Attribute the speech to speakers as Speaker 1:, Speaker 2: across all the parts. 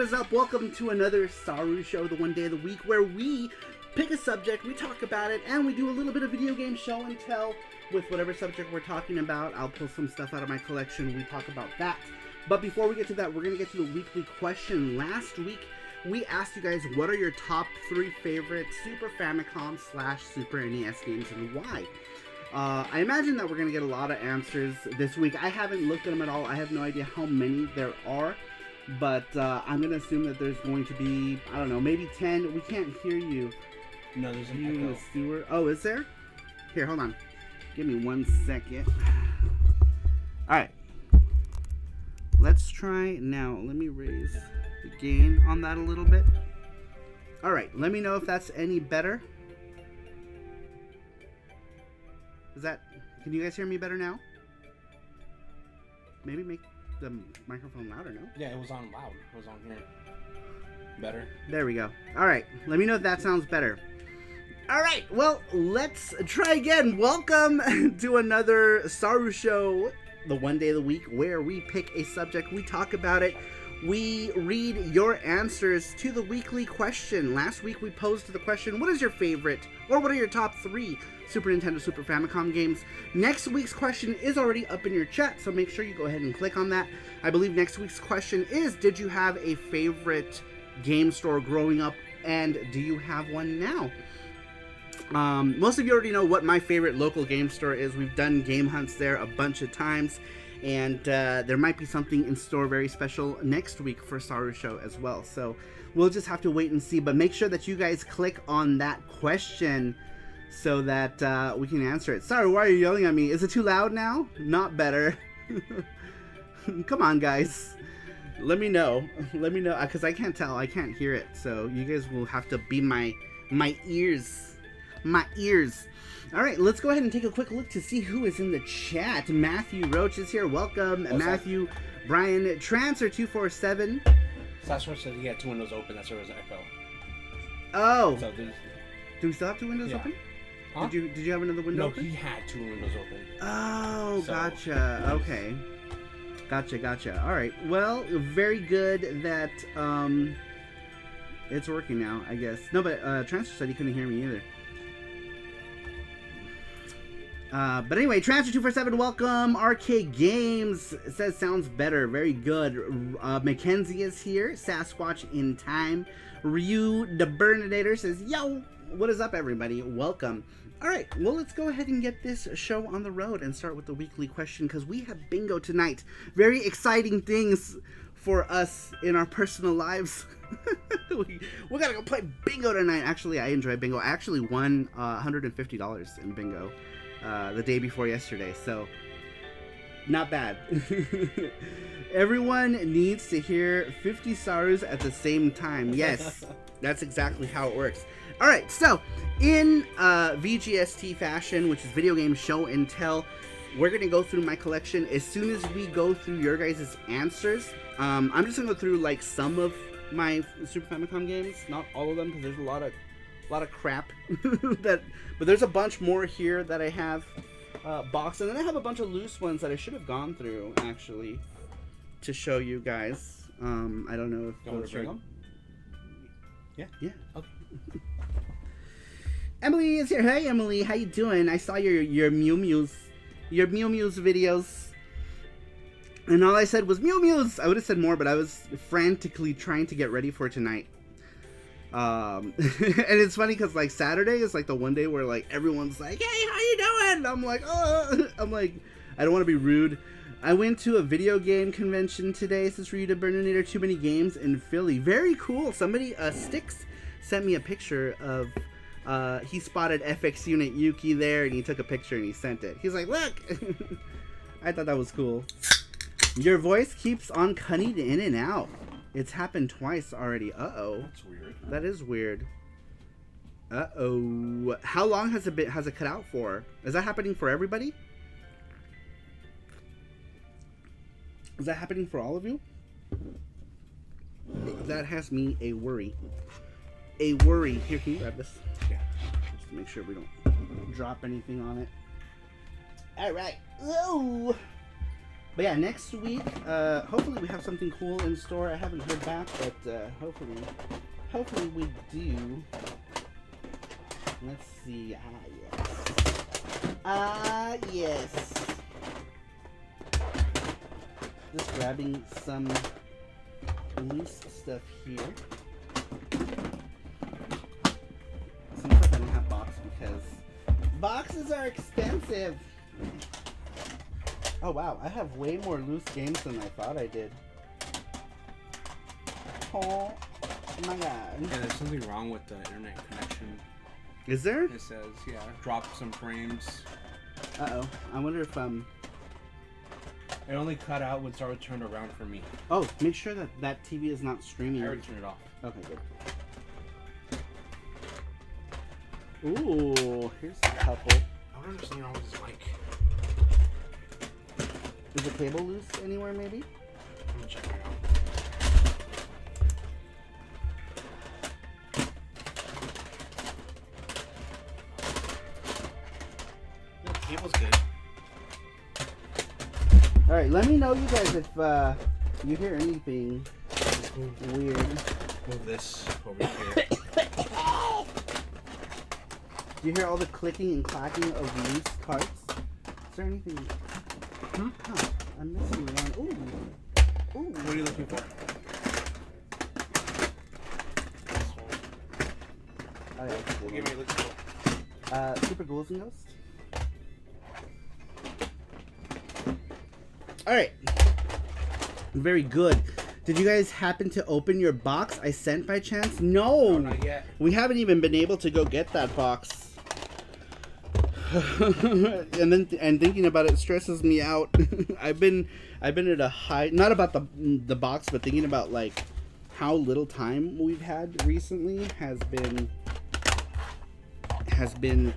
Speaker 1: is up? Welcome to another SARUSHOW, the one day of the week where we pick a subject, we talk about it, and we do a little bit of video game show and tell with whatever subject we're talking about. I'll pull some stuff out of my collection, we talk about that. But before we get to that, we're going to get to the weekly question. Last week, we asked you guys, what are your top 3 favorite Super Famicom / Super NES games and why? I imagine that we're going to get a lot of answers this week. I haven't looked at them at all. I have no idea how many there are. But I'm going to assume that there's going to be, I don't know, maybe 10. We can't hear you.
Speaker 2: No, there's an
Speaker 1: You
Speaker 2: echo.
Speaker 1: and the steward. Oh, is there? Here, hold on. Give me 1 second. Alright. Let's try now. Let me raise the gain on that a little bit. Alright, let me know if that's any better. Is that... Can you guys hear me better now? Maybe make the microphone louder, no?
Speaker 2: Yeah, it was on loud. It was on here. Better.
Speaker 1: There we go. Alright, let me know if that sounds better. Alright, well, let's try again. Welcome to another SARUSHOW, the one day of the week where we pick a subject, we talk about it, we read your answers to the weekly question. Last week we posed the question, what is your favorite, or what are your top 3 Super Nintendo, Super Famicom games? Next week's question is already up in your chat, so make sure you go ahead and click on that. I believe next week's question is, did you have a favorite game store growing up, and do you have one now? Most of you already know what my favorite local game store is. We've done game hunts there a bunch of times, and there might be something in store very special next week for SARUSHOW as well. So we'll just have to wait and see, but make sure that you guys click on that question so that we can answer it. Sorry, why are you yelling at me? Is it too loud now? Not better. Come on, guys. Let me know. Let me know, because I can't tell. I can't hear it. So you guys will have to be my ears. My ears. Alright, let's go ahead and take a quick look to see who is in the chat. Matthew Roach is here. Welcome.
Speaker 2: What's
Speaker 1: Matthew. Up? Brian Trancer247.
Speaker 2: Sasha said he had 2 windows open. That's where it was echo.
Speaker 1: Oh.
Speaker 2: So
Speaker 1: do we still have 2 windows open?
Speaker 2: Huh?
Speaker 1: Did you have another window open?
Speaker 2: No, he had 2 windows open.
Speaker 1: Oh,
Speaker 2: So,
Speaker 1: gotcha. Okay. Gotcha. Alright. Well, very good that it's working now, I guess. No, but Transfer said he couldn't hear me either. But anyway, Transfer247, welcome. Arcade Games says sounds better. Very good. Mackenzie is here. Sasquatch in Time. Ryu the Burninator says, yo, what is up, everybody? Welcome. Alright, well, let's go ahead and get this show on the road and start with the weekly question, because we have bingo tonight. Very exciting things for us in our personal lives. we gotta go play bingo tonight. Actually, I enjoy bingo. I actually won $150 in bingo the day before yesterday, so not bad. Everyone needs to hear 50 Sarus at the same time. Yes, that's exactly how it works. Alright, so in VGST fashion, which is video game show and tell, we're going to go through my collection. As soon as we go through your guys' answers, I'm just going to go through like some of my Super Famicom games, not all of them, because there's a lot of crap but there's a bunch more here that I have boxed, and then I have a bunch of loose ones that I should have gone through actually to show you guys. I don't know if
Speaker 2: you want to bring them?
Speaker 1: Yeah.
Speaker 2: Okay.
Speaker 1: Emily is here. Hey Emily, how you doing? I saw your Mew Mews videos, and all I said was Mew Mews. I would have said more, but I was frantically trying to get ready for tonight. And it's funny because like Saturday is like the one day where like everyone's like, hey, how you doing? I'm like, oh, I don't want to be rude. I went to a video game convention today. Says Ryu the Burninator, Too Many Games in Philly. Very cool. Somebody, Sticks, sent me a picture of, he spotted FX Unit Yuki there, and he took a picture and he sent it. He's like, look! I thought that was cool. Your voice keeps on cutting in and out. It's happened twice already. Uh-oh.
Speaker 2: That's weird.
Speaker 1: That is weird. Uh-oh. How long has it cut out for? Is that happening for everybody? Is that happening for all of you? That has me a worry. Here, can you grab this?
Speaker 2: Yeah.
Speaker 1: Just to make sure we don't drop anything on it. Alright. Oh! But yeah, next week, hopefully we have something cool in store. I haven't heard back, but hopefully we do. Let's see. Yes. Just grabbing some loose stuff here. Seems like I don't have box because boxes are expensive. Oh wow, I have way more loose games than I thought I did. Oh my god.
Speaker 2: Yeah, there's something wrong with the internet connection.
Speaker 1: Is there?
Speaker 2: It says, yeah, drop some frames.
Speaker 1: Uh-oh. I wonder if,
Speaker 2: It only cut out when Star turned around for me.
Speaker 1: Oh, make sure that that TV is not streaming.
Speaker 2: I already turned it off.
Speaker 1: Okay, good. Ooh, here's a couple.
Speaker 2: I don't understand wrong with this mic.
Speaker 1: Is the cable loose anywhere, maybe?
Speaker 2: I'm gonna check right now. The cable's good.
Speaker 1: Alright, let me know, you guys, if you hear anything weird.
Speaker 2: Move this over here.
Speaker 1: Do you hear all the clicking and clacking of loose parts? Is there anything?
Speaker 2: Hmm?
Speaker 1: Huh, I'm missing one. Ooh. Ooh.
Speaker 2: What are you looking for?
Speaker 1: Oh, yeah,
Speaker 2: What game are you looking for?
Speaker 1: Super Ghouls and Ghosts. Alright. Very good. Did you guys happen to open your box I sent by chance? No!
Speaker 2: No, not yet.
Speaker 1: We haven't even been able to go get that box. and thinking about it stresses me out. I've been at a high, not about the box, but thinking about like how little time we've had recently has been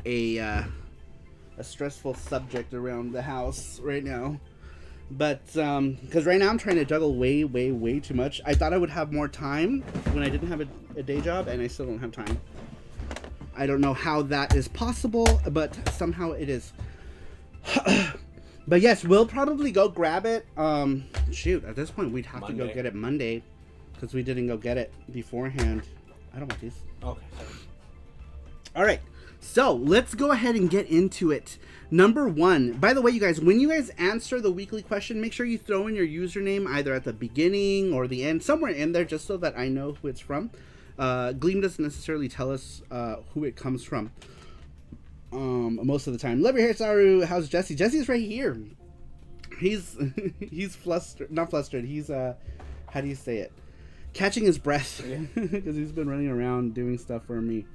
Speaker 1: a stressful subject around the house right now. But because right now I'm trying to juggle way too much. I thought I would have more time when I didn't have a day job, and I still don't have time. I don't know how that is possible, but somehow it is. But yes, we'll probably go grab it. Shoot, at this point we'd have to go get it Monday because we didn't go get it beforehand. I don't want these.
Speaker 2: Okay, sorry.
Speaker 1: All right, so let's go ahead and get into it. Number one, by the way, you guys, when you guys answer the weekly question, make sure you throw in your username either at the beginning or the end, somewhere in there, just so that I know who it's from. Gleam doesn't necessarily tell us who it comes from most of the time. Love your hair, Saru. How's Jesse? Jesse's right here. He's flustered, not flustered. He's how do you say it? Catching his breath because he's been running around doing stuff for me.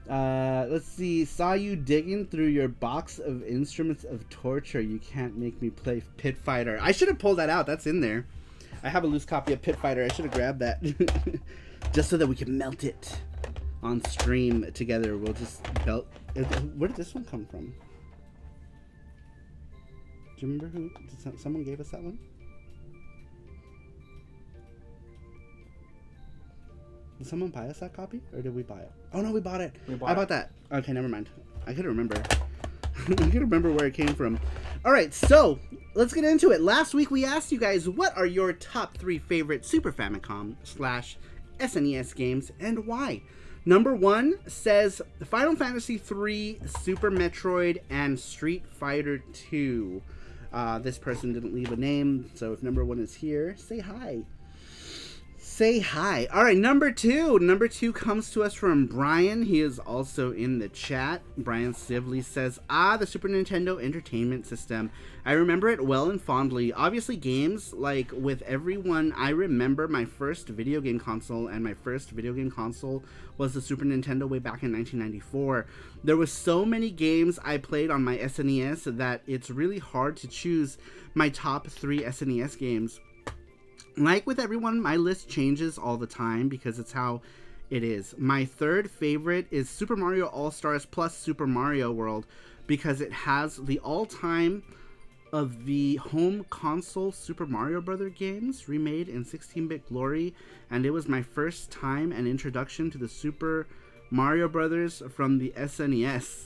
Speaker 1: Let's see. Saw you digging through your box of instruments of torture. You can't make me play Pit Fighter. I should have pulled that out. That's in there. I have a loose copy of Pit Fighter. I should have grabbed that. Just so that we can melt it on stream together. We'll just melt. Where did this one come from? Do you remember who? Did someone gave us that one? Did someone buy us that copy? Or did we buy it? Oh no, we bought it. I bought that. Okay, never mind. I couldn't remember. I couldn't remember where it came from. Alright, so let's get into it. Last week we asked you guys, what are your top 3 favorite Super Famicom / SNES games and why? Number 1 says Final Fantasy III, Super Metroid, and Street Fighter 2. This person didn't leave a name, so if number 1 is here, say hi. Say hi. All right, number 2. Number 2 comes to us from Brian. He is also in the chat. Brian Sively says, the Super Nintendo Entertainment System. I remember it well and fondly. Obviously, games, like with everyone, I remember my first video game console, and my first video game console was the Super Nintendo way back in 1994. There was so many games I played on my SNES that it's really hard to choose my top 3 SNES games. Like with everyone, my list changes all the time because it's how it is. My third favorite is Super Mario All-Stars plus Super Mario World because it has the all-time of the home console Super Mario Brothers games remade in 16-bit glory, and it was my first time and introduction to the Super Mario Brothers from the SNES.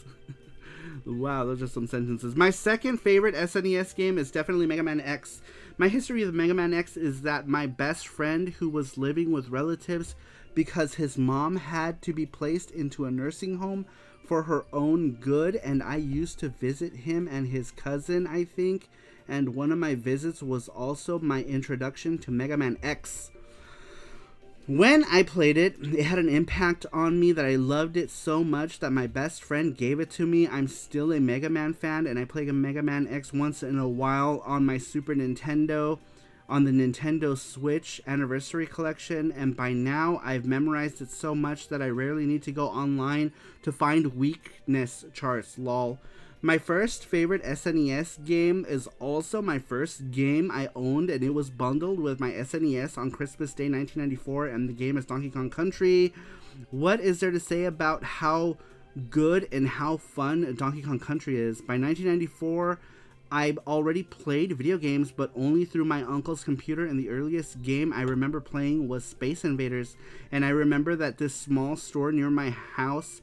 Speaker 1: Wow, those are some sentences. My second favorite SNES game is definitely Mega Man X. My history with Mega Man X is that my best friend who was living with relatives because his mom had to be placed into a nursing home for her own good, and I used to visit him and his cousin, I think, and one of my visits was also my introduction to Mega Man X. When I played it, it had an impact on me that I loved it so much that my best friend gave it to me. I'm still a Mega Man fan, and I play Mega Man X once in a while on my Super Nintendo, on the Nintendo Switch Anniversary Collection, and by now I've memorized it so much that I rarely need to go online to find weakness charts, lol. My first favorite SNES game is also my first game I owned, and it was bundled with my SNES on Christmas Day 1994, and the game is Donkey Kong Country. What is there to say about how good and how fun Donkey Kong Country is? By 1994, I've already played video games, but only through my uncle's computer, and the earliest game I remember playing was Space Invaders, and I remember that this small store near my house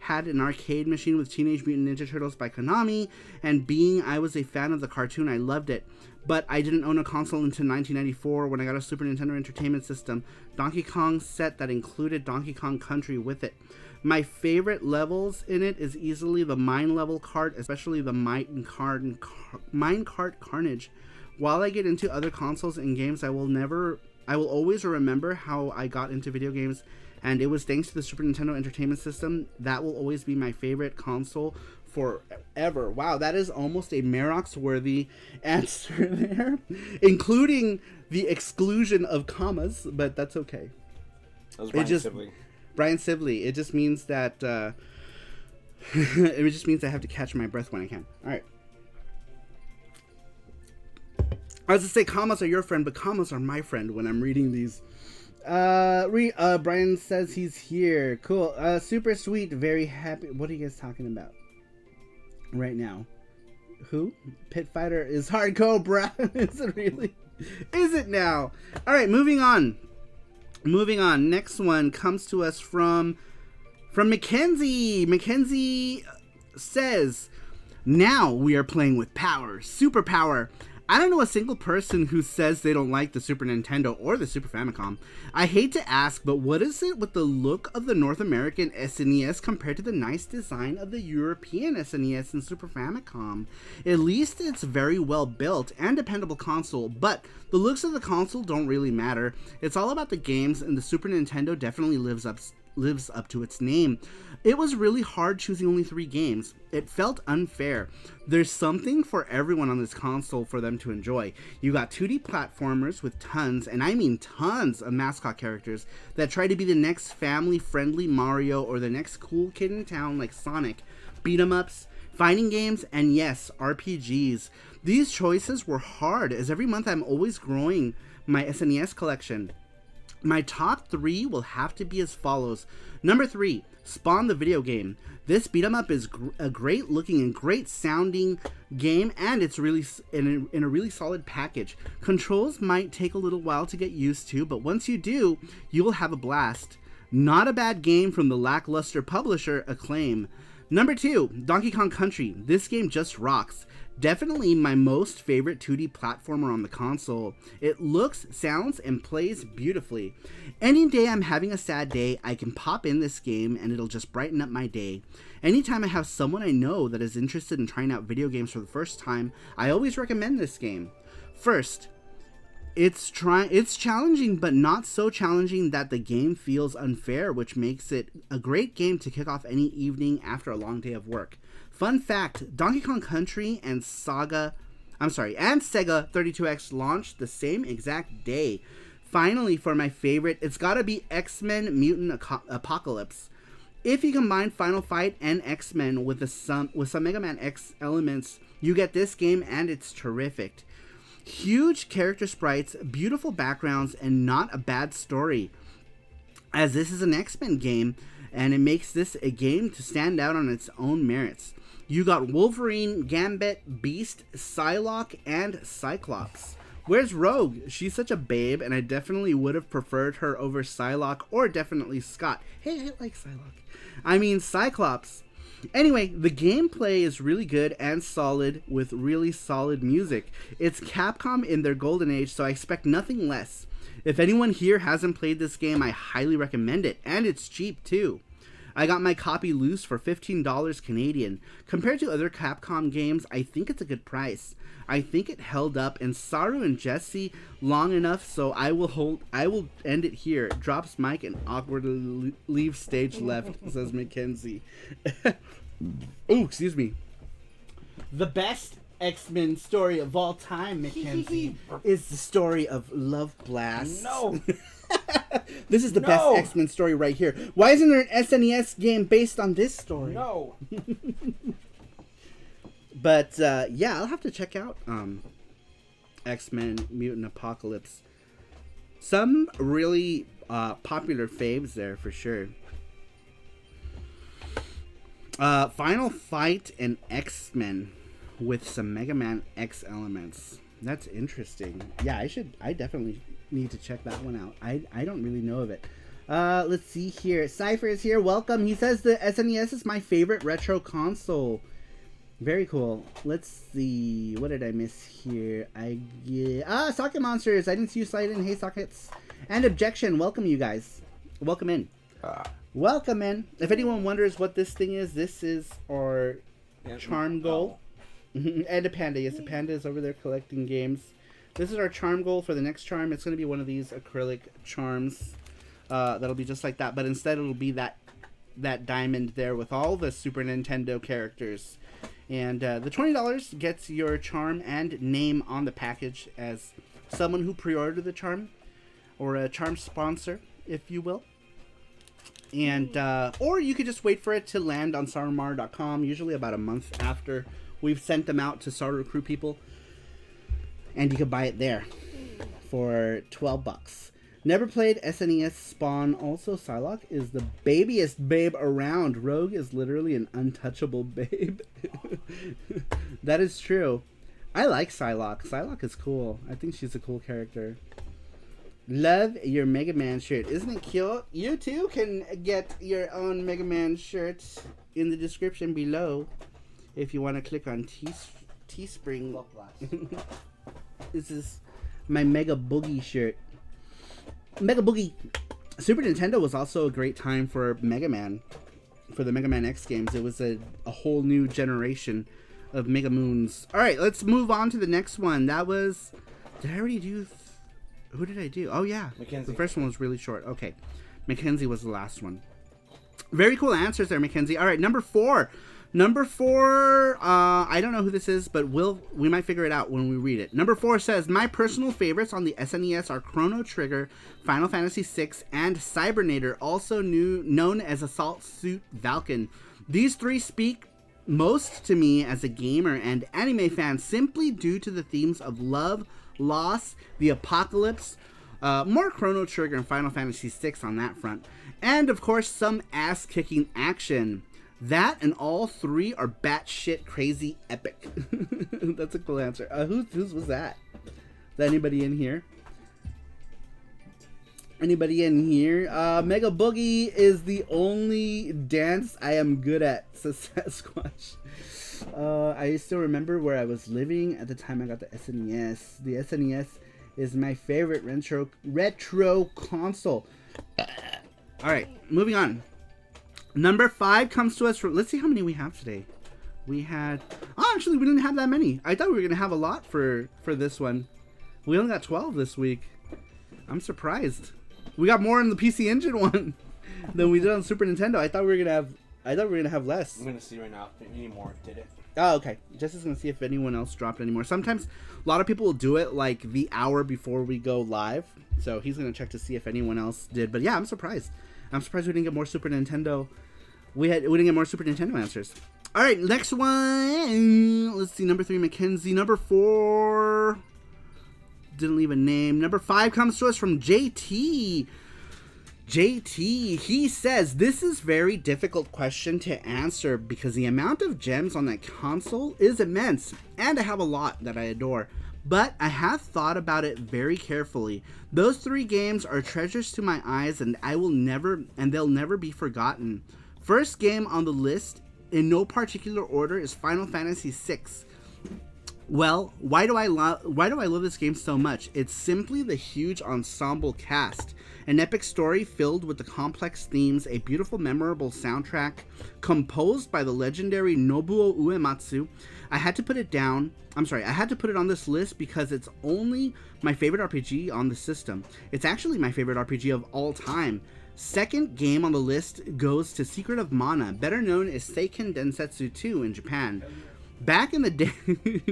Speaker 1: had an arcade machine with Teenage Mutant Ninja Turtles by Konami, and being I was a fan of the cartoon, I loved it. But I didn't own a console until 1994 when I got a Super Nintendo Entertainment System Donkey Kong set that included Donkey Kong Country with it. My favorite levels in it is easily the mine level cart, especially the minecart carnage. While I get into other consoles and games, I will always remember how I got into video games, and it was thanks to the Super Nintendo Entertainment System. That will always be my favorite console forever. Wow, that is almost a Marox-worthy answer there, including the exclusion of commas, but that's okay.
Speaker 2: That was Brian Sibley.
Speaker 1: Brian Sibley. It just means that it just means I have to catch my breath when I can. All right. I was to say commas are your friend, but commas are my friend when I'm reading these. Brian says he's here. Cool. Super sweet. Very happy. What are you guys talking about right now? Who? Pit Fighter is hardcore, bruh. Is it really? Is it now? All right, moving on. Next one comes to us from Mackenzie. Mackenzie says, now we are playing with power. Superpower. I don't know a single person who says they don't like the Super Nintendo or the Super Famicom. I hate to ask, but what is it with the look of the North American SNES compared to the nice design of the European SNES and Super Famicom? At least it's very well built and dependable console, but the looks of the console don't really matter. It's all about the games, and the Super Nintendo definitely lives up to its name. It was really hard choosing only 3 games. It felt unfair. There's something for everyone on this console for them to enjoy. You got 2D platformers with tons, and I mean tons, of mascot characters that try to be the next family-friendly Mario or the next cool kid in town like Sonic, beat-em-ups, fighting games, and yes, RPGs. These choices were hard, as every month I'm always growing my SNES collection. My top 3 will have to be as follows. Number 3, Spawn the video game. This beat 'em up is a great looking and great sounding game, and it's really in a really solid package. Controls might take a little while to get used to, but once you do, you will have a blast. Not a bad game from the lackluster publisher Acclaim. Number 2, Donkey Kong Country. This game just rocks. Definitely my most favorite 2D platformer on the console. It looks, sounds, and plays beautifully. Any day I'm having a sad day, I can pop in this game and it'll just brighten up my day. Anytime I have someone I know that is interested in trying out video games for the first time, I always recommend this game. First, it's challenging, but not so challenging that the game feels unfair, which makes it a great game to kick off any evening after a long day of work. Fun fact, Donkey Kong Country and Sega 32X launched the same exact day. Finally, for my favorite, it's gotta be X-Men Mutant Apocalypse. If you combine Final Fight and X-Men with some Mega Man X elements, you get this game, and it's terrific. Huge character sprites, beautiful backgrounds, and not a bad story. As this is an X-Men game, and it makes this a game to stand out on its own merits. You got Wolverine, Gambit, Beast, Psylocke, and Cyclops. Where's Rogue? She's such a babe, and I definitely would have preferred her over Psylocke, or definitely Scott. Hey, I like Psylocke. I mean Cyclops. Anyway, the gameplay is really good and solid with really solid music. It's Capcom in their golden age, so I expect nothing less. If anyone here hasn't played this game, I highly recommend it, and it's cheap too. I got my copy loose for $15 Canadian. Compared to other Capcom games, I think it's a good price. I think it held up in Saru and Jesse long enough, so I will end it here. Drops mic and awkwardly leaves stage left, says Mackenzie. Oh, excuse me. The best X-Men story of all time, Mackenzie, is the story of Love Blast.
Speaker 2: No.
Speaker 1: This is the best X-Men story right here. Why isn't there an SNES game based on this story?
Speaker 2: No.
Speaker 1: But yeah, I'll have to check out X-Men Mutant Apocalypse. Some really popular faves there for sure. Final Fight and X-Men with some Mega Man X elements. That's interesting. Yeah, I definitely need to check that one out. I don't really know of it. Let's see here. Cypher is here. Welcome. He says the SNES is my favorite retro console. Very cool. Let's see. What did I miss here? Socket Monsters. I didn't see you slide in. Hey, Sockets. And Objection. Welcome, you guys. Welcome in. Welcome in. If anyone wonders what this thing is, this is our Charm Goal. And a Panda. Yes, the Panda is over there collecting games. This is our charm goal for the next charm. It's going to be one of these acrylic charms. That'll be just like that. But instead it'll be that diamond there with all the Super Nintendo characters. And the $20 gets your charm and name on the package as someone who pre-ordered the charm. Or a charm sponsor, if you will. And or you could just wait for it to land on sarumar.com. Usually about a month after we've sent them out to SaruPro people. And you can buy it there for $12. Never played SNES Spawn. Also, Psylocke is the babiest babe around. Rogue is literally an untouchable babe. That is true. I like Psylocke. Psylocke is cool. I think she's a cool character. Love your Mega Man shirt. Isn't it cute? You too can get your own Mega Man shirt in the description below if you want to click on Teespring. This is my Mega Boogie shirt. Mega Boogie. Super Nintendo was also a great time for Mega Man. For the Mega Man X games. It was a whole new generation of Mega Moons. Alright, let's move on to the next one. That was... Did I already do... Who did I do? Oh, yeah.
Speaker 2: Mackenzie.
Speaker 1: The first one was really short. Okay. Mackenzie was the last one. Very cool answers there, Mackenzie. Alright, number 4. Number 4, I don't know who this is, but we might figure it out when we read it. Number 4 says, my personal favorites on the SNES are Chrono Trigger, Final Fantasy VI, and Cybernator, also known as Assault Suit Valken. These three speak most to me as a gamer and anime fan simply due to the themes of love, loss, the apocalypse, more Chrono Trigger and Final Fantasy VI on that front, and of course some ass-kicking action. That and all three are batshit crazy epic. That's a cool answer. Whose was that? Is that anybody in here? Anybody in here? Mega Boogie is the only dance I am good at, says Sasquatch. I still remember where I was living at the time I got the SNES. The SNES is my favorite retro console. Alright, moving on. Number 5 comes to us from... Let's see how many we have today. We had... Oh, actually, we didn't have that many. I thought we were going to have a lot for this one. We only got 12 this week. I'm surprised. We got more in the PC Engine one than we did on Super Nintendo. I thought we were gonna have less.
Speaker 2: I'm gonna see right now if any more did it.
Speaker 1: Oh, okay. Jess gonna see if anyone else dropped any more. Sometimes a lot of people will do it like the hour before we go live. So he's gonna check to see if anyone else did. But yeah, I'm surprised. I'm surprised we didn't get more Super Nintendo. We didn't get more Super Nintendo answers. All right, next one. Let's see. Number 3, Mackenzie. Number 4. Didn't leave a name. Number 5 comes to us from JT. JT, he says, this is very difficult question to answer because the amount of gems on that console is immense, and I have a lot that I adore. But I have thought about it very carefully. Those 3 games are treasures to my eyes, and they'll never be forgotten. First game on the list in no particular order, is Final Fantasy VI. Well, why do I love this game so much? It's simply the huge ensemble cast, an epic story filled with the complex themes, a beautiful, memorable soundtrack composed by the legendary Nobuo Uematsu. I had to put it on this list because it's only my favorite RPG on the system. It's actually my favorite RPG of all time. Second game on the list goes to Secret of Mana, better known as Seiken Densetsu 2 in Japan. Back in the day,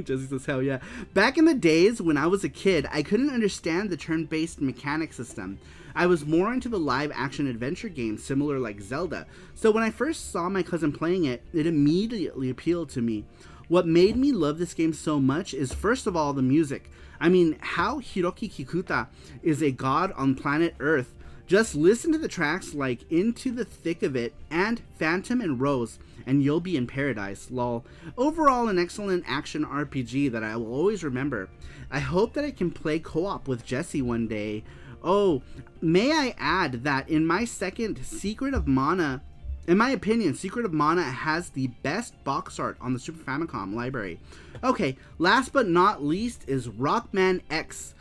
Speaker 1: Jesse says, hell yeah. Back in the days when I was a kid, I couldn't understand the turn-based mechanic system. I was more into the live-action adventure games, similar like Zelda. So when I first saw my cousin playing it, it immediately appealed to me. What made me love this game so much is, first of all, the music. I mean, how Hiroki Kikuta is a god on planet Earth. Just listen to the tracks like Into the Thick of It and Phantom and Rose, and you'll be in paradise, lol. Overall, an excellent action RPG that I will always remember. I hope that I can play co-op with Jesse one day. Oh, may I add that in my opinion, Secret of Mana has the best box art on the Super Famicom library. Okay, last but not least is Rockman X.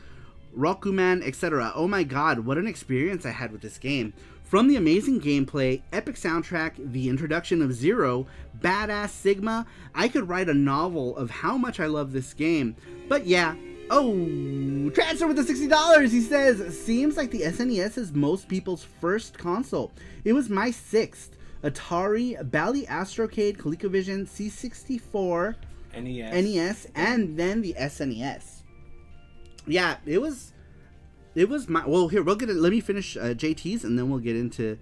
Speaker 1: Rockman, etc. Oh my god, what an experience I had with this game. From the amazing gameplay, epic soundtrack, the introduction of Zero, badass Sigma, I could write a novel of how much I love this game. But yeah, oh, Transfer with the $60, he says, seems like the SNES is most people's first console. It was my sixth. Atari, Bally Astrocade, ColecoVision, C64, NES, and then the SNES. Yeah, it was my, well, here, we'll get it, let me finish JT's and then we'll get into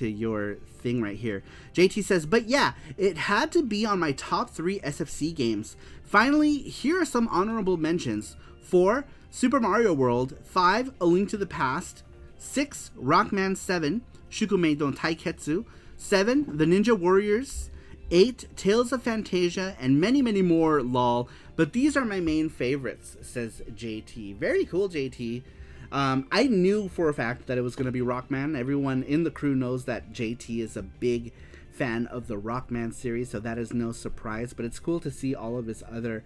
Speaker 1: your thing right here. JT says, but yeah, it had to be on my top 3 SFC games. Finally, here are some honorable mentions. 4, Super Mario World. 5, A Link to the Past. 6, Rockman 7, Shukumei don Taiketsu. 7, The Ninja Warriors. 8, Tales of Fantasia, and many, many more, lol. But these are my main favorites, says JT. Very cool, JT. I knew for a fact that it was going to be Rockman. Everyone in the crew knows that JT is a big fan of the Rockman series, so that is no surprise. But it's cool to see all of his other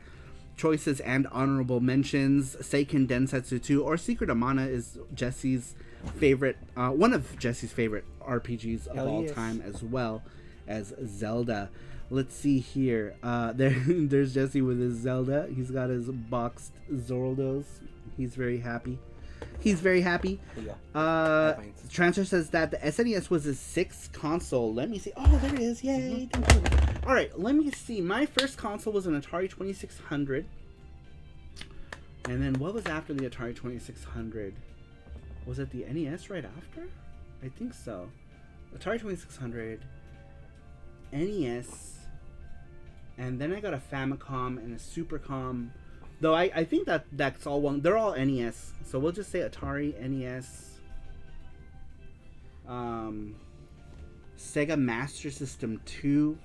Speaker 1: choices and honorable mentions. Seiken Densetsu 2 or Secret of Mana is Jesse's favorite, one of Jesse's favorite RPGs of all time, as well as Zelda. Let's see here. There's Jesse with his Zelda. He's got his boxed Zorldos. He's very happy. Transfer says that the SNES was his 6th console. Let me see. Oh, there it is. Yay. All right, let me see. My first console was an Atari 2600. And then what was after the Atari 2600? Was it the NES right after? I think so. Atari 2600, NES, and then I got a Famicom and a Supercom. Though I think that's all one. They're all NES. So we'll just say Atari, NES, Sega Master System 2,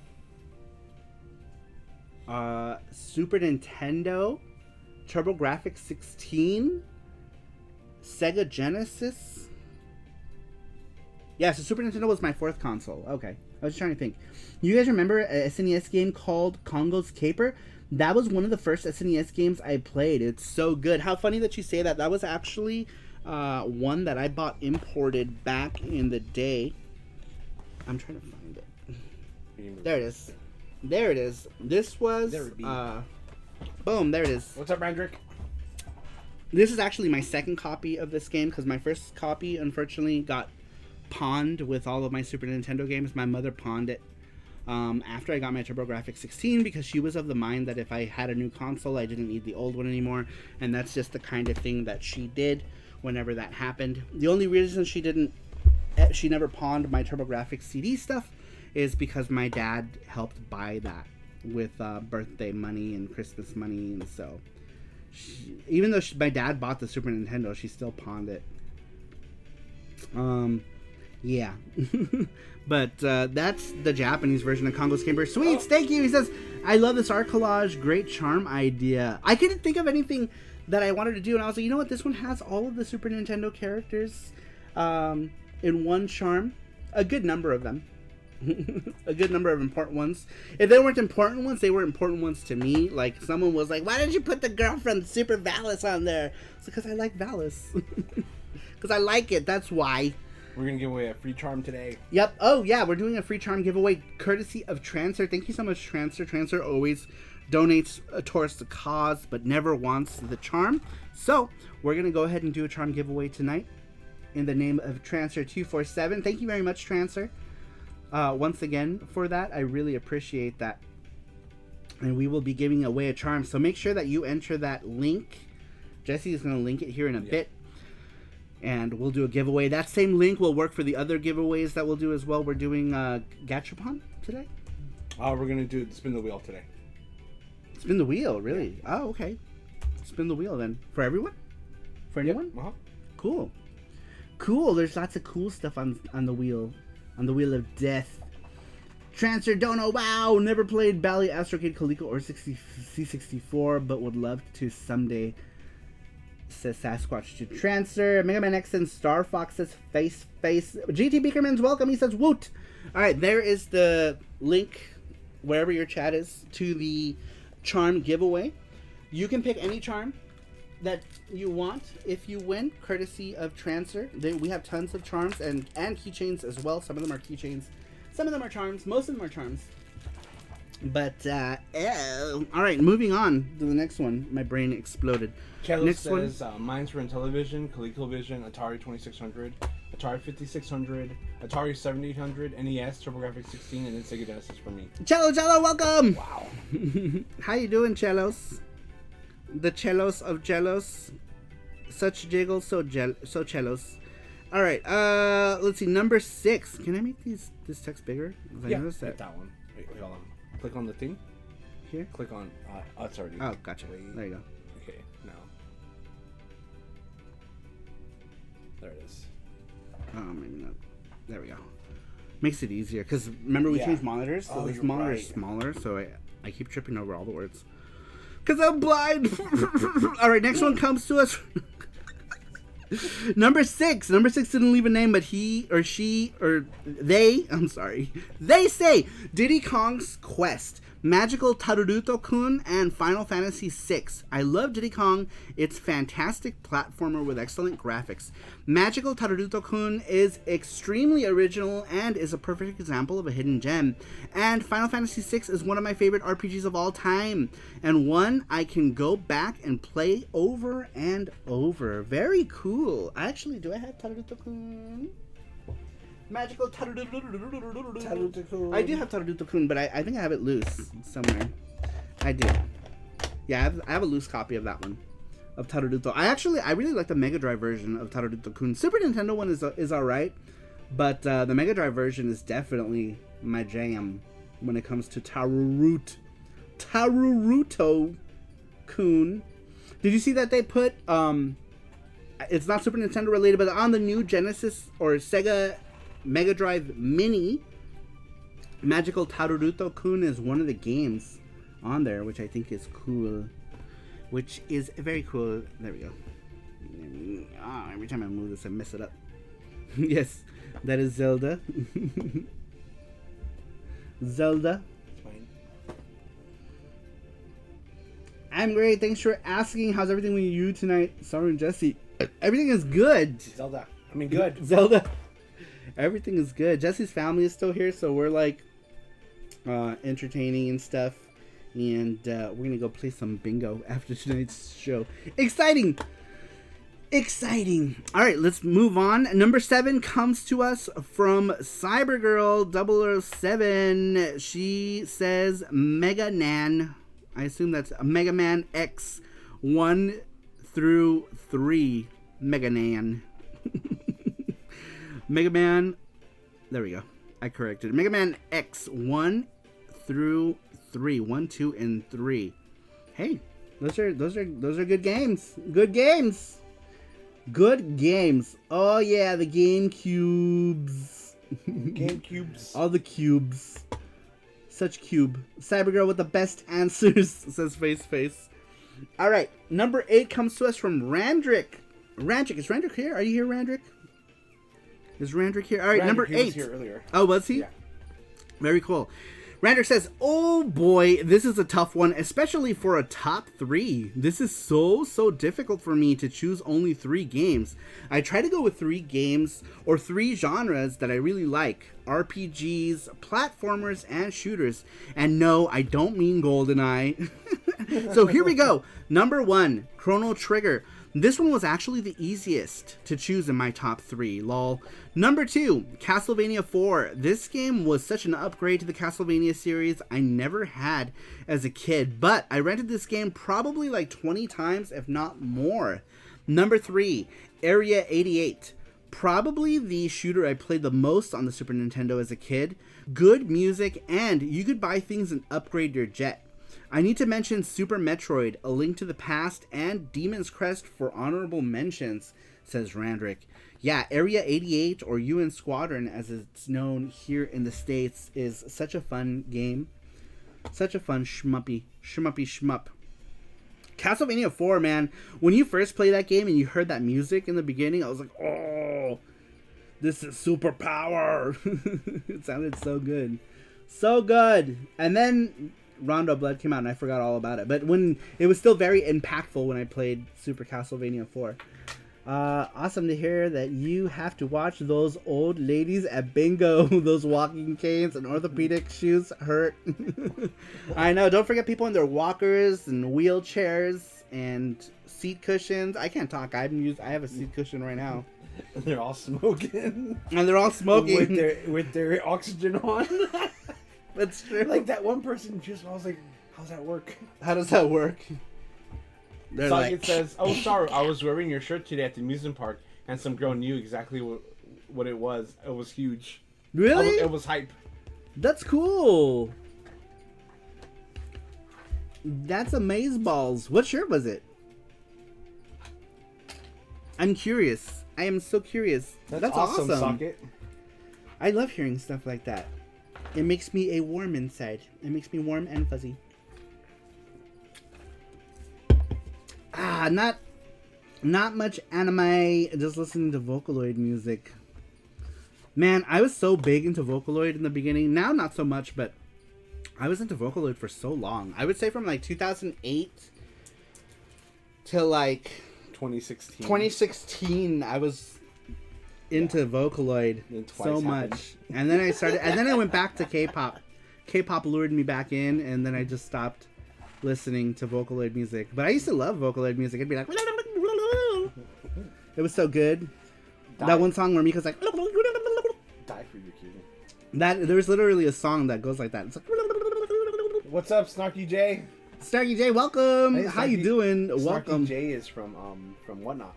Speaker 1: Super Nintendo, TurboGrafx 16, Sega Genesis. Yeah, so Super Nintendo was my 4th console. Okay. I was trying to think. You guys remember a SNES game called Congo's Caper? That was one of the first SNES games I played. It's so good. How funny that you say that. That was actually one that I bought imported back in the day. I'm trying to find it. There it is. There it is. This was... boom, there it is.
Speaker 2: What's up, Randrick?
Speaker 1: This is actually my 2nd copy of this game, because my first copy, unfortunately, got pawned with all of my Super Nintendo games. My mother pawned it after I got my TurboGrafx 16, because she was of the mind that if I had a new console, I didn't need the old one anymore, and that's just the kind of thing that she did whenever that happened. The only reason she never pawned my TurboGrafx CD stuff is because my dad helped buy that with birthday money and Christmas money, and so even though my dad bought the Super Nintendo, she still pawned it. Yeah. But that's the Japanese version of Congo's Caper. Sweet, thank you. He says, I love this art collage. Great charm idea. I couldn't think of anything that I wanted to do, and I was like, you know what? This one has all of the Super Nintendo characters in one charm. A good number of them. A good number of important ones. If they weren't important ones, they were important ones to me. Like, someone was like, why did you put the girlfriend Super Ballas on there? It's because I like Ballas. Because I like it, that's why.
Speaker 2: We're going to give away a free charm today.
Speaker 1: Yep. Oh, yeah, we're doing a free charm giveaway courtesy of Transfer. Thank you so much, Transfer. Transfer always donates towards the cause, but never wants the charm. So, we're going to go ahead and do a charm giveaway tonight in the name of Transfer247. Thank you very much, Transfer. Once again, for that, I really appreciate that. And we will be giving away a charm. So, make sure that you enter that link. Jesse is going to link it here in a bit. And we'll do a giveaway. That same link will work for the other giveaways that we'll do as well. We're doing Gachapon today.
Speaker 2: We're going to do Spin the Wheel today.
Speaker 1: Spin the wheel, really? Oh, okay. Spin the wheel then. For everyone? For anyone?
Speaker 2: Yep.
Speaker 1: Cool. Cool. There's lots of cool stuff on the wheel. On the Wheel of Death. Transfer Dono. Wow. Never played Bally, Astrocade, Coleco, or C64, but would love to someday. Says Sasquatch to Transfer. Mega Man X and Star Fox says face. GT Beakerman's welcome. He says woot. Alright, there is the link, wherever your chat is, to the charm giveaway. You can pick any charm that you want if you win, courtesy of Transfer. We have tons of charms and keychains as well. Some of them are keychains. Some of them are charms. Most of them are charms. But, alright, moving on to the next one. My brain exploded.
Speaker 2: Kelly says, mine's for Intellivision, ColecoVision, Atari 2600, Atari 5600, Atari 7800, NES, TurboGrafx 16, and then Sega Genesis for me.
Speaker 1: Cello, welcome!
Speaker 2: Wow.
Speaker 1: How you doing, Cellos? The Cellos of Jellos. Such jiggles, so Cellos. Alright, let's see, number 6. Can I make this text bigger?
Speaker 2: Yeah, hit that one. Wait, hold on. Click on the thing.
Speaker 1: Here?
Speaker 2: Click on, it's already.
Speaker 1: Oh, gotcha. There you go.
Speaker 2: Okay, now. There it is.
Speaker 1: Oh, maybe not. There we go. Makes it easier, because remember we changed monitors? So this monitor is smaller, so I keep tripping over all the words. Because I'm blind! Alright, next one comes to us. Number 6. Number 6 didn't leave a name, but he or she or they, I'm sorry, they say Diddy Kong's Quest, Magical Taruruto-kun, and Final Fantasy VI. I love Diddy Kong. It's fantastic platformer with excellent graphics. Magical Taruruto-kun is extremely original and is a perfect example of a hidden gem. And Final Fantasy VI is one of my favorite RPGs of all time, and one I can go back and play over and over. Very cool. Actually, do I have Taruruto-kun? Magical Taruruto-kun. I do have Taruruto-kun, but I think I have it loose somewhere. I do. Yeah, I have a loose copy of that one, of Taruruto. I really like the Mega Drive version of Taruruto-kun. Super Nintendo one is alright, but the Mega Drive version is definitely my jam when it comes to Taruruto-kun. Did you see that they put it's not Super Nintendo related, but on the new Genesis or Sega Mega Drive Mini, Magical Taruruto-kun is one of the games on there, which I think is cool. Which is very cool. There we go. Every time I move this, I mess it up. Yes, that is Zelda. Zelda. I'm great. Thanks for asking. How's everything with you tonight? Sorry, and Jesse. Everything is good.
Speaker 2: Zelda. I mean, good.
Speaker 1: Zelda. Everything is good. Jesse's family is still here, so we're like entertaining and stuff. And we're gonna go play some bingo after tonight's show. Exciting! Exciting! Alright, let's move on. Number 7 comes to us from Cybergirl007. She says Mega Nan. I assume that's Mega Man X 1 through 3. Mega Nan. Mega Man, there we go. I corrected it. Mega Man X 1 through 3. 1, 2, and 3. Hey, those are good games. Good games. Good games. Oh yeah, the Game Cubes.
Speaker 2: Game Cubes.
Speaker 1: All the cubes. Such cube. Cybergirl with the best answers, says Face. Alright, number 8 comes to us from Randrick. Randrick, is Randrick here? Are you here, Randrick? Is Randrick here? Alright, number 8.
Speaker 2: Was here earlier.
Speaker 1: Oh, was he?
Speaker 2: Yeah.
Speaker 1: Very cool. Rander says, oh boy, this is a tough one, especially for a top 3. This is so difficult for me to choose only 3 games. I try to go with 3 games or 3 genres that I really like. RPGs, platformers, and shooters. And no, I don't mean GoldenEye. So here we go. Number 1, Chrono Trigger. This one was actually the easiest to choose in my top 3, lol. Number 2, Castlevania 4. This game was such an upgrade to the Castlevania series I never had as a kid, but I rented this game probably like 20 times, if not more. Number 3, Area 88. Probably the shooter I played the most on the Super Nintendo as a kid. Good music, and you could buy things and upgrade your jet. I need to mention Super Metroid, A Link to the Past, and Demon's Crest for honorable mentions, says Randrick. Yeah, Area 88, or UN Squadron as it's known here in the States, is such a fun game. Such a fun shmuppy shmup. Castlevania 4, man. When you first played that game and you heard that music in the beginning, I was like, oh, this is superpower. It sounded so good. So good. And then Rondo Blood came out and I forgot all about it. But when it was still very impactful when I played Super Castlevania 4. Awesome to hear that you have to watch those old ladies at bingo. Those walking canes and orthopedic shoes hurt. I know. Don't forget people in their walkers and wheelchairs and seat cushions. I can't talk. I have a seat cushion right now.
Speaker 2: They're all smoking.
Speaker 1: And they're all smoking
Speaker 2: with their oxygen on.
Speaker 1: That's true.
Speaker 2: Like that one person just, I was like, how's that work?
Speaker 1: How does that work?
Speaker 2: They're like, it says, oh, sorry, I was wearing your shirt today at the amusement park, and some girl knew exactly what it was. It was huge.
Speaker 1: Really?
Speaker 2: It was hype.
Speaker 1: That's cool. That's amazeballs. What shirt was it? I'm curious. I am so curious. That's awesome.
Speaker 2: Socket.
Speaker 1: I love hearing stuff like that. It makes me a warm inside. It makes me warm and fuzzy. Not much anime, just listening to Vocaloid music. Man, I was so big into Vocaloid in the beginning. Now not so much, but I was into Vocaloid for so long. I would say from like 2008 to like
Speaker 2: 2016.
Speaker 1: 2016, I was into Vocaloid so much. And then I went back to K-pop. K-pop lured me back in, and then I just stopped listening to Vocaloid music. But I used to love Vocaloid music. It'd be like, it was so good. That one song where Mika's like,
Speaker 2: die for your kid.
Speaker 1: There's literally a song that goes like that. It's like,
Speaker 2: what's up, Snarky J?
Speaker 1: Snarky J, welcome. Hey, How you doing?
Speaker 2: Snarky
Speaker 1: Welcome.
Speaker 2: J is from Whatnot.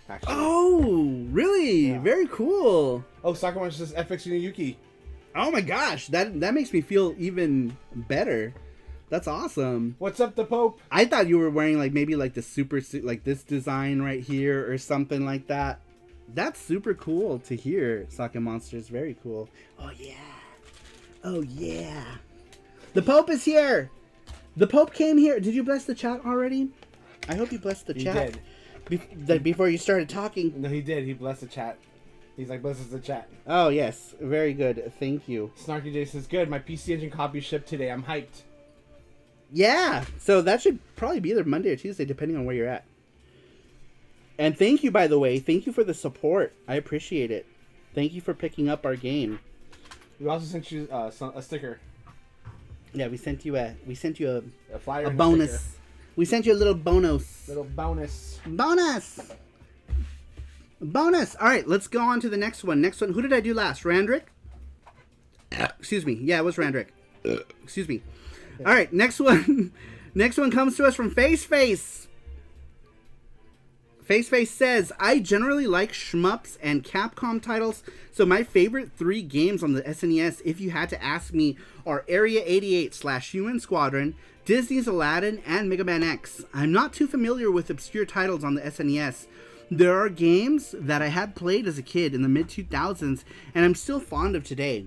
Speaker 2: Actually.
Speaker 1: Oh, really? Yeah. Very cool.
Speaker 2: Oh, Sakamoto says FX Yuki.
Speaker 1: Oh my gosh, that makes me feel even better. That's awesome.
Speaker 2: What's up, the Pope?
Speaker 1: I thought you were wearing like maybe like the super suit, like this design right here or something like that. That's super cool to hear, Sake Monsters. Very cool. Oh yeah. Oh yeah. The Pope is here. The Pope came here. Did you bless the chat already? I hope you blessed the chat.
Speaker 2: He did.
Speaker 1: Before you started talking.
Speaker 2: No, he did. He blessed the chat. He's like, blesses the chat.
Speaker 1: Oh yes. Very good. Thank you.
Speaker 2: Snarky J says, good. My PC Engine copy shipped today. I'm hyped.
Speaker 1: Yeah, so that should probably be either Monday or Tuesday, depending on where you're at. And thank you, by the way. Thank you for the support. I appreciate it. Thank you for picking up our game.
Speaker 2: We also sent you a sticker.
Speaker 1: Yeah, we sent you a
Speaker 2: flyer,
Speaker 1: a bonus.
Speaker 2: Sticker.
Speaker 1: We sent you a little bonus.
Speaker 2: Little bonus.
Speaker 1: Bonus. Bonus. All right, let's go on to the next one. Next one. Who did I do last? Randrick. Excuse me. Yeah, it was Randrick. Excuse me. All right, next one. Next one comes to us from Face. Face says, I generally like shmups and Capcom titles, so my favorite 3 games on the SNES, if you had to ask me, are Area 88/UN Squadron, Disney's Aladdin, and Mega Man X. I'm not too familiar with obscure titles on the SNES. There are games that I had played as a kid in the mid-2000s, and I'm still fond of today.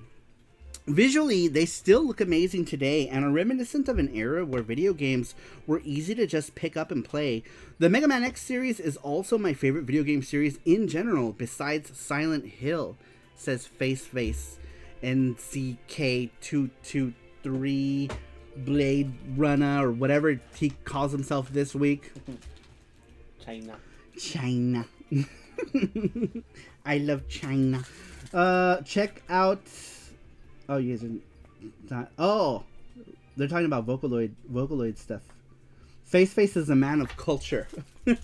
Speaker 1: Visually, they still look amazing today and are reminiscent of an era where video games were easy to just pick up and play. The Mega Man X series is also my favorite video game series in general, besides Silent Hill, says Face. NCK223 Blade Runner or whatever he calls himself this week.
Speaker 2: China.
Speaker 1: I love China. Check out. Oh, you guys are. Oh, they're talking about Vocaloid stuff. Face is a man of culture.
Speaker 2: A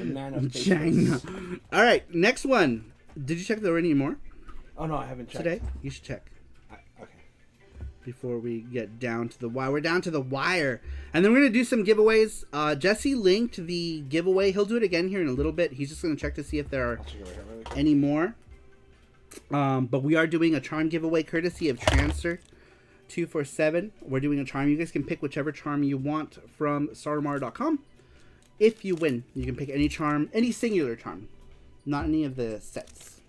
Speaker 2: man of
Speaker 1: China. All right, next one. Did you check there any more?
Speaker 2: Oh no, I haven't checked.
Speaker 1: Today? You should check.
Speaker 2: Okay.
Speaker 1: Before we get down to the wire. We're down to the wire. And then we're going to do some giveaways. Jesse linked the giveaway. He'll do it again here in a little bit. He's just going to check to see if there are any more. But we are doing a charm giveaway courtesy of Transfer247. We're doing a charm. You guys can pick whichever charm you want from sarumar.com. If you win, you can pick any charm, any singular charm. Not any of the sets.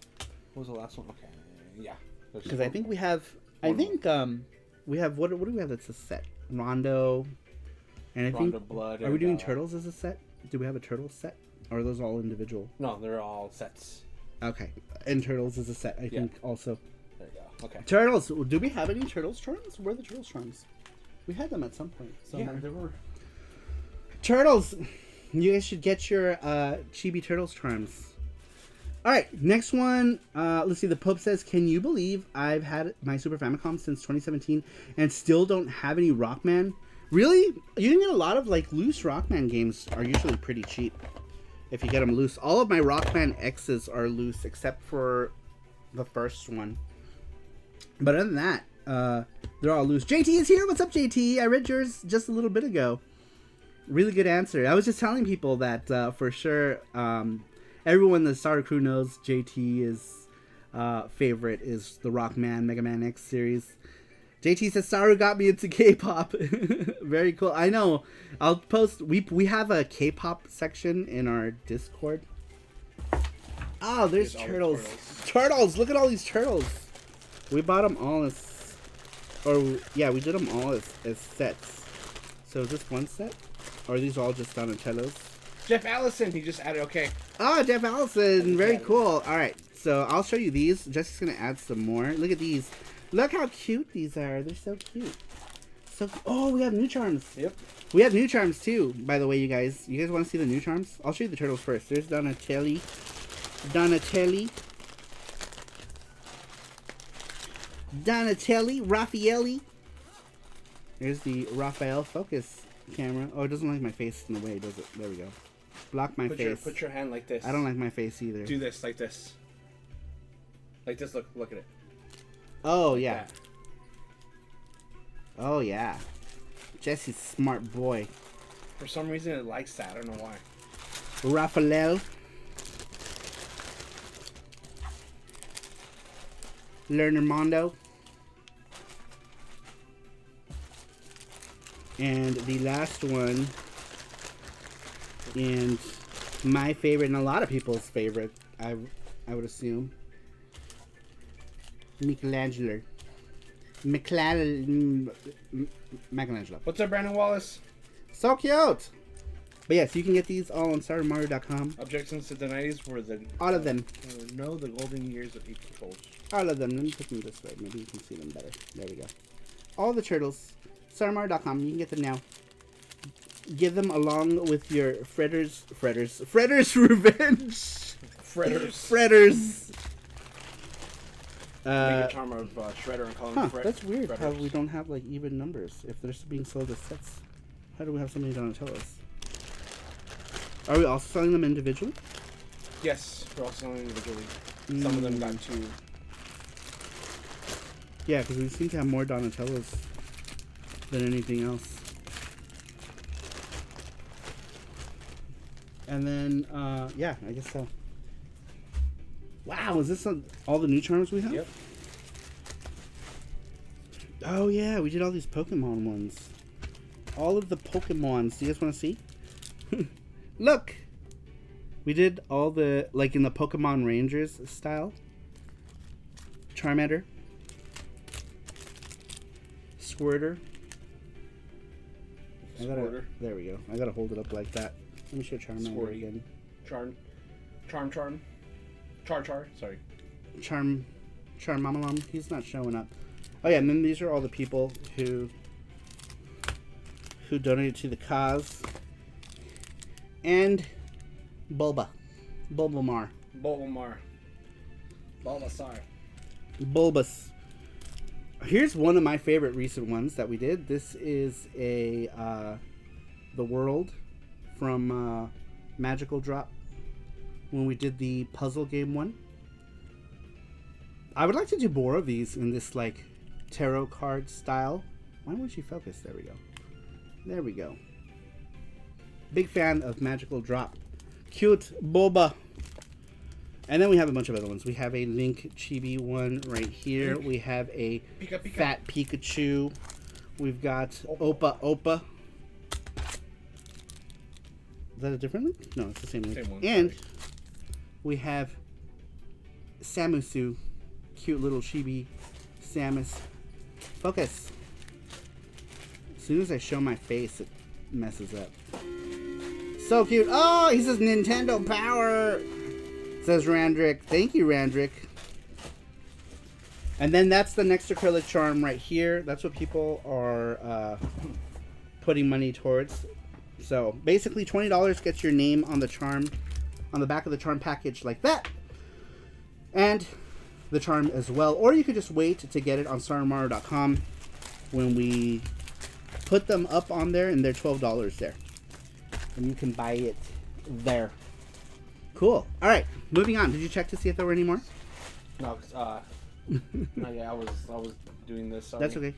Speaker 2: What was the last one? Okay. Yeah.
Speaker 1: Because I think we have... we have... What do we have that's a set? Rondo. And I think...
Speaker 2: Rondo Blood.
Speaker 1: Are we doing Turtles as a set? Do we have a Turtles set? Or are those all individual?
Speaker 2: No, they're all sets.
Speaker 1: Okay. And Turtles is a set, I think, also.
Speaker 2: There you go. Okay.
Speaker 1: Turtles. Do we have any Turtles charms? Where are the Turtles charms? We had them at some point.
Speaker 2: Yeah, there were.
Speaker 1: Turtles. You guys should get your Chibi Turtles charms. All right, next one. Let's see. The Pope says, "Can you believe I've had my Super Famicom since 2017 and still don't have any Rockman?" Really? You can get a lot of like loose Rockman games. Are usually pretty cheap if you get them loose. All of my Rockman X's are loose except for the first one. But other than that, they're all loose. JT is here. What's up, JT? I read yours just a little bit ago. Really good answer. I was just telling people that for sure. Everyone in the Star Crew knows JT's favorite is the Rockman Mega Man X series. JT says Saru got me into K-pop. Very cool. I know. I'll post. We have a K-pop section in our Discord. Oh, there's turtles. Turtles. Look at all these turtles. We bought them all as, we did them all as sets. So is this one set, or are these all just Donatellos?
Speaker 2: Jeff Allison, he just added, okay.
Speaker 1: Oh, Jeff Allison. Very cool. All right. So I'll show you these. Jesse's going to add some more. Look at these. Look how cute these are. They're so cute. Oh, we have new charms.
Speaker 2: Yep.
Speaker 1: We have new charms, too, by the way, you guys. You guys want to see the new charms? I'll show you the turtles first. There's Donatelli. Raffaelli. There's the Raphael focus camera. Oh, it doesn't like my face in the way, does it? There we go. Block my face.
Speaker 2: Put your hand like this.
Speaker 1: I don't like my face either.
Speaker 2: Do this, like this. Like this, look at it.
Speaker 1: Oh, yeah. Oh, yeah. Jesse's smart boy.
Speaker 2: For some reason, it likes that. I don't know why.
Speaker 1: Raphael. Lerner Mondo. And the last one, and my favorite, and a lot of people's favorite, I would assume, Michelangelo.
Speaker 2: What's up, Brandon Wallace?
Speaker 1: So cute! But yes, you can get these all on SaruMaru.com.
Speaker 2: Objections to the 90s were the...
Speaker 1: All of them.
Speaker 2: No, the golden years of 8 controls.
Speaker 1: All of them. Let me put them this way. Maybe you can see them better. There we go. All the turtles. SaruMaru.com. You can get them now. Give them along with your Fredder's Revenge. Fredders.
Speaker 2: Make a charm of Shredder and call him
Speaker 1: That's weird
Speaker 2: Fredders.
Speaker 1: how we don't have like even numbers if they're being sold as sets. How do we have so many Donatellos? Are we also selling them individually?
Speaker 2: Yes, we're also selling individually. Some of them got 2.
Speaker 1: Yeah, because we seem to have more Donatellos than anything else. And then, yeah, I guess so. Wow, is this all the new charms we have?
Speaker 2: Yep.
Speaker 1: Oh, yeah, we did all these Pokemon ones. All of the Pokemons. Do you guys want to see? Look! We did all the, like in the Pokemon Rangers style. Charmander. Squirter. There we go. I gotta hold it up like that. Let me show Charmander again.
Speaker 2: Char. Sorry.
Speaker 1: Charmamalam. He's not showing up. Oh yeah, and then these are all the people who donated to the cause. And Bulbamar.
Speaker 2: Bulbamar. Ballasar.
Speaker 1: Bulbous. Here's one of my favorite recent ones that we did. This is a the world from Magical Drop when we did the puzzle game one. I would like to do more of these in this like tarot card style. Why won't you focus? There we go. There we go. Big fan of Magical Drop. Cute boba. And then we have a bunch of other ones. We have a Link Chibi one right here. Link. We have a
Speaker 2: Pika.
Speaker 1: Fat Pikachu. We've got Opa. Is that a different Link? No, it's the same Link.
Speaker 2: Same one,
Speaker 1: and
Speaker 2: sorry.
Speaker 1: we have Samusu. Cute little chibi Samus. Focus. As soon as I show my face, it messes up. So cute. Oh, he says Nintendo Power. Says Randrick. Thank you, Randrick. And then that's the next acrylic charm right here. That's what people are putting money towards. So basically $20 gets your name on the charm, on the back of the charm package like that. And the charm as well. Or you could just wait to get it on SaruMaro.com when we put them up on there, and they're $12 there. And you can buy it there. Cool. All right, moving on. Did you check to see if there were any more?
Speaker 2: No, no, yeah, I was doing this. Sorry.
Speaker 1: That's okay.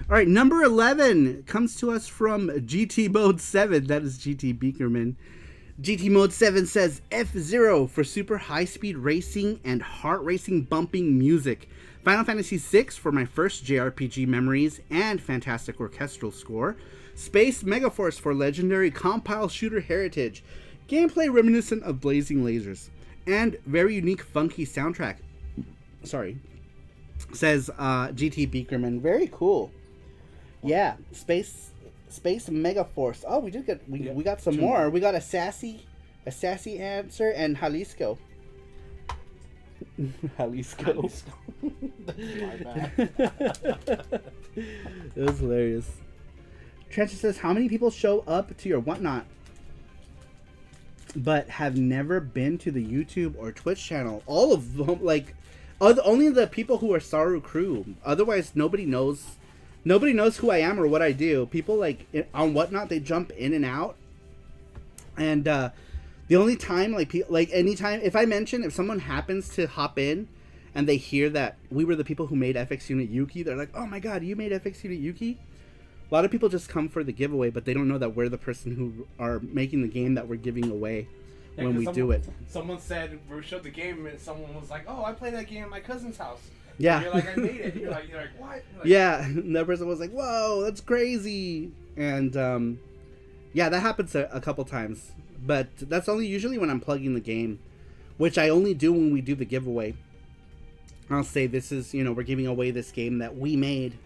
Speaker 1: All right, number 11 comes to us from GT Mode 7. That is GT Beakerman. GT Mode 7 says F-Zero for super high-speed racing and heart racing bumping music. Final Fantasy VI for my first JRPG memories and fantastic orchestral score. Space Megaforce for legendary compile shooter heritage. Gameplay reminiscent of Blazing Lasers. And very unique funky soundtrack. Sorry. Says GT Beakerman. Very cool. Yeah, Space Megaforce. Oh, we did get we got some more. We got a sassy answer and Jalisco. Jalisco.
Speaker 2: My bad.
Speaker 1: It was hilarious. Trencher says, how many people show up to your whatnot but have never been to the YouTube or Twitch channel? All of them, like, only the people who are Saru crew. Otherwise, nobody knows who I am or what I do. People, like, on whatnot, they jump in and out. And the only time, anytime, if someone happens to hop in and they hear that we were the people who made FX Unit Yuki, they're like, oh my god, you made FX Unit Yuki? A lot of people just come for the giveaway, but they don't know that we're the person who are making the game that we're giving away when we do it.
Speaker 2: Someone said, we showed the game, and someone was like, oh, I played that game at my cousin's house.
Speaker 1: Yeah.
Speaker 2: And you're like, I made it. You're like what? Like,
Speaker 1: yeah, and that person was like, whoa, that's crazy. And, yeah, that happens a couple times. But that's only usually when I'm plugging the game, which I only do when we do the giveaway. I'll say this is, we're giving away this game that we made.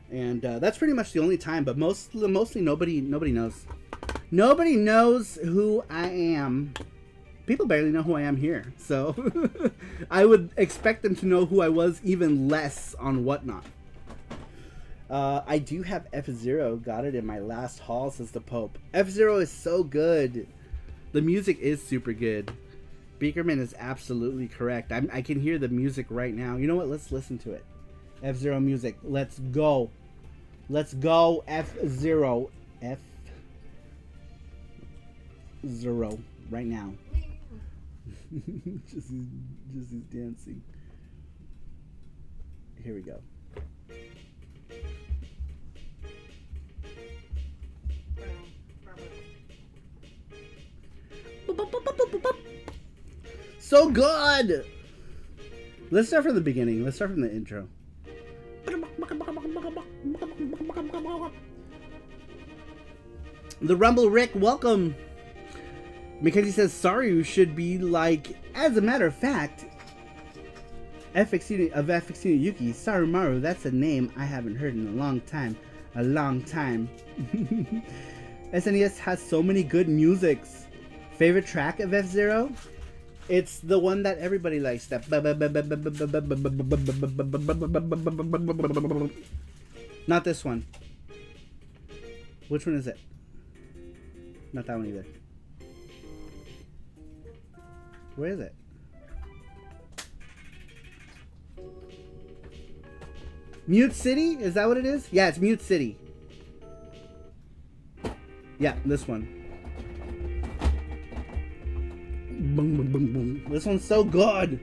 Speaker 1: And that's pretty much the only time, but mostly nobody knows. Nobody knows who I am. People barely know who I am here, so I would expect them to know who I was even less on whatnot. I do have F-Zero. Got it in my last haul, says the Pope. F-Zero is so good. The music is super good. Beakerman is absolutely correct. I can hear the music right now. You know what? Let's listen to it. F-Zero music. Let's go. Let's go, F-Zero. F-Zero. Right now. just his dancing. Here we go. So good! Let's start from the beginning. Let's start from the intro. The Rumble Rick, welcome. Mackenzie says, sorry, you should be like, as a matter of fact, FX Unit Yuki, Sarumaru, that's a name I haven't heard in a long time. SNES has so many good musics. Favorite track of F-Zero? It's the one that everybody likes. That not this one. Which one is it? Not that one either. Where is it? Mute City? Is that what it is? Yeah, it's Mute City. Yeah, this one. Boom, boom, boom, boom. This one's so good.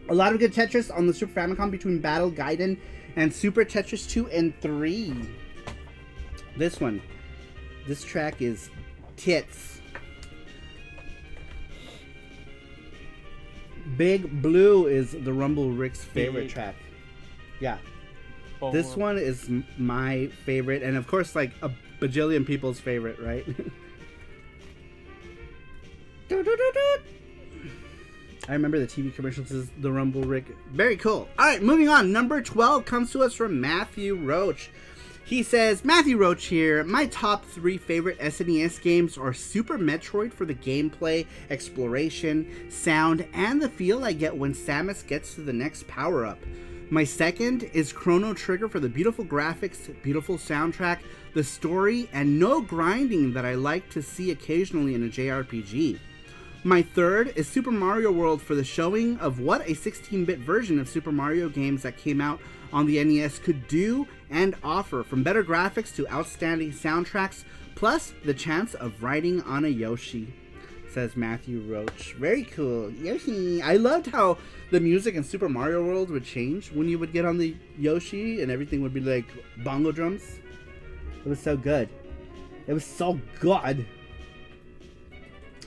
Speaker 1: A lot of good Tetris on the Super Famicom between Battle Gaiden and Super Tetris 2 and 3. This one. This track is tits. Big Blue is the Rumble Rick's favorite track. Yeah. This one is my favorite, and of course, like a bajillion people's favorite, right? I remember the TV commercials is the Rumble Rick. Very cool. All right, moving on. Number 12 comes to us from Matthew Roach. He says, Matthew Roach here, my top 3 favorite SNES games are Super Metroid for the gameplay, exploration, sound, and the feel I get when Samus gets to the next power-up. My second is Chrono Trigger for the beautiful graphics, beautiful soundtrack, the story, and no grinding that I like to see occasionally in a JRPG. My third is Super Mario World for the showing of what a 16-bit version of Super Mario games that came out on the NES could do and offer, from better graphics to outstanding soundtracks, plus the chance of riding on a Yoshi, says Matthew Roach. Very cool. Yoshi. I loved how the music in Super Mario World would change when you would get on the Yoshi and everything would be like bongo drums. It was so good. It was so good.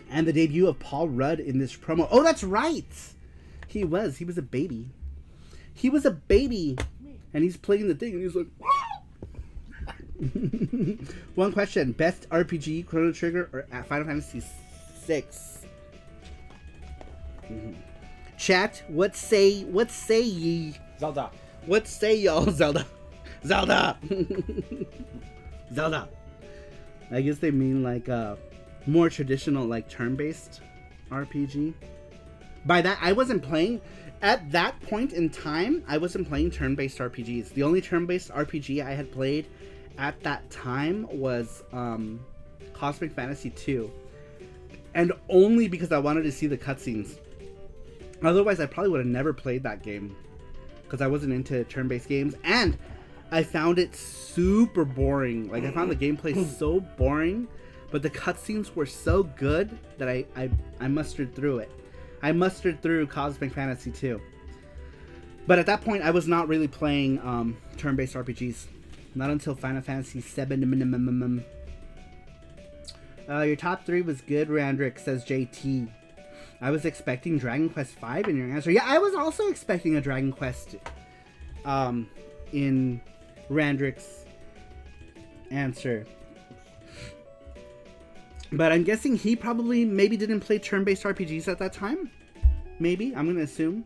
Speaker 1: And the debut of Paul Rudd in this promo. Oh, that's right. He was a baby. He was a baby. And he's playing the thing and he's like, one question. Best RPG, Chrono Trigger or Final Fantasy VI? Chat, what say ye?
Speaker 2: Zelda.
Speaker 1: What say y'all? Zelda. Zelda. Zelda. I guess they mean like more traditional, like turn-based RPG. By that, I wasn't playing at that point in time. I wasn't playing turn-based RPGs. The only turn-based RPG I had played at that time was Cosmic Fantasy 2, and only because I wanted to see the cutscenes. Otherwise, I probably would have never played that game because I wasn't into turn-based games, and I found it super boring. Like, I found the gameplay so boring, but the cutscenes were so good that I mustered through it. I mustered through Cosmic Fantasy 2. But at that point, I was not really playing turn-based RPGs. Not until Final Fantasy 7. Your top 3 was good, Randrick, says JT. I was expecting Dragon Quest V in your answer. Yeah, I was also expecting a Dragon Quest in Randrick's answer. But I'm guessing he probably maybe didn't play turn-based RPGs at that time. Maybe, I'm going to assume.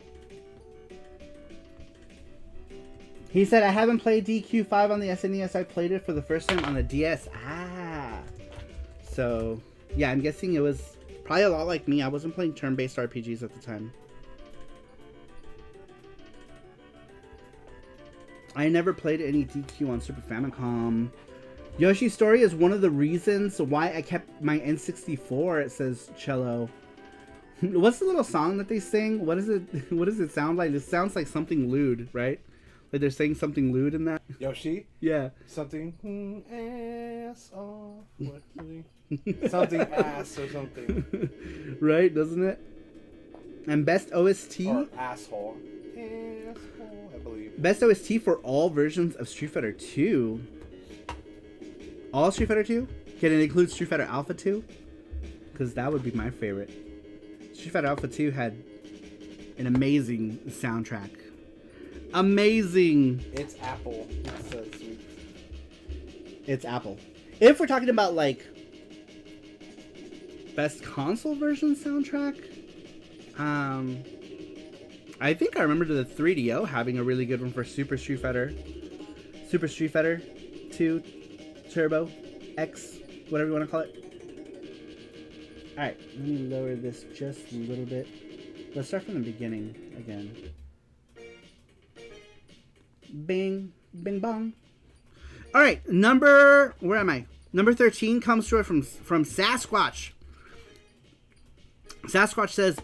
Speaker 1: He said, I haven't played DQ5 on the SNES. I played it for the first time on the DS. Ah. So, yeah, I'm guessing it was probably a lot like me. I wasn't playing turn-based RPGs at the time. I never played any DQ on Super Famicom. Yoshi's Story is one of the reasons why I kept my N64, it says Cello. What's the little song that they sing? What is it? What does it sound like? It sounds like something lewd, right? Like they're saying something lewd in that.
Speaker 2: Yoshi?
Speaker 1: Yeah.
Speaker 2: Something ass off. What? Something ass or something.
Speaker 1: Right, doesn't it? And best OST?
Speaker 2: Or asshole. Asshole, I believe.
Speaker 1: Best OST for all versions of Street Fighter 2. All Street Fighter 2? Can it include Street Fighter Alpha 2? Because that would be my favorite. Street Fighter Alpha 2 had an amazing soundtrack. Amazing!
Speaker 2: It's Apple. It's so sweet.
Speaker 1: It's Apple. If we're talking about, like, best console version soundtrack, I think I remember the 3DO having a really good one for Super Street Fighter. Super Street Fighter 2 Turbo X, whatever you want to call it. Alright, let me lower this just a little bit. Let's start from the beginning again. Bing, bing bong. Alright, where am I? Number 13 comes to us from Sasquatch. Sasquatch says,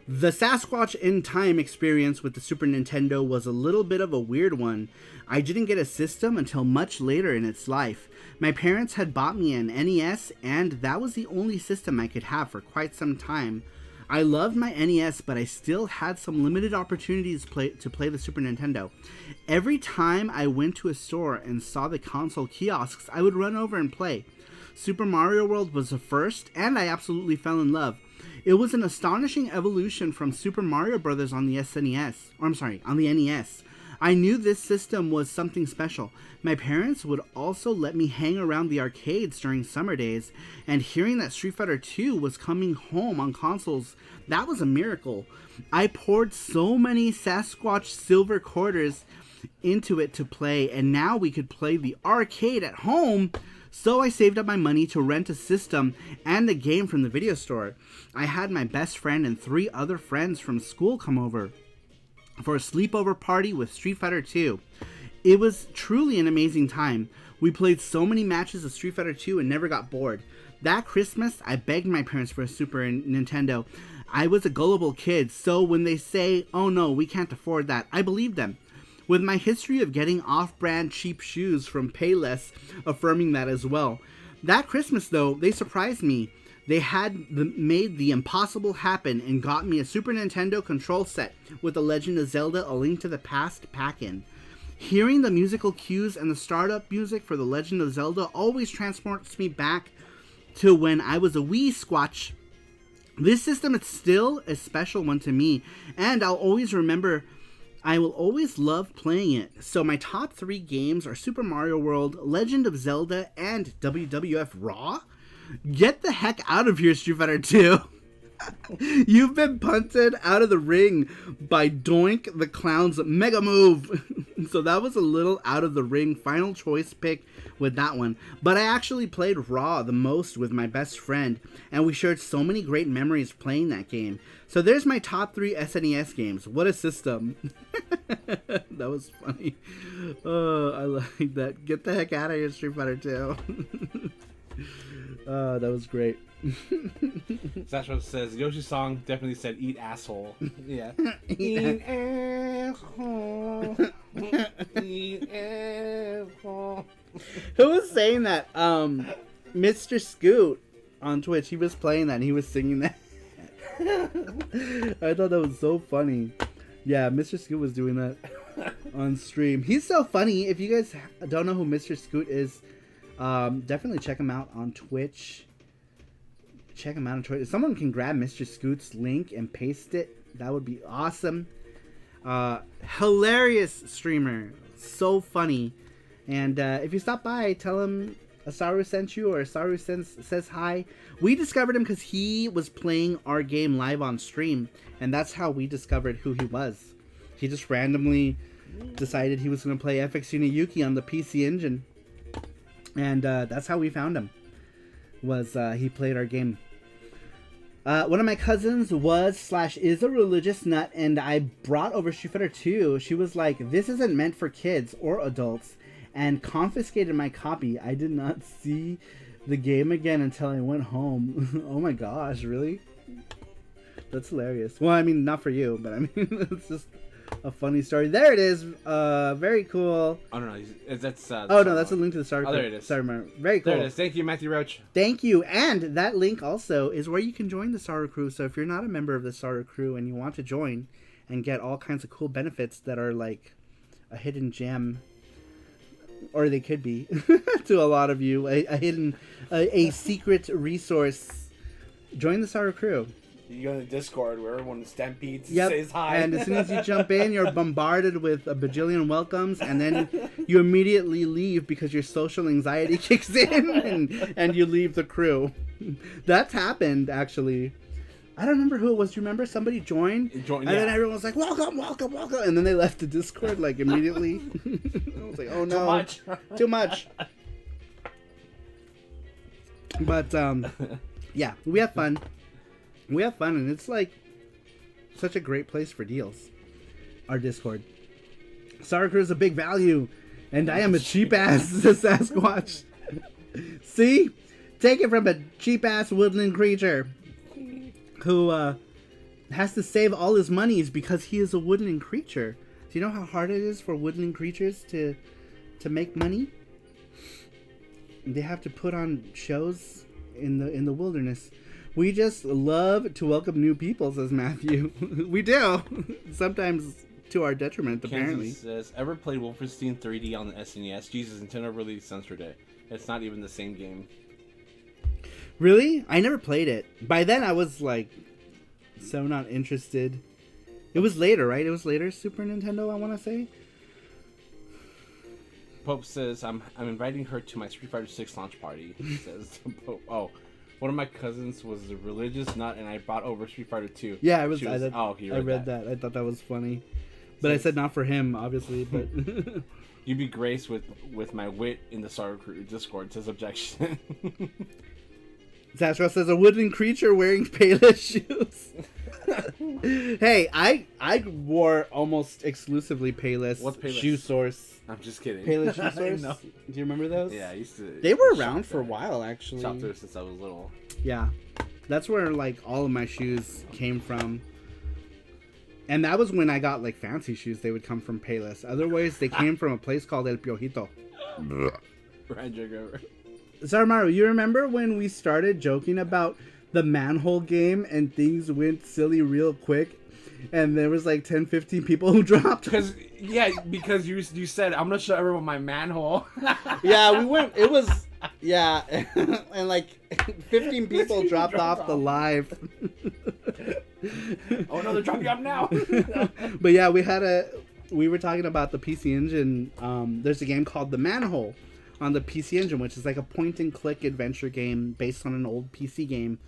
Speaker 1: the Sasquatch in Time experience with the Super Nintendo was a little bit of a weird one. I didn't get a system until much later in its life. My parents had bought me an NES, and that was the only system I could have for quite some time. I loved my NES, but I still had some limited opportunities to play the Super Nintendo. Every time I went to a store and saw the console kiosks, I would run over and play. Super Mario World was the first, and I absolutely fell in love. It was an astonishing evolution from Super Mario Bros. On the on the NES. I knew this system was something special. My parents would also let me hang around the arcades during summer days, and hearing that Street Fighter II was coming home on consoles, that was a miracle. I poured so many Sasquatch silver quarters into it to play, and now we could play the arcade at home. So I saved up my money to rent a system and the game from the video store. I had my best friend and 3 other friends from school come over for a sleepover party with Street Fighter II. It was truly an amazing time. We played so many matches of Street Fighter II and never got bored. That Christmas, I begged my parents for a Super Nintendo. I was a gullible kid, so when they say, oh no, we can't afford that, I believed them. With my history of getting off-brand cheap shoes from Payless affirming that as well. That Christmas, though, they surprised me. They had made the impossible happen and got me a Super Nintendo control set with The Legend of Zelda: A Link to the Past pack-in. Hearing the musical cues and the startup music for The Legend of Zelda always transports me back to when I was a wee squatch. This system is still a special one to me, and I will always love playing it. So my top 3 games are Super Mario World, Legend of Zelda, and WWF Raw. Get the heck out of here, Street Fighter 2. You've been punted out of the ring by Doink the Clown's mega move. So that was a little out of the ring final choice pick with that one. But I actually played Raw the most with my best friend, and we shared so many great memories playing that game. So there's my top 3 SNES games. What a system. That was funny. Oh, I like that. Get the heck out of here, Street Fighter 2. Oh, that was great.
Speaker 2: Sasha says Yoshi's song definitely said "eat asshole." Yeah. Eat asshole. Eat asshole.
Speaker 1: Who was saying that? Mr. Scoot on Twitch. He was playing that and he was singing that. I thought that was so funny. Yeah, Mr. Scoot was doing that on stream. He's so funny. If you guys don't know who Mr. Scoot is, definitely check him out on Twitch. Check him out on Twitch. If someone can grab Mr. Scoot's link and paste it, that would be awesome. Hilarious streamer. So funny. And if you stop by, tell him Saru sent you or Saru says hi. We discovered him because he was playing our game live on stream. And that's how we discovered who he was. He just randomly decided he was going to play FX Unit Yuki on the PC Engine. And that's how we found him. He played our game. One of my cousins is a religious nut, and I brought over Street Fighter 2. She was like, this isn't meant for kids or adults, and confiscated my copy. I did not see the game again until I went home. Oh my gosh, really? That's hilarious. Well, I mean, not for you, but I mean, it's just a funny story. There it is. Very cool.
Speaker 2: Oh no, that's.
Speaker 1: Oh no, that's a link to the SaruPro.
Speaker 2: Oh, there it is.
Speaker 1: Sorry, very cool.
Speaker 2: There it is. Thank you, Matthew Roach.
Speaker 1: Thank you. And that link also is where you can join the Saru Crew. So if you're not a member of the Saru Crew and you want to join and get all kinds of cool benefits that are like a hidden gem, or they could be to a lot of you, a secret resource, join the Saru Crew.
Speaker 2: You go to Discord where everyone stampedes,
Speaker 1: says hi. And as soon as you jump in, you're bombarded with a bajillion welcomes, and then you immediately leave because your social anxiety kicks in, and you leave the crew. That's happened, actually. I don't remember who it was. Do you remember? Somebody joined, and then everyone was like, welcome, welcome, welcome. And then they left the Discord, like, immediately. I was like, oh no.
Speaker 2: Too much.
Speaker 1: Too much. But yeah, we have fun. We have fun, and it's like such a great place for deals. Our Discord. SaruPro is a big value, and I am a cheap ass Sasquatch. See? Take it from a cheap ass woodland creature who has to save all his monies because he is a woodland creature. Do you know how hard it is for woodland creatures to make money? They have to put on shows in the wilderness. We just love to welcome new people, says Matthew. We do. Sometimes to our detriment, apparently.
Speaker 2: Kansas says, ever played Wolfenstein 3D on the SNES? Jesus, Nintendo released censored it. It's not even the same game.
Speaker 1: Really? I never played it. By then I was like so not interested. It was later, right? It was later Super Nintendo, I want to say.
Speaker 2: Pope says, I'm inviting her to my Street Fighter 6 launch party. Says Pope. Oh, one of my cousins was a religious nut, and I brought over Street Fighter 2.
Speaker 1: Yeah, I read that. I thought that was funny. But I said not for him, obviously. But
Speaker 2: you be graced with my wit in the SaruPro Discord, says objection.
Speaker 1: Sashra says, a woodland creature wearing Payless shoes. Hey, I wore almost exclusively Payless.
Speaker 2: What's Payless?
Speaker 1: Shoe Source.
Speaker 2: I'm just kidding.
Speaker 1: Payless Shoe Source? Do you remember those?
Speaker 2: Yeah, I used to.
Speaker 1: They were around for a while, actually.
Speaker 2: Shopped there since I was little.
Speaker 1: Yeah. That's where, like, all of my shoes came from. And that was when I got, like, fancy shoes. They would come from Payless. Otherwise, they came from a place called El Piojito.
Speaker 2: Right, Jigger.
Speaker 1: Saramaru, you remember when we started joking about the manhole game and things went silly real quick? And there was like 10, 15 people who dropped?
Speaker 2: Because you said, I'm going to show everyone my manhole.
Speaker 1: Yeah, we went, it was, yeah. And like 15 people dropped off the live.
Speaker 2: Oh no, they're dropping off now.
Speaker 1: But yeah, we were talking about the PC Engine. There's a game called The Manhole on the PC Engine, which is like a point-and-click adventure game based on an old PC game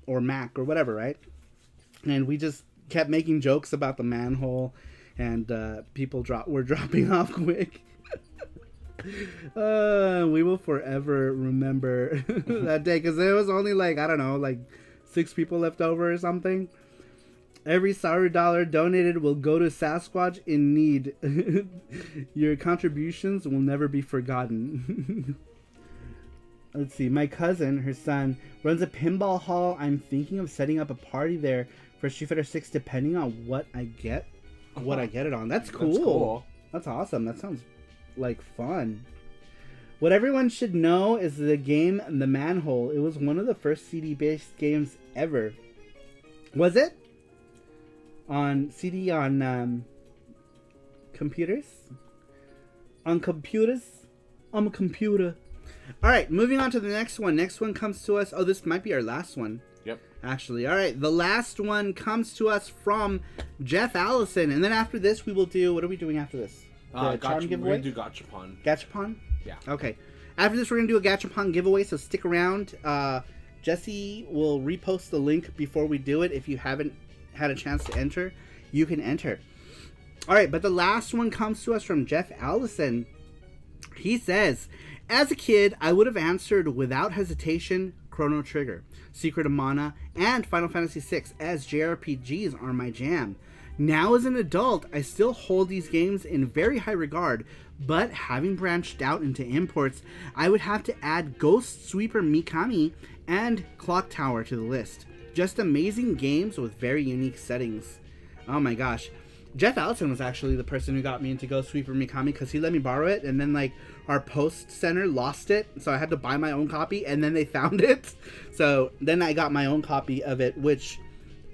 Speaker 1: or Mac or whatever, right? And we just kept making jokes about the manhole, and people were dropping off quick. We will forever remember that day, because there was only like, I don't know, like 6 people left over or something. Every Saru dollar donated will go to Sasquatch in need. Your contributions will never be forgotten. Let's see. My cousin, her son, runs a pinball hall. I'm thinking of setting up a party there for Street Fighter 6, depending on what I get it on. That's cool.
Speaker 2: That's cool.
Speaker 1: That's awesome. That sounds like fun. What everyone should know is the game The Manhole. It was one of the first CD-based games ever. Was it? On CD, on computers? On computers? On a computer. Alright, moving on to the next one. Next one comes to us. Oh, this might be our last one.
Speaker 2: Yep.
Speaker 1: Actually. Alright, the last one comes to us from Jeff Allison. And then after this, we will do... What are we doing after this? The charm giveaway?
Speaker 2: We're going to do Gachapon.
Speaker 1: Gachapon?
Speaker 2: Yeah.
Speaker 1: Okay. After this, we're going to do a Gachapon giveaway, so stick around. Jesse will repost the link before we do it. If you haven't had a chance to enter, you can enter. Alright, but the last one comes to us from Jeff Allison. He says, as a kid, I would have answered without hesitation Chrono Trigger, Secret of Mana, and Final Fantasy VI, as JRPGs are my jam. Now as an adult, I still hold these games in very high regard, but having branched out into imports, I would have to add Ghost Sweeper Mikami and Clock Tower to the list. Just amazing games with very unique settings. Oh my gosh. Jeff Allison was actually the person who got me into Ghost Sweeper Mikami, because he let me borrow it, and then like our post center lost it, so I had to buy my own copy, and then they found it. So then I got my own copy of it, which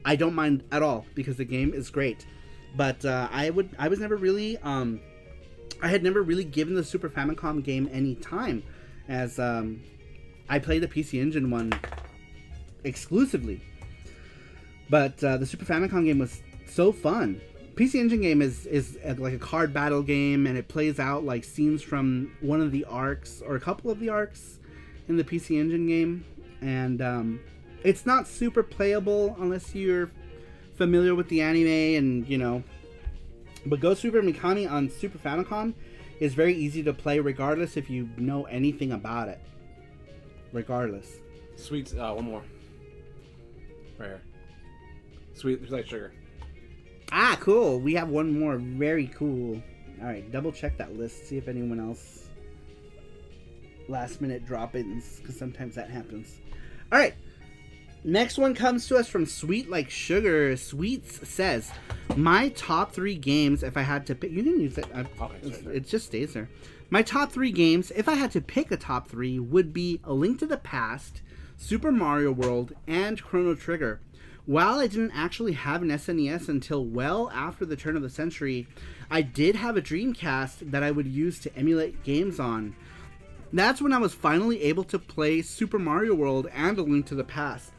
Speaker 1: I don't mind at all, because the game is great. But I was never really I had never really given the Super Famicom game any time, as I played the PC Engine one exclusively. But the Super Famicom game was so fun. PC Engine game is like a card battle game, and it plays out like scenes from one of the arcs, or a couple of the arcs in the PC Engine game. And it's not super playable unless you're familiar with the anime, and you know. But Ghost Super Mikami on Super Famicom is very easy to play regardless if you know anything about it. regardless.
Speaker 2: Sweets, one more. Right here. Sweet like sugar.
Speaker 1: Ah, cool. We have one more. Very cool. All right, double check that list. See if anyone else last minute drop-ins, because sometimes that happens. All right. Next one comes to us from Sweet Like Sugar. Sweets says, my top 3 games, if I had to pick... You can use it. It just stays there. My top 3 games, if I had to pick a top 3, would be A Link to the Past, Super Mario World, and Chrono Trigger. While I didn't actually have an SNES until well after the turn of the century, I did have a Dreamcast that I would use to emulate games on. That's when I was finally able to play Super Mario World and A Link to the Past.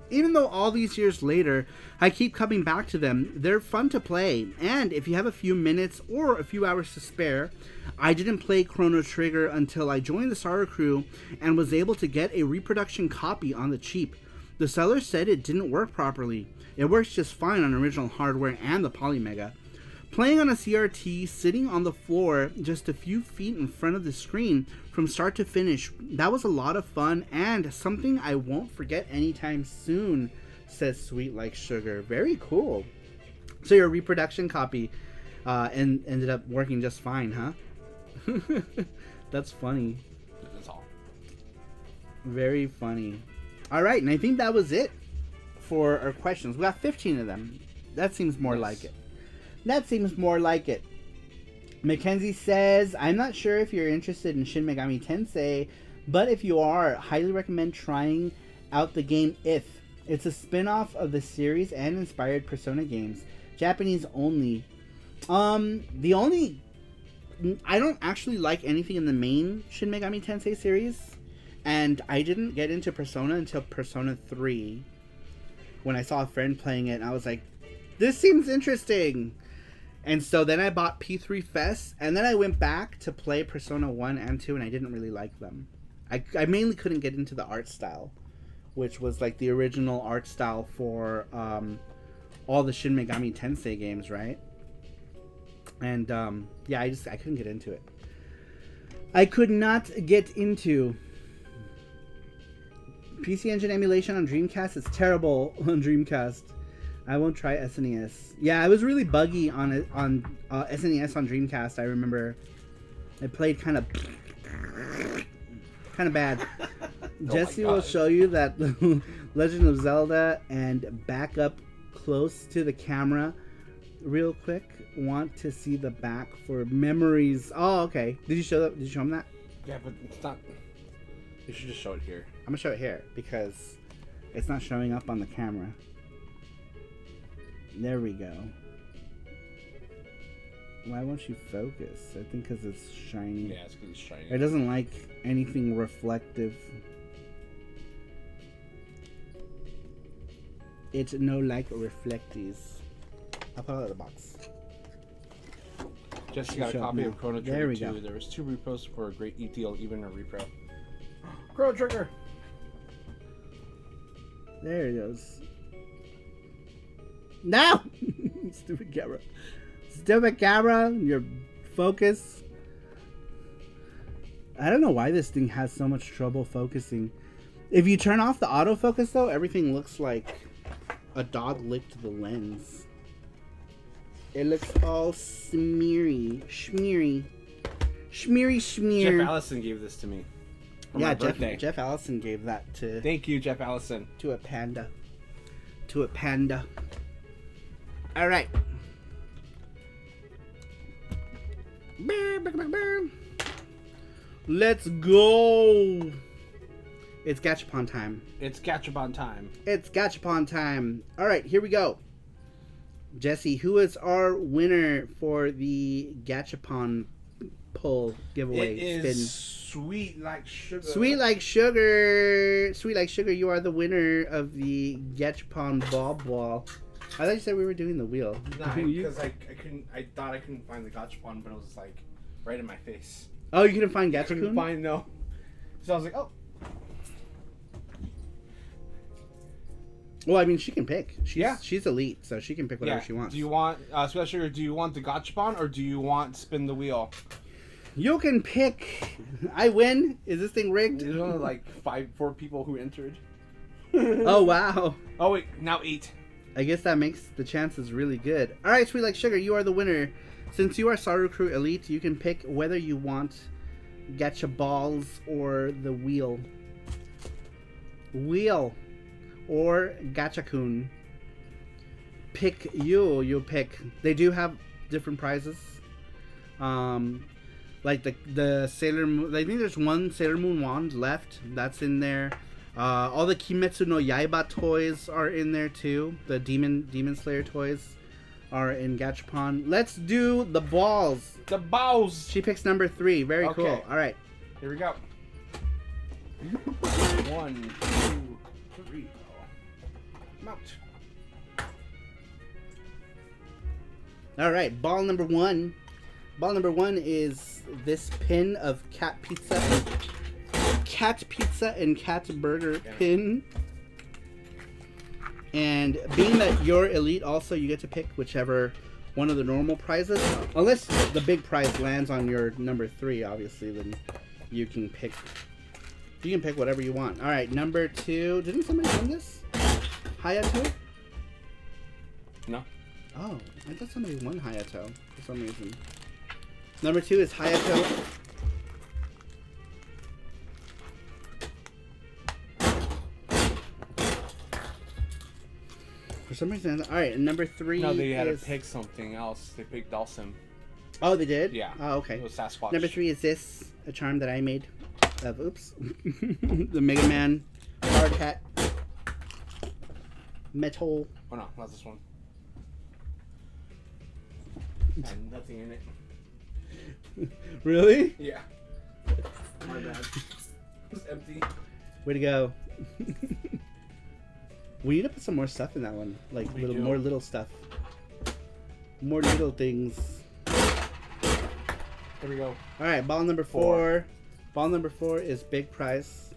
Speaker 1: Even though all these years later, I keep coming back to them, they're fun to play, and if you have a few minutes or a few hours to spare, I didn't play Chrono Trigger until I joined the SaruPro and was able to get a reproduction copy on the cheap. The seller said it didn't work properly. It works just fine on original hardware and the Polymega. Playing on a CRT, sitting on the floor just a few feet in front of the screen from start to finish, that was a lot of fun and something I won't forget anytime soon, says Sweet Like Sugar. Very cool. So your reproduction copy and ended up working just fine, huh? That's funny.
Speaker 2: That's all.
Speaker 1: Very funny. All right, and I think that was it for our questions. We got 15 of them. That seems more like it. That seems more like it. Mackenzie says, I'm not sure if you're interested in Shin Megami Tensei, but if you are, highly recommend trying out the game If. It's a spin-off of the series and inspired Persona games. Japanese only. I don't actually like anything in the main Shin Megami Tensei series, and I didn't get into Persona until Persona 3. When I saw a friend playing it, and I was like, this seems interesting. And so then I bought P3 Fest, and then I went back to play Persona 1 and 2, and I didn't really like them. I mainly couldn't get into the art style, which was like the original art style for all the Shin Megami Tensei games, right? And yeah, I couldn't get into it. I could not get into PC Engine emulation on Dreamcast. It's terrible on Dreamcast. I won't try SNES. Yeah, it was really buggy on it on SNES on Dreamcast. I remember I played kind of bad. Jesse will show you that Legend of Zelda and back up close to the camera real quick. Want to see the back for memories. Oh, okay. Did you show that? Did you show him that?
Speaker 2: Yeah, but it's not. You should just show it here.
Speaker 1: I'm gonna show it here because it's not showing up on the camera. There we go. Why won't you focus? I think because it's shiny.
Speaker 2: Yeah, it's because it's shiny.
Speaker 1: It doesn't like anything reflective. It's no like reflecties. I'll put it out of the box.
Speaker 2: Jesse got a copy of Chrono Trigger
Speaker 1: There we
Speaker 2: 2.
Speaker 1: go.
Speaker 2: There was 2 repos for a great deal, even a repro. Chrono Trigger!
Speaker 1: There it goes. No! Stupid camera. Stupid camera. Your focus. I don't know why this thing has so much trouble focusing. If you turn off the autofocus though, everything looks like a dog licked the lens. It looks all smeary. Schmeary. Schmeary schmear.
Speaker 2: Jeff Allison gave this to me. For my
Speaker 1: Yeah,
Speaker 2: birthday.
Speaker 1: Jeff Allison gave that to...
Speaker 2: Thank you, Jeff Allison.
Speaker 1: To a panda. To a panda. Alright. Let's go! It's Gachapon time.
Speaker 2: It's Gachapon time.
Speaker 1: It's Gachapon time. Alright, here we go. Jesse, who is our winner for the Gachapon pull giveaway?
Speaker 2: It is Sweet Like Sugar.
Speaker 1: Sweet Like Sugar. Sweet Like Sugar, you are the winner of the Gachapon Ball. I thought you said we were doing the wheel.
Speaker 2: No, because I couldn't. I thought I couldn't find the Gachapon, but it was like right in my face.
Speaker 1: Oh, you couldn't find
Speaker 2: I couldn't
Speaker 1: Gachapon?
Speaker 2: find no. So I was like, oh.
Speaker 1: Well, I mean, she can pick.
Speaker 2: Yeah.
Speaker 1: She's elite, so she can pick whatever she wants.
Speaker 2: Do you want Sweet Like Sugar? Do you want the Gachapon or do you want Spin the Wheel?
Speaker 1: You can pick. I win. Is this thing rigged?
Speaker 2: There's only like 4 people who entered.
Speaker 1: Oh, wow.
Speaker 2: Oh, wait. Now 8.
Speaker 1: I guess that makes the chances really good. All right, Sweet Like Sugar, you are the winner. Since you are SaruPro Elite, you can pick whether you want Gacha Balls or the Wheel. Wheel or Gacha-kun. Pick you pick. They do have different prizes. Like the Sailor Moon. I think there's one Sailor Moon wand left. That's in there. All the Kimetsu no Yaiba toys are in there too. The Demon Slayer toys are in Gachapon. Let's do the balls.
Speaker 2: The balls.
Speaker 1: She picks number 3. Very
Speaker 2: Okay.
Speaker 1: cool. All right.
Speaker 2: Here we go. 1, 2, 3. Mount.
Speaker 1: All right. Ball number 1. Ball number 1 is this pin of cat pizza and cat burger pin. And being that you're elite also, you get to pick whichever one of the normal prizes. Unless the big prize lands on your number 3, obviously, then you can pick whatever you want. All right, number 2. Didn't somebody win this? Hayato?
Speaker 2: No.
Speaker 1: Oh, I thought somebody won Hayato for some reason. Number 2 is Hayato. For some reason, all right. And number 3.
Speaker 2: No, they had to pick something else. They picked Dawson.
Speaker 1: Oh, they did.
Speaker 2: Yeah.
Speaker 1: Oh, okay.
Speaker 2: It was Sasquatch.
Speaker 1: Number 3 is this, a charm that I made. Oops, the Mega Man hard hat. Metal.
Speaker 2: Oh no, not this one. And nothing in it.
Speaker 1: Really?
Speaker 2: Yeah. My bad. It's empty.
Speaker 1: Way to go. We need to put some more stuff in that one, like more little stuff, more little things.
Speaker 2: There we go.
Speaker 1: All right, ball number 4. Ball number 4 is big prize,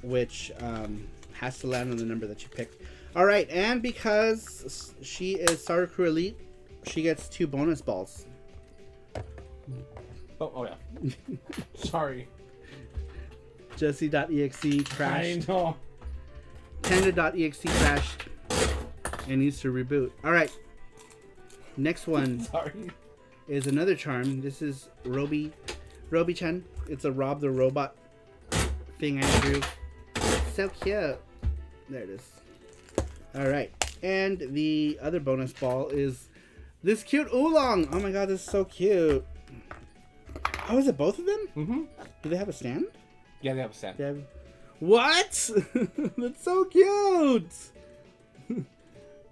Speaker 1: which has to land on the number that you picked. All right, and because she is SaruPro Elite, she gets 2 bonus balls.
Speaker 2: Oh yeah. Sorry.
Speaker 1: Jesse.exe crashed.
Speaker 2: I know.
Speaker 1: Panda.exe crashed and needs to reboot. All right. Next one
Speaker 2: Sorry.
Speaker 1: is another charm. This is Roby-chan. It's a Rob the Robot thing I drew. So cute. There it is. All right. And the other bonus ball is this cute oolong. Oh my god, this is so cute. Oh, is it both of them?
Speaker 2: Mm-hmm.
Speaker 1: Do they have a stand?
Speaker 2: Yeah, they have a stand.
Speaker 1: They have... What? That's so cute.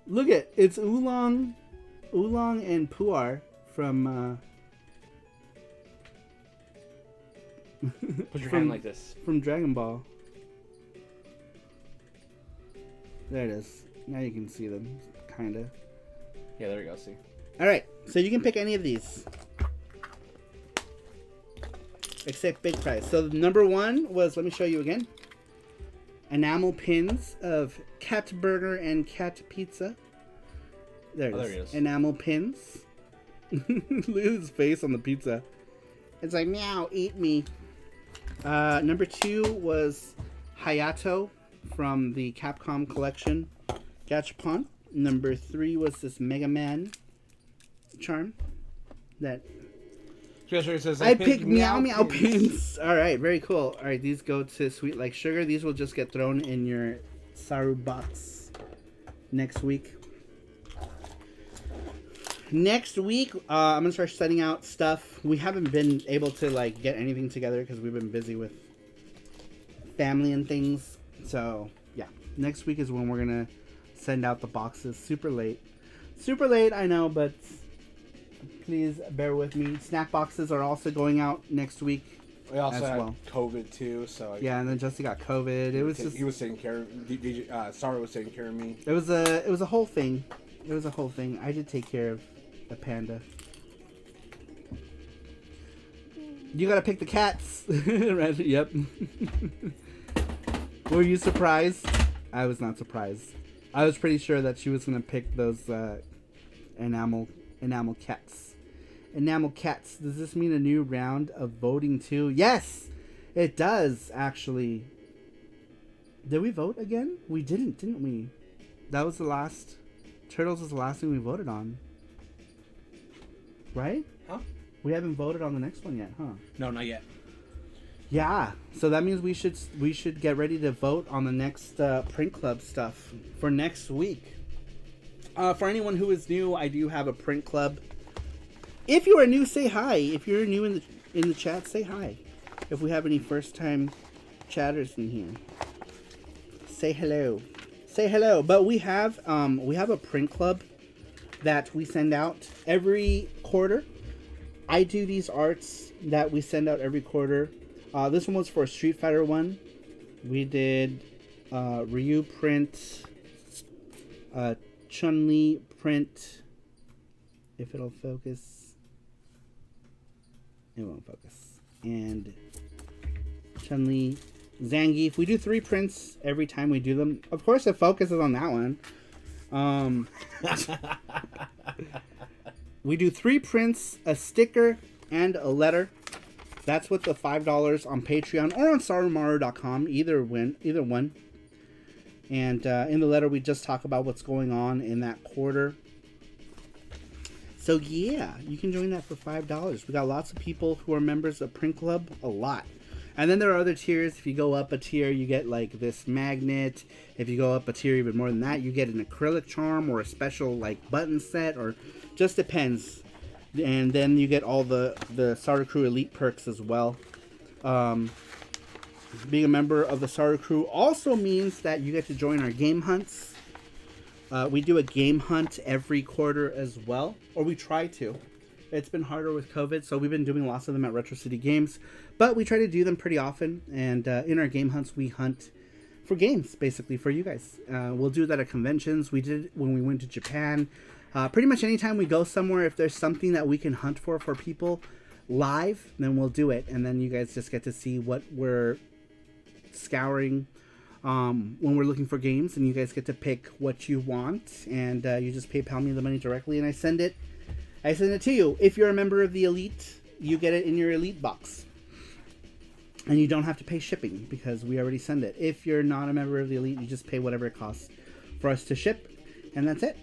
Speaker 1: Look at it's Oolong and Puar from
Speaker 2: Put your hand like this.
Speaker 1: From Dragon Ball. There it is. Now you can see them, kinda.
Speaker 2: Yeah, there we go. See.
Speaker 1: All right, so you can pick any of these, except big prize. So number 1 was, let me show you again. Enamel pins of cat burger and cat pizza. There it is. Enamel pins. Look at his face on the pizza. It's like, meow, eat me. Number 2 was Hayato from the Capcom collection Gachapon. Number 3 was this Mega Man charm. That
Speaker 2: Says,
Speaker 1: I picked meow pins. All right, very cool. All right, these go to Sweet Like Sugar. These will just get thrown in your Saru box next week. Next week, I'm gonna start setting out stuff. We haven't been able to like get anything together because we've been busy with family and things. So yeah, next week is when we're gonna send out the boxes. Super late, I know, but please bear with me. Snack boxes are also going out next week.
Speaker 2: We also
Speaker 1: as
Speaker 2: had
Speaker 1: well.
Speaker 2: COVID too, so
Speaker 1: Yeah, and then Jesse got COVID. It was just
Speaker 2: he was taking care of Sarah was taking care of me.
Speaker 1: it was a whole thing. It was a whole thing. I did take care of the panda. You gotta pick the cats. Right? Yep. Were you surprised? I was not surprised. I was pretty sure that she was gonna pick those enamel cats. Enamel Cats. Does this mean a new round of voting too? Yes, it does, actually. Did we vote again? We didn't we? That was the last... Turtles was the last thing we voted on. Right?
Speaker 2: Huh?
Speaker 1: We haven't voted on the next one yet, huh?
Speaker 2: No, not yet.
Speaker 1: Yeah, so that means we should get ready to vote on the next print club stuff for next week. For anyone who is new, I do have a print club. If you are new, say hi. If you're new in the chat, say hi. If we have any first time chatters in here, say hello. Say hello. But we have a print club that we send out every quarter. I do these arts that we send out every quarter. This one was for a Street Fighter one. We did Ryu print, Chun-Li print. If it'll focus, it won't focus. And Chun-Li, Zangief. We do 3 prints every time we do them. Of course, it focuses on that one. We do 3 prints, a sticker, and a letter. That's with the $5 on Patreon or on SaruMaru.com. Either one. And in the letter, we just talk about what's going on in that quarter. So yeah, you can join that for $5. We got lots of people who are members of Print Club, a lot. And then there are other tiers. If you go up a tier, you get like this magnet. If you go up a tier even more than that, you get an acrylic charm or a special like button set, or just depends. And then you get all the SaruCrew Elite perks as well. Being a member of the SaruCrew also means that you get to join our game hunts. We do a game hunt every quarter as well, or we try to. It's been harder with COVID, so we've been doing lots of them at Retro City Games, but we try to do them pretty often. And in our game hunts, we hunt for games, basically, for you guys. We'll do that at conventions. We did it when we went to Japan. Pretty much anytime we go somewhere, if there's something that we can hunt for people live, then we'll do it. And then you guys just get to see what we're scouring when we're looking for games. And you guys get to pick what you want. And you just PayPal me the money directly, and I send it to you. If you're a member of the Elite, you get it in your Elite box. And you don't have to pay shipping because we already send it. If you're not a member of the Elite, you just pay whatever it costs for us to ship. And that's it.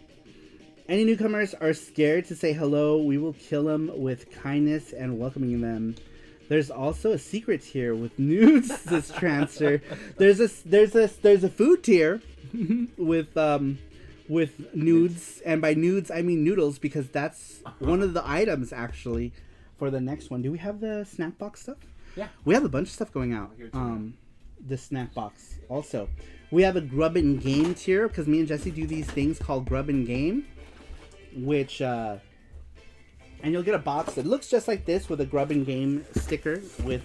Speaker 1: Any newcomers are scared to say hello, we will kill them with kindness and welcoming them. There's also a secret tier with nudes. This transfer. There's a food tier with nudes, and by nudes I mean noodles, because that's one of the items actually for the next one. Do we have the snack box stuff?
Speaker 2: Yeah,
Speaker 1: we have a bunch of stuff going out. The snack box also. We have a grub and game tier because me and Jesse do these things called grub and game. Which, and you'll get a box that looks just like this with a Grub and Game sticker with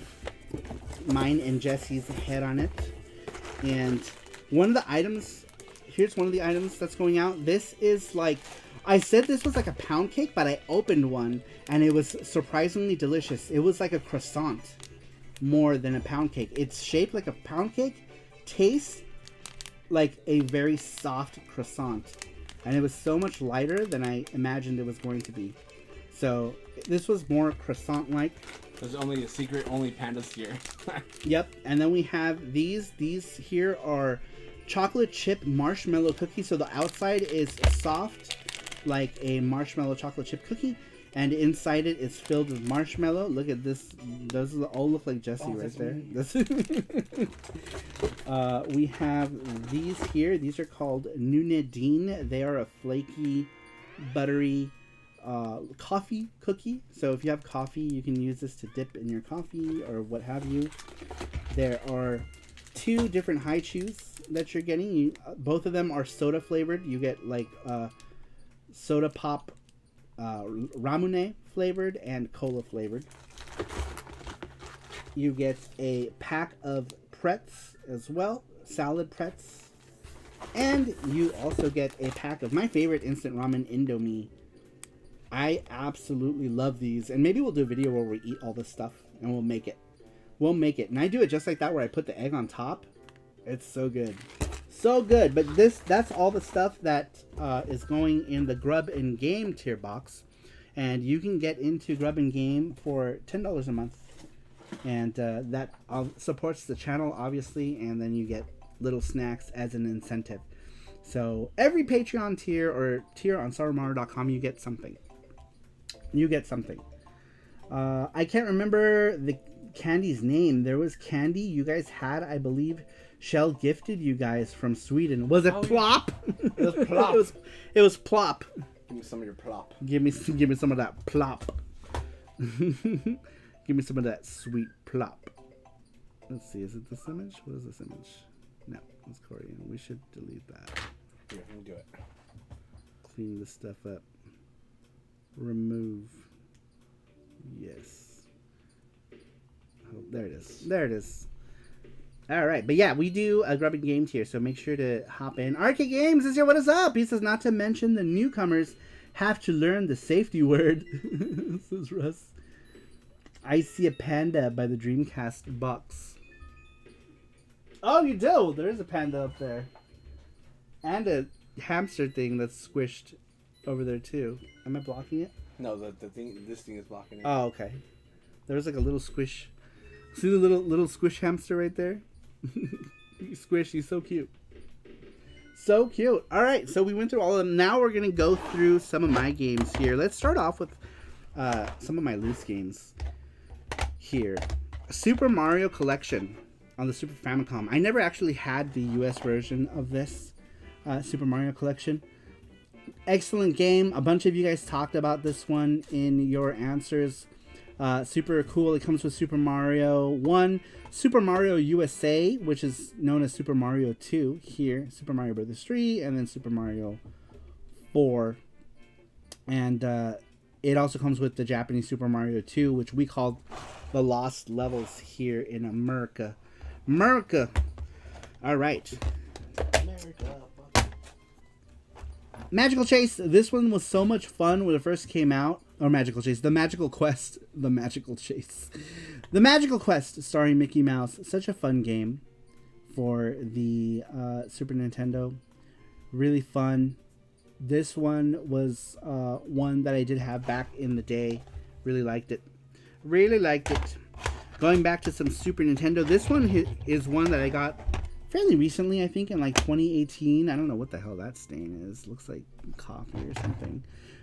Speaker 1: mine and Jesse's head on it. And one of the items, here's one of the items that's going out. This is like, I said this was like a pound cake, but I opened one and it was surprisingly delicious. It was like a croissant more than a pound cake. It's shaped like a pound cake, tastes like a very soft croissant. And it was so much lighter than I imagined it was going to be. So this was more croissant-like.
Speaker 2: There's only a secret, only pandas here.
Speaker 1: Yep. And then we have these. These here are chocolate chip marshmallow cookies. So the outside is soft, like a marshmallow chocolate chip cookie. And inside it is filled with marshmallow. Look at this. Those all look like Jesse right there. We have these here. These are called Nunedine. They are a flaky, buttery coffee cookie. So if you have coffee, you can use this to dip in your coffee or what have you. There are 2 different high chews that you're getting. Both of them are soda flavored. You get like soda pop, ramune flavored and cola flavored. You get a pack of Pretz as well, salad Pretz, and you also get a pack of my favorite instant ramen, Indomie. I absolutely love these, and maybe we'll do a video where we eat all this stuff and we'll make it, and I do it just like that, where I put the egg on top. It's so good. So good. But that's all the stuff that is going in the Grub and Game tier box. and you can get into Grub and Game for $10 a month, and that supports the channel obviously, and then you get little snacks as an incentive. So every Patreon tier or tier on SaruMaru.com, you get something. I can't remember the candy's name. There was candy you guys had, I believe. Shell gifted you guys from Sweden. Was it Plop?
Speaker 2: It was Plop.
Speaker 1: it was Plop.
Speaker 2: Give me some of your Plop.
Speaker 1: Give me some of that Plop. Give me some of that sweet Plop. Let's see. Is it this image? What is this image? No, it's Korean. We should delete that.
Speaker 2: Here, let me do it.
Speaker 1: Clean this stuff up. Remove. Yes. Oh, there it is. There it is. All right, but yeah, we do a Grubbing Games here, so make sure to hop in. Arcade Games is here. What is up? He says, not to mention the newcomers have to learn the safety word. This is Russ. I see a panda by the Dreamcast box. Oh, you do. There is a panda up there, and a hamster thing that's squished over there too. Am I blocking it?
Speaker 2: No, the thing. This thing is blocking it.
Speaker 1: Oh, okay. There's like a little squish. See the little squish hamster right there? Squish, he's so cute. So cute. All right, so we went through all of them. Now we're going to go through some of my games here. Let's start off with some of my loose games here. Super Mario Collection on the Super Famicom. I never actually had the US version of this Super Mario Collection. Excellent game. A bunch of you guys talked about this one in your answers. Super cool. It comes with Super Mario 1, Super Mario USA, which is known as Super Mario 2 here, Super Mario Bros. 3, and then Super Mario 4. And it also comes with the Japanese Super Mario 2, which we call the Lost Levels here in America. America! Alright.
Speaker 2: America.
Speaker 1: Magical Chase. This one was so much fun when it first came out. Or Magical Chase. The Magical Quest. The Magical Chase. The Magical Quest starring Mickey Mouse. Such a fun game for the Super Nintendo. Really fun. This one was one that I did have back in the day. Really liked it. Really liked it. Going back to some Super Nintendo. This one is one that I got fairly recently, I think, in like 2018. I don't know what the hell that stain is. Looks like coffee or something.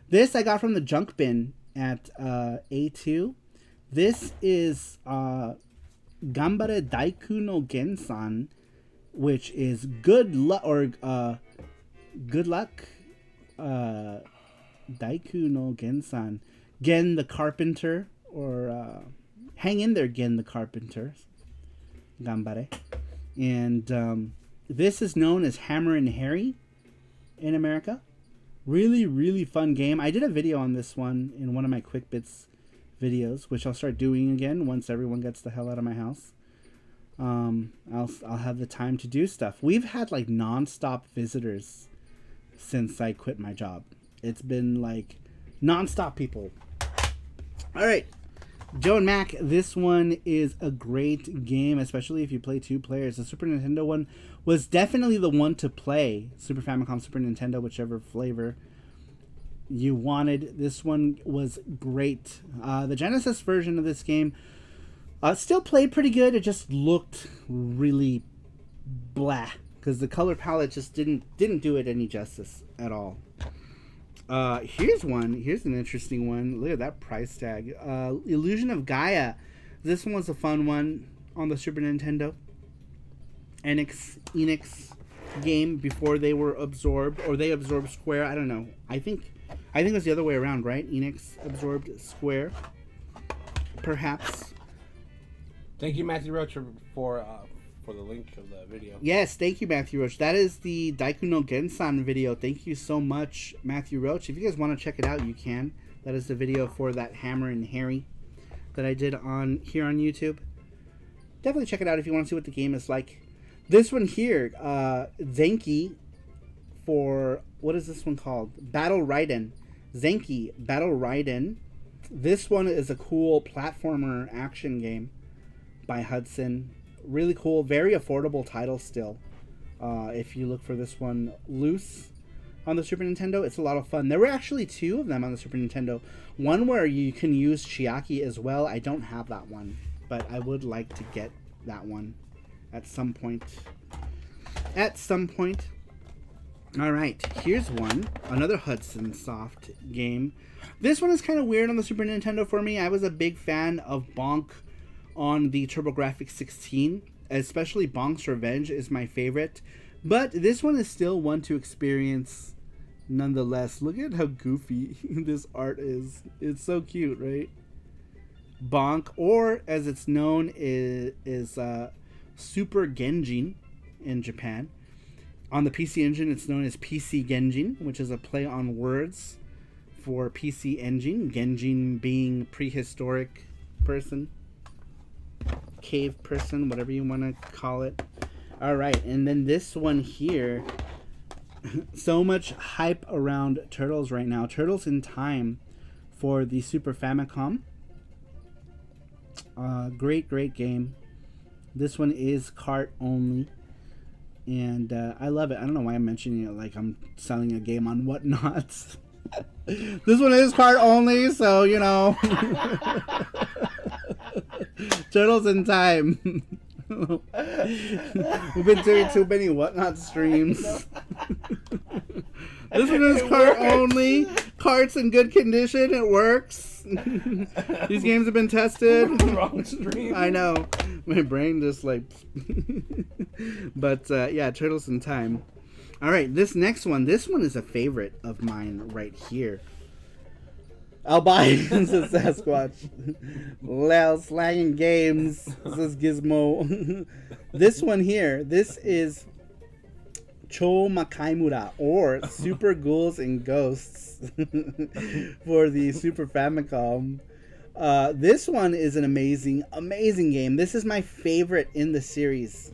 Speaker 1: This I got from the junk bin at A2. This is Gambare Daiku no Gensan, which is good luck or good luck. Daiku no Gensan, Gen the Carpenter, or hang in there, Gen the Carpenter. Gambare. And this is known as Hammer and Harry in America. Really, really fun game. I did a video on this one in one of my Quick Bits videos, which I'll start doing again once everyone gets the hell out of my house. I'll have the time to do stuff. We've had like non-stop visitors since I quit my job. It's been like non-stop people. All right. Joe and Mac, this one is a great game, especially if you play two players. The Super Nintendo one was definitely the one to play. Super Famicom, Super Nintendo, whichever flavor you wanted. This one was great. The Genesis version of this game still played pretty good. It just looked really blah because the color palette just didn't do it any justice at all. Here's one. Here's an interesting one. Look at that price tag. Illusion of Gaia. This one was a fun one on the Super Nintendo. Enix game before they were absorbed, or they absorbed Square. I don't know. I think it was the other way around, right? Enix absorbed Square, perhaps.
Speaker 2: Thank you, Matthew Roach, for the link of the video.
Speaker 1: Yes, thank you, Matthew Roach. That is the Daiku no Gensan video. Thank you so much, Matthew Roach. If you guys want to check it out, you can. That is the video for that Hammer and Harry that I did here on YouTube. Definitely check it out if you want to see what the game is like. This one here, Zenki for, what is this one called? Battle Raiden. Zenki Battle Raiden. This one is a cool platformer action game by Hudson. Really cool, very affordable title still. If you look for this one loose, on the Super Nintendo. It's a lot of fun. There were actually 2 of them on the Super Nintendo. One where you can use Chiaki as well. I don't have that one, but I would like to get that one at some point. All right, here's one. Another Hudson Soft game. This one is kind of weird on the Super Nintendo for me. I was a big fan of Bonk on the TurboGrafx 16. Especially Bonk's Revenge is my favorite. But this one is still one to experience nonetheless. Look at how goofy this art is. It's so cute, right? Bonk, or as it's known, is Super Genjin in Japan. On the PC Engine, it's known as PC Genjin, which is a play on words for PC Engine. Genjin being prehistoric person, cave person, whatever you want to call it. All right, and then this one here. So much hype around Turtles right now. Turtles in Time for the Super Famicom. Great game. This one is cart only. And I love it. I don't know why I'm mentioning it like I'm selling a game on Whatnot. This one is cart only, so you know. Turtles in Time. We've been doing too many Whatnot streams. This one is cart only. Cart's in good condition. It works. These games have been tested.
Speaker 2: Wrong stream.
Speaker 1: I know. My brain just like... But yeah, Turtles in Time. Alright, this next one. This one is a favorite of mine right here. I'll buy says Sasquatch. Lel slanging games, says Gizmo. This one here, this is Cho Makaimura, or Super Ghouls and Ghosts for the Super Famicom. This one is an amazing game. This is my favorite in the series,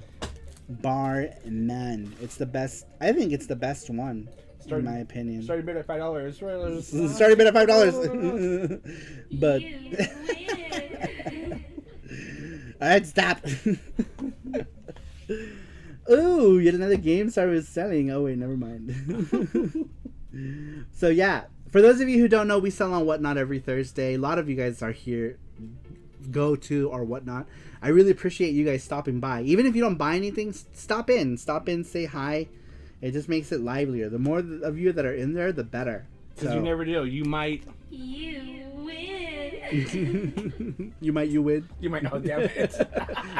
Speaker 1: bar none. It's the best. I think it's the best one. In my opinion.
Speaker 2: Starting bid at $5.
Speaker 1: Starting bid at $5. But alright, stop. Ooh, yet another game Star was selling. Oh wait, never mind. So yeah, for those of you who don't know, we sell on Whatnot every Thursday. A lot of you guys are here, go to or Whatnot. I really appreciate you guys stopping by. Even if you don't buy anything, stop in, say hi. It just makes it livelier. The more of you that are in there, the better.
Speaker 2: Because you never know. You might...
Speaker 3: You win.
Speaker 1: You might win.
Speaker 2: You might... Oh, damn it.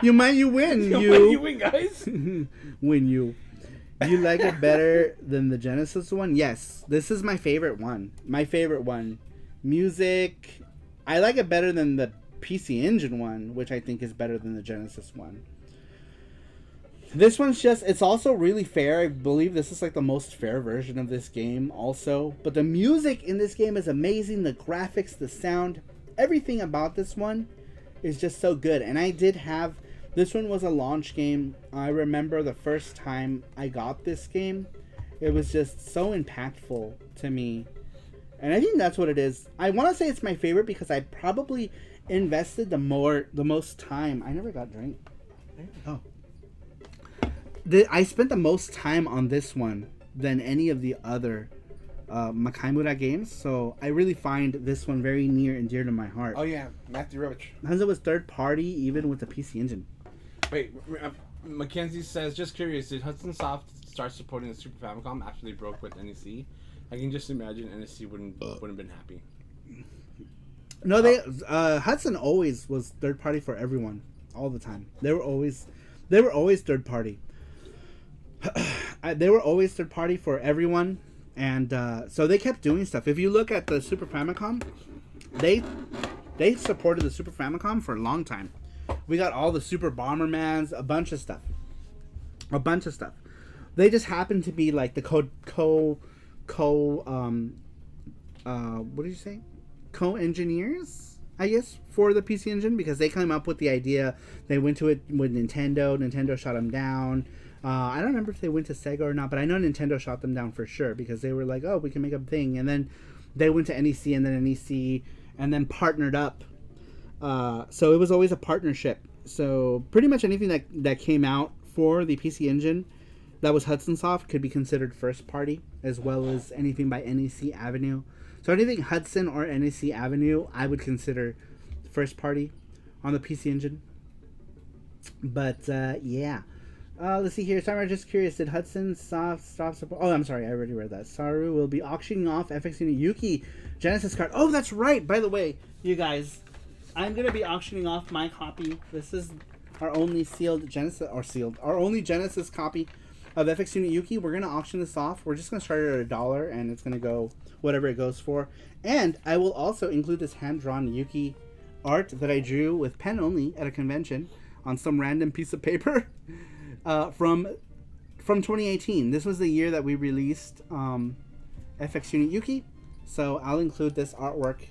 Speaker 1: You might win.
Speaker 2: You win, guys.
Speaker 1: Win you. You like it better than the Genesis one? Yes. This is my favorite one. My favorite one. Music. I like it better than the PC Engine one, which I think is better than the Genesis one. This one's just, it's also really fair. I believe this is like the most fair version of this game also. But the music in this game is amazing. The graphics, the sound, everything about this one is just so good. And I did have, this one was a launch game. I remember the first time I got this game, it was just so impactful to me. And I think that's what it is. I want to say it's my favorite because I probably invested the most time. I never got drink. Oh. I spent the most time on this one than any of the other Makaimura games, so I really find this one very near and dear to my heart.
Speaker 2: Oh yeah, Matthew Rivich.
Speaker 1: Because it was third party, even with the PC Engine.
Speaker 2: Wait, Mackenzie says, just curious, did Hudson Soft start supporting the Super Famicom after they broke with NEC? I can just imagine NEC wouldn't have been happy.
Speaker 1: No, they Hudson always was third party for everyone, all the time. They were always third party. They were always third party for everyone, and so they kept doing stuff. If you look at the Super Famicom, they supported the Super Famicom for a long time. We got all the Super Bombermans, a bunch of stuff. They just happened to be like the what did you say? Co-engineers, I guess, for the PC Engine, because they came up with the idea. They went to it with Nintendo. Nintendo shot them down. I don't remember if they went to Sega or not, but I know Nintendo shot them down for sure because they were like, oh, we can make a thing. And then they went to NEC and then NEC and then partnered up. So it was always a partnership. So pretty much anything that came out for the PC Engine, that was Hudson Soft could be considered first party, as well as anything by NEC Avenue. So anything Hudson or NEC Avenue, I would consider first party on the PC Engine. But yeah, let's see here. Sorry, I'm just curious. Did Hudson Soft stop support? Oh, I'm sorry, I already read that. Saru will be auctioning off FX Unit Yuki Genesis card. Oh, that's right. By the way, you guys, I'm gonna be auctioning off my copy. This is our only our only Genesis copy of FX Unit Yuki. We're gonna auction this off. We're just gonna start it at $1, and it's gonna go whatever it goes for. And I will also include this hand-drawn Yuki art that I drew with pen only at a convention on some random piece of paper from 2018. This was the year that we released FX Unit Yuki, so I'll include this artwork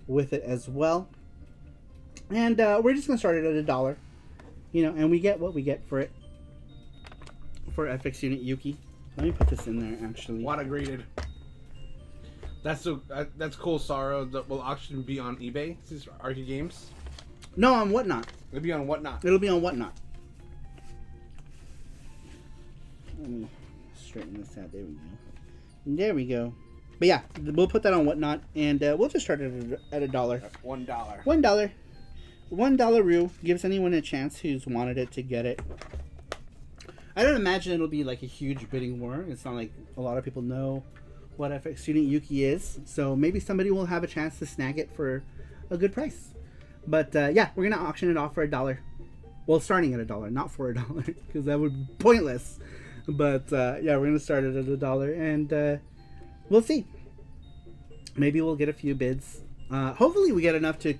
Speaker 1: with it as well. And we're just gonna start it at $1, and we get what we get for it for FX Unit Yuki. Let me put this in there actually.
Speaker 2: Water graded. That's cool, Saru. Will auction be on eBay? These arcade games.
Speaker 1: No, on Whatnot.
Speaker 2: It'll be on Whatnot.
Speaker 1: It'll be on Whatnot. Let me straighten this out. There we go. There we go. But yeah, we'll put that on Whatnot, and we'll just start it at $1.
Speaker 2: $1.
Speaker 1: $1 gives anyone a chance who's wanted it to get it. I don't imagine it'll be like a huge bidding war. It's not like a lot of people know what FX Unit Yuki is, so maybe somebody will have a chance to snag it for a good price. But yeah, we're gonna auction it off for $1. Well, starting at $1, not for $1, because that would be pointless. But yeah, we're gonna start it at $1, and we'll see. Maybe we'll get a few bids. Hopefully, we get enough to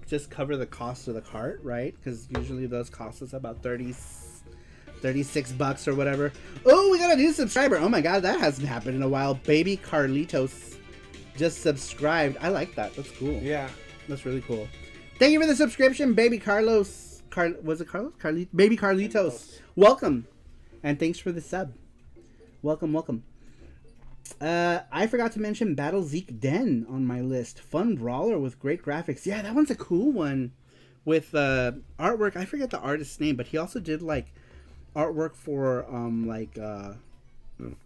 Speaker 1: just cover the cost of the cart, right? Because usually those cost us about $36 or whatever. Oh, we got a new subscriber. Oh my god, that hasn't happened in a while. Baby Carlitos just subscribed. I like that. That's cool.
Speaker 2: Yeah,
Speaker 1: that's really cool. Thank you for the subscription, Baby Carlos. Was it Carlos? Baby Carlitos. Welcome, and thanks for the sub. Welcome. I forgot to mention Battle Zeke Den on my list. Fun brawler with great graphics. Yeah, that one's a cool one with artwork. I forget the artist's name, but he also did like artwork for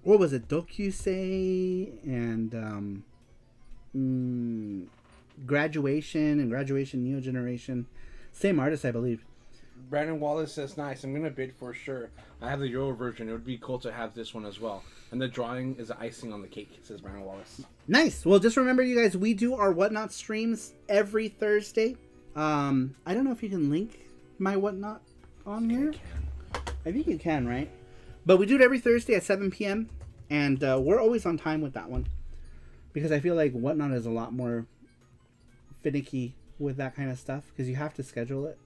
Speaker 1: what was it, Dokusei and Graduation and Graduation Neo Generation. Same artist, I believe.
Speaker 2: Brandon Wallace says, nice, I'm gonna bid for sure. I have the Euro version. It would be cool to have this one as well. And the drawing is icing on the cake, says Brandon Wallace.
Speaker 1: Nice. Well, just remember, you guys, we do our Whatnot streams every Thursday. I don't know if you can link my Whatnot on here. I think you can, right? But we do it every Thursday at 7 p.m. And we're always on time with that one. Because I feel like Whatnot is a lot more finicky with that kind of stuff. Because you have to schedule it.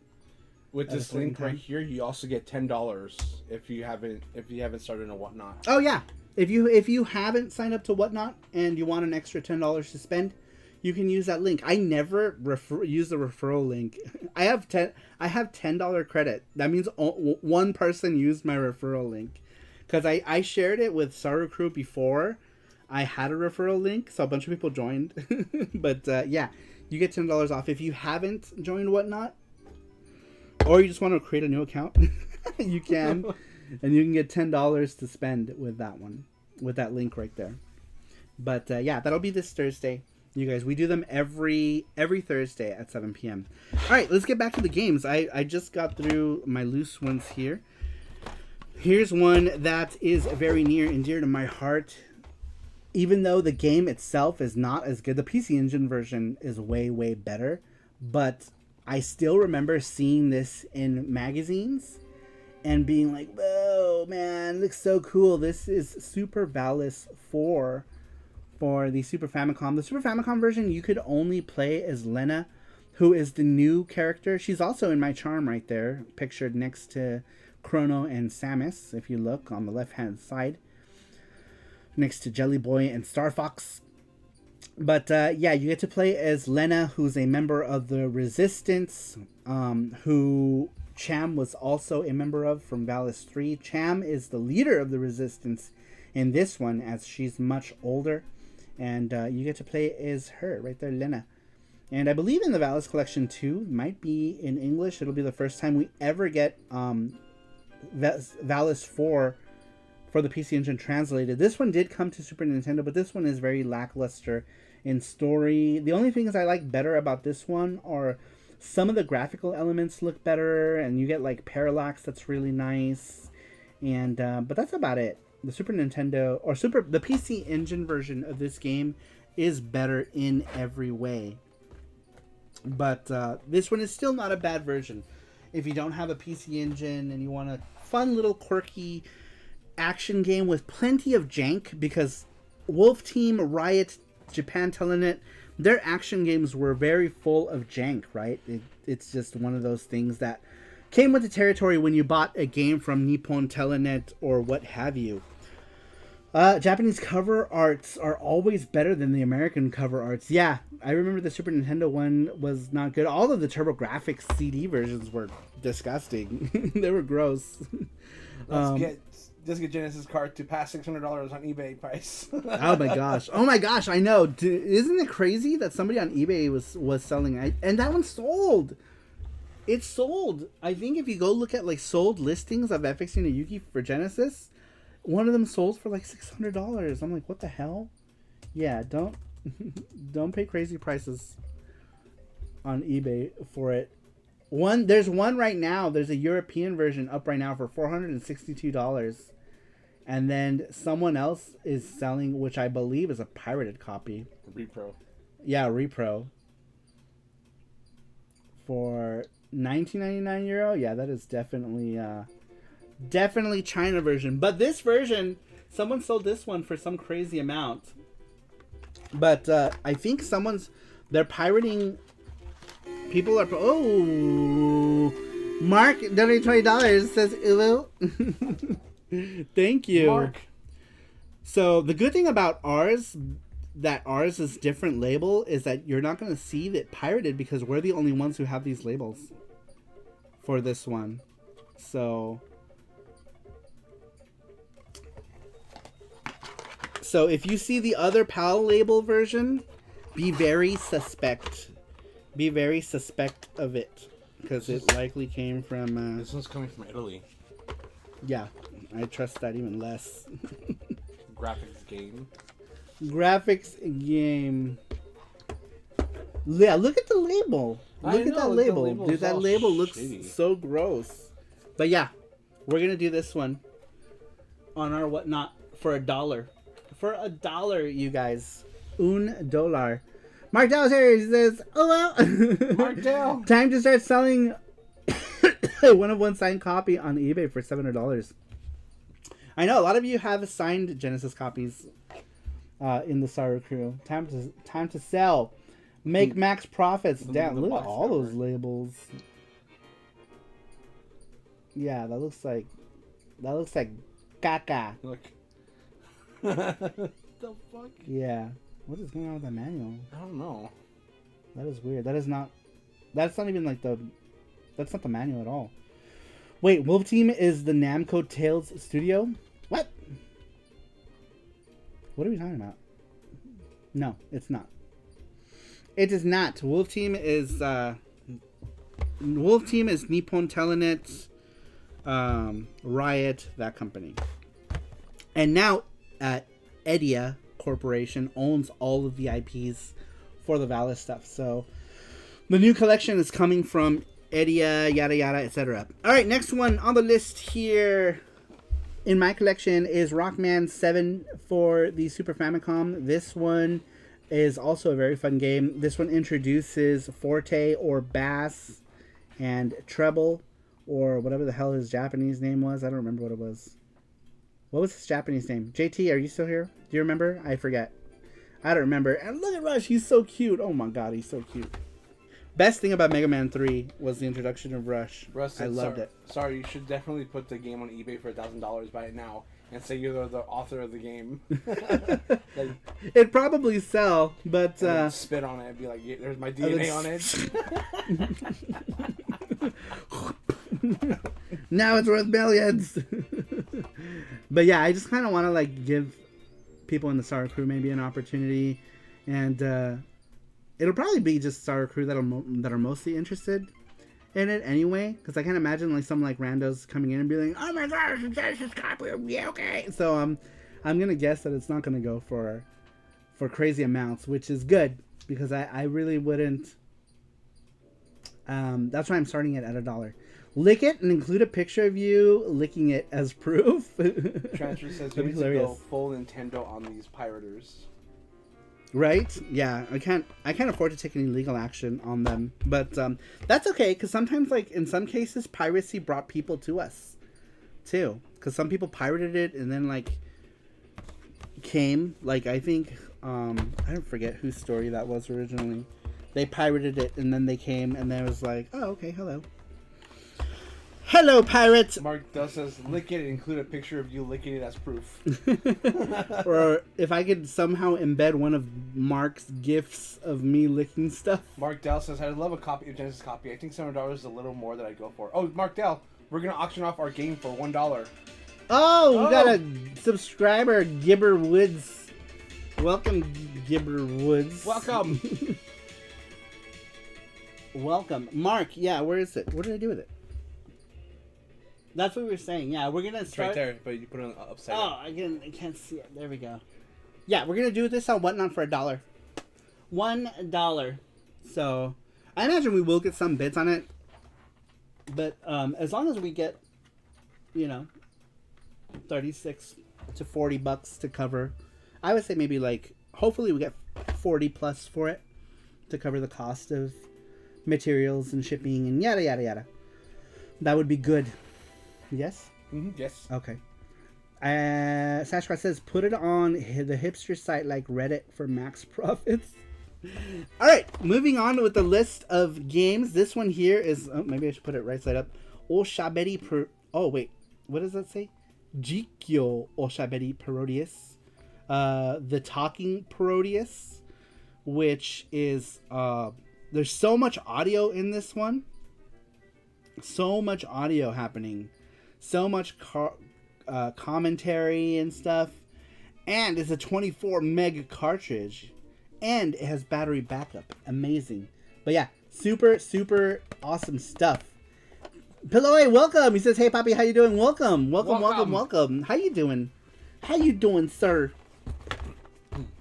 Speaker 2: With this link right here, you also get $10 if you haven't started a Whatnot.
Speaker 1: Oh yeah, if you haven't signed up to Whatnot and you want an extra $10 to spend, you can use that link. I never use the referral link. I have $10 credit. That means one person used my referral link, because I shared it with SaruPro before I had a referral link, so a bunch of people joined. But yeah, you get $10 off if you haven't joined Whatnot. Or you just want to create a new account, you can, and you can get $10 to spend with that one, with that link right there. But yeah, that'll be this Thursday, you guys. We do them every Thursday at 7 p.m. All right, let's get back to the games. I just got through my loose ones here. Here's one that is very near and dear to my heart. Even though the game itself is not as good, the PC Engine version is way, way better, but I still remember seeing this in magazines and being like, whoa, man, looks so cool. This is Super Ballas 4 for the Super Famicom. The Super Famicom version, you could only play as Lena, who is the new character. She's also in my charm right there, pictured next to Chrono and Samus, if you look on the left-hand side, next to Jelly Boy and Star Fox. But yeah, you get to play as Lena, who's a member of the Resistance, who Cham was also a member of from Ballas 3. Cham is the leader of the Resistance in this one, as she's much older. And you get to play as her, right there, Lena. And I believe in the Ballas Collection 2, might be in English. It'll be the first time we ever get Ballas 4 for the PC Engine translated. This one did come to Super Nintendo, but this one is very lackluster in story. The only things I like better about this one are some of the graphical elements look better, and you get like parallax that's really nice, and but that's about it. The Super Nintendo or the PC Engine version of this game is better in every way, but this one is still not a bad version. If you don't have a PC Engine and you want a fun little quirky action game with plenty of jank, because Wolf Team, Riot, Japan Telenet, their action games were very full of jank, right? It's just one of those things that came with the territory when you bought a game from Nippon Telenet or what have you. Japanese cover arts are always better than the American cover arts. Yeah, I remember the Super Nintendo one was not good. All of the TurboGrafx CD versions were disgusting. They were gross.
Speaker 2: Just get Genesis card to pass $600 on eBay price.
Speaker 1: Oh my gosh, I know. Isn't it crazy that somebody on eBay was selling, and that one sold. It sold. I think if you go look at like sold listings of FX no Yuki for Genesis, one of them sold for like $600. I'm like, what the hell? Yeah, don't pay crazy prices on eBay for it. There's one right now. There's a European version up right now for $462. And then someone else is selling, which I believe is a pirated copy.
Speaker 2: Repro.
Speaker 1: Yeah, repro. For €19.99. Yeah, that is definitely China version. But this version, someone sold this one for some crazy amount. But I think they're pirating. People are. Oh, Mark donated $20. Says Ulu. Thank you,
Speaker 2: Mark.
Speaker 1: So the good thing about ours is different label, is that you're not going to see that pirated, because we're the only ones who have these labels for this one. So if you see the other PAL label version, be very suspect. Be very suspect of it, because it likely came from...
Speaker 2: This one's coming from Italy.
Speaker 1: Yeah, I trust that even less.
Speaker 2: Graphics game.
Speaker 1: Yeah, look at the label. Look at that label. Dude, that label looks so gross. But yeah, we're going to do this one on our whatnot for $1. For $1, you guys. $1. Mark Dell's here. He says, oh well.
Speaker 2: Mark Dell.
Speaker 1: Time to start selling one signed copy on eBay for $700. I know a lot of you have signed Genesis copies in the SaruPro. Time to sell. Make max profits. Damn, look at all those labels. Yeah, that looks like caca.
Speaker 2: Look. The fuck?
Speaker 1: Yeah. What is going on with that manual?
Speaker 2: I don't know.
Speaker 1: That is weird. That's not even like that's not the manual at all. Wait, Wolf Team is the Namco Tales studio? What? What are we talking about? No, it's not. It is not. Wolf Team is Nippon Telenet, Riot, that company. And now Edia Corporation owns all of the IPs for the Ballas stuff. So the new collection is coming from Edia, yada yada, etc. Alright, next one on the list here in my collection is Rockman 7 for the Super Famicom. This one is also a very fun game. This one introduces forte or bass and treble, or whatever the hell his Japanese name was. I don't remember what it was. What was his Japanese name? JT, are you still here? Do you remember? I forget. I don't remember. And look at Rush. He's so cute. Oh my god, he's so cute. Best thing about Mega Man 3 was the introduction of Rush. I loved it.
Speaker 2: Sorry, you should definitely put the game on eBay for $1,000. Buy it now and say you're the author of the game.
Speaker 1: It'd probably sell, but
Speaker 2: spit on it and be like, yeah, "There's my DNA on it."
Speaker 1: Now it's worth millions. But yeah, I just kind of want to like give people in the SaruPro maybe an opportunity, and it'll probably be just SaruPro that are mostly interested in it anyway, because I can't imagine like some like randos coming in and being like, oh my gosh, it's Genesis copy of me, okay. So I'm gonna guess that it's not gonna go for crazy amounts, which is good because I really wouldn't. That's why I'm starting it at $1. Lick it and include a picture of you licking it as proof.
Speaker 2: Transfer says you need to go full Nintendo on these pirators.
Speaker 1: Right? Yeah, I can't afford to take any legal action on them, but that's okay because sometimes, like in some cases, piracy brought people to us too. Because some people pirated it and then like came. Like I think I don't forget whose story that was originally. They pirated it and then they came and they was like, oh okay, hello. Hello, pirates!
Speaker 2: Mark Dell says, lick it and include a picture of you licking it as proof.
Speaker 1: Or if I could somehow embed one of Mark's gifs of me licking stuff.
Speaker 2: Mark Dell says, I'd love a copy of Genesis copy. I think $7 is a little more than I'd go for. Oh, Mark Dell, we're going to auction off our game for $1.
Speaker 1: Oh, we got a subscriber, Gibber Woods. Welcome, Gibber Woods.
Speaker 2: Welcome.
Speaker 1: Welcome. Mark, yeah, where is it? What did I do with it? That's what we were saying. Yeah, we're gonna start.
Speaker 2: It's right there, but you put it upside down.
Speaker 1: Oh, I can't see it. There we go. Yeah, we're gonna do this on Whatnot for $1. $1. So, I imagine we will get some bids on it. But as long as we get, 36 to $40 to cover, I would say maybe like hopefully we get 40 plus for it to cover the cost of materials and shipping and yada yada yada. That would be good. Yes?
Speaker 2: Mm-hmm. Yes.
Speaker 1: Okay. Sashka says, put it on the hipster site like Reddit for max profits. Alright, moving on with the list of games. This one here is, maybe I should put it right side up. Oh, wait. What does that say? Jikyo Oshaberi Proteus. The Talking Proteus, which is, there's so much audio in this one. So much audio happening. So much commentary and stuff. And it's a 24 meg cartridge. And it has battery backup. Amazing. But yeah, super, super awesome stuff. Pilloy, welcome. He says, hey, Poppy, how you doing? Welcome. Welcome. How you doing? How you doing, sir?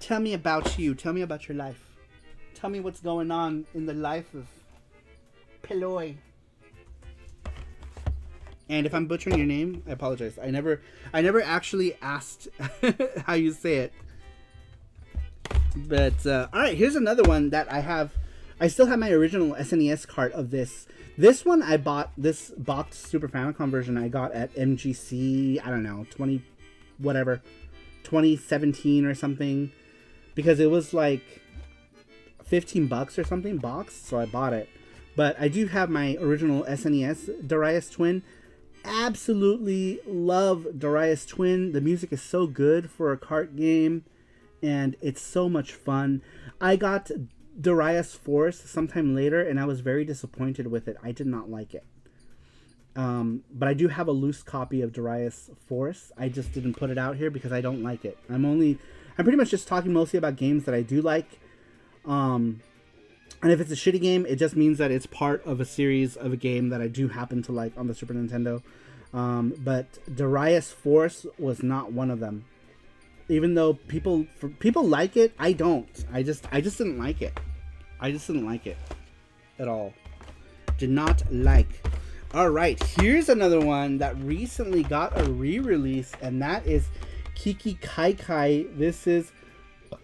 Speaker 1: Tell me about you. Tell me about your life. Tell me what's going on in the life of Pilloy. And if I'm butchering your name, I apologize. I never actually asked how you say it. But all right, here's another one that I have. I still have my original SNES cart of this. This one I bought, this boxed Super Famicom version I got at MGC, I don't know, 2017 or something, because it was like $15 or something boxed, so I bought it. But I do have my original SNES Darius Twin. Absolutely love Darius Twin. The music is so good for a cart game, and it's so much fun. I got Darius Force sometime later, and I was very disappointed with it. I did not like it. But I do have a loose copy of Darius Force. I just didn't put it out here because I don't like it. I'm pretty much just talking mostly about games that I do like. And if it's a shitty game, it just means that it's part of a series of a game that I do happen to like on the Super Nintendo. But Darius Force was not one of them. Even though people like it, I don't. I just didn't like it. I just didn't like it at all. Did not like. All right, here's another one that recently got a re-release, and that is Kiki Kai Kai. This is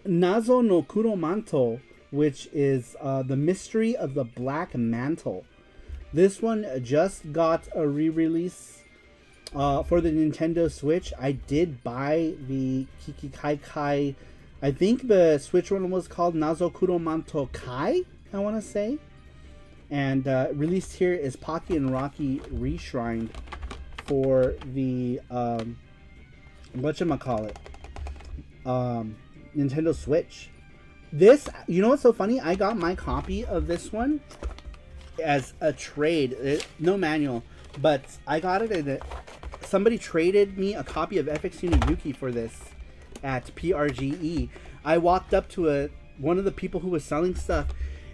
Speaker 1: Nazo no Kuro Mantle, which is the mystery of the black mantle. This one just got a re-release for the Nintendo Switch. I did buy the Kiki Kai Kai. I think the Switch one was called Nazo Kuro Manto Kai, I want to say. And released here is Pocky and Rocky Reshrined for the whatchamacallit, Nintendo Switch. This, you know what's so funny? I got my copy of this one as a trade. No manual, but I got it. Somebody traded me a copy of FX Yuki for this at PRGE. I walked up to one of the people who was selling stuff,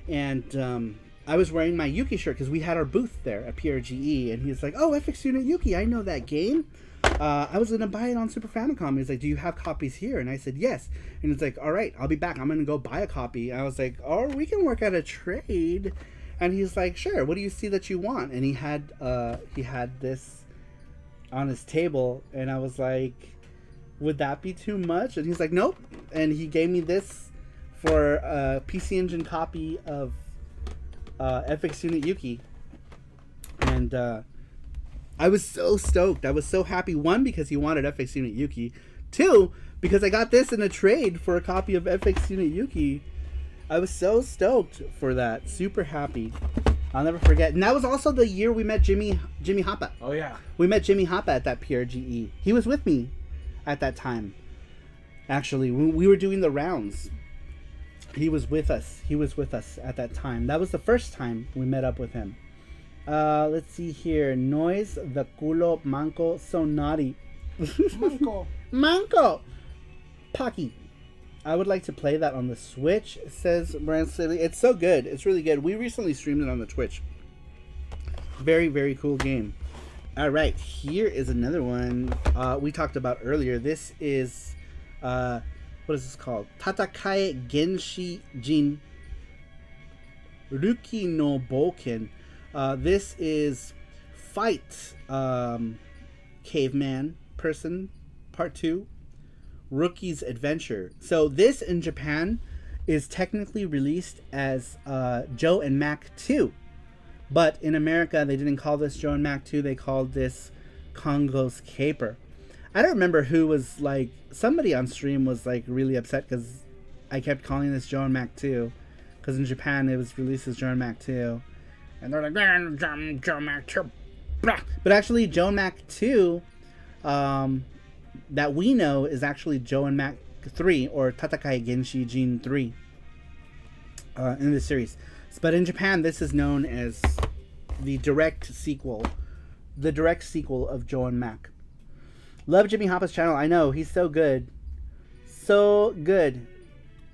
Speaker 1: and I was wearing my Yuki shirt because we had our booth there at PRGE, and he's like, "Oh, FX Unit Yuki, I know that game. I was gonna buy it on Super Famicom." He's like, "Do you have copies here?" And I said, "Yes." And he's like, "All right, I'll be back. I'm gonna go buy a copy." And I was like, "Oh, we can work out a trade." And he's like, "Sure. What do you see that you want?" And he had this on his table, and I was like, "Would that be too much?" And he's like, "Nope." And he gave me this for a PC Engine copy of FX Unit Yuki, and I was so stoked. I was so happy. One, because he wanted FX Unit Yuki. Two, because I got this in a trade for a copy of FX Unit Yuki. I was so stoked for that. Super happy. I'll never forget. And that was also the year we met Jimmy Hoppa.
Speaker 2: Oh yeah.
Speaker 1: We met Jimmy Hoppa at that PRGE. He was with me at that time. Actually, we were doing the rounds. He was with us. He was with us at that time. That was the first time we met up with him. Let's see here. Noise the culo manco so naughty.
Speaker 2: Manco.
Speaker 1: Manco. Pocky. I would like to play that on the Switch, says Brand City. It's so good. It's really good. We recently streamed it on the Twitch. Very, very cool game. All right. Here is another one we talked about earlier. This is... what is this called? Tatakae Genshi Jin Ruki no Boken. This is Fight Caveman Person Part 2 Rookie's Adventure. So this in Japan is technically released as Joe and Mac 2. But in America they didn't call this Joe and Mac 2, they called this Congo's Caper. I don't remember who was like, somebody on stream was like really upset because I kept calling this Joe and Mac 2. Because in Japan it was released as Joe and Mac 2. And they're like, Joe and Mac 2. But actually Joe and Mac 2, that we know is actually Joe and Mac 3, or Tatakae Genshi Jin 3 in this series. But in Japan this is known as the direct sequel of Joe and Mac. Love Jimmy Hoppa's channel. I know, he's so good. So good.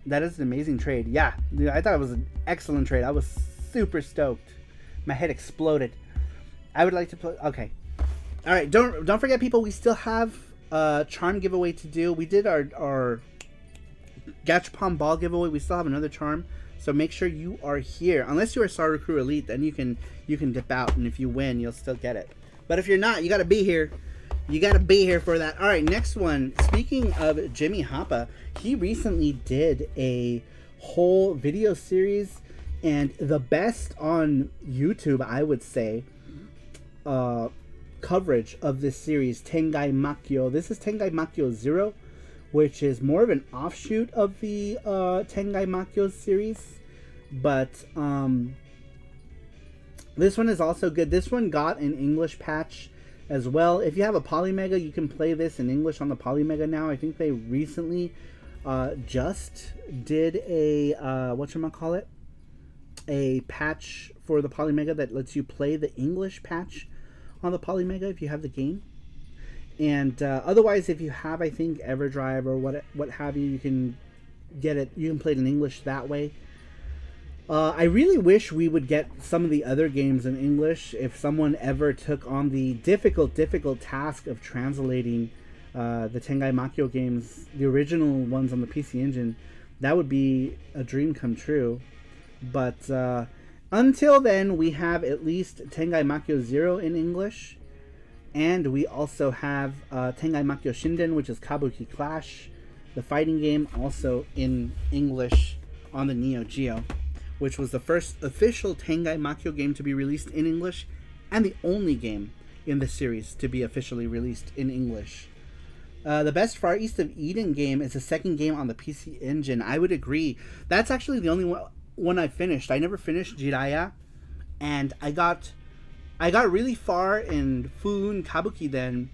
Speaker 1: That is an amazing trade. Yeah, dude, I thought it was an excellent trade. I was super stoked. My head exploded. I would like to play... Okay. Alright, don't forget, people, we still have a charm giveaway to do. We did our Gachapon Ball giveaway. We still have another charm. So make sure you are here. Unless you're a SaruPro Elite, then you can dip out. And if you win, you'll still get it. But if you're not, you got to be here. You gotta be here for that. Alright, next one. Speaking of Jimmy Hoppa, he recently did a whole video series, and the best on YouTube, I would say, coverage of this series, Tengai Makyo. This is Tengai Makyo 0, which is more of an offshoot of the Tengai Makyo series. But this one is also good. This one got an English patch as well. If you have a Polymega, you can play this in English on the Polymega now. I think they recently just did a whatchamacallit, a patch for the Polymega that lets you play the English patch on the Polymega if you have the game. And otherwise, if you have, I think, EverDrive or what have you, you can get it. You can play it in English that way. I really wish we would get some of the other games in English. If someone ever took on the difficult task of translating the Tengai Makyo games, the original ones on the PC Engine, that would be a dream come true. But until then, we have at least Tengai Makyo 0 in English. And we also have Tengai Makyo Shinden, which is Kabuki Clash, the fighting game, also in English on the Neo Geo, which was the first official Tengai Makyo game to be released in English, and the only game in the series to be officially released in English. The best Far East of Eden game is the second game on the PC Engine. I would agree. That's actually the only one I finished. I never finished Jiraiya, and I got really far in Fun Kabuki Den,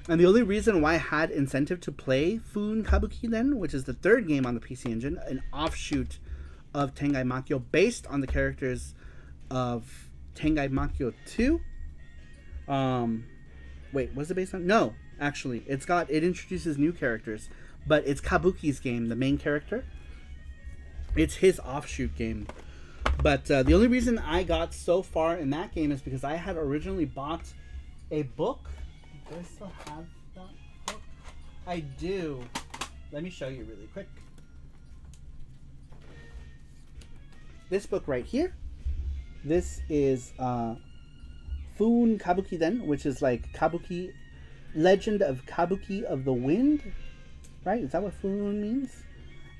Speaker 1: and the only reason why I had incentive to play Fun Kabuki Den, which is the third game on the PC Engine, an offshoot of Tengai Makyo based on the characters of Tengai Makyo 2. Wait, was it based on? No, actually, it introduces new characters, but it's Kabuki's game, the main character. It's his offshoot game. But the only reason I got so far in that game is because I had originally bought a book. Do I still have that book? I do. Let me show you really quick. This book right here. This is Fun Kabuki Den, which is like Kabuki, Legend of Kabuki of the Wind, right? Is that what Fun means?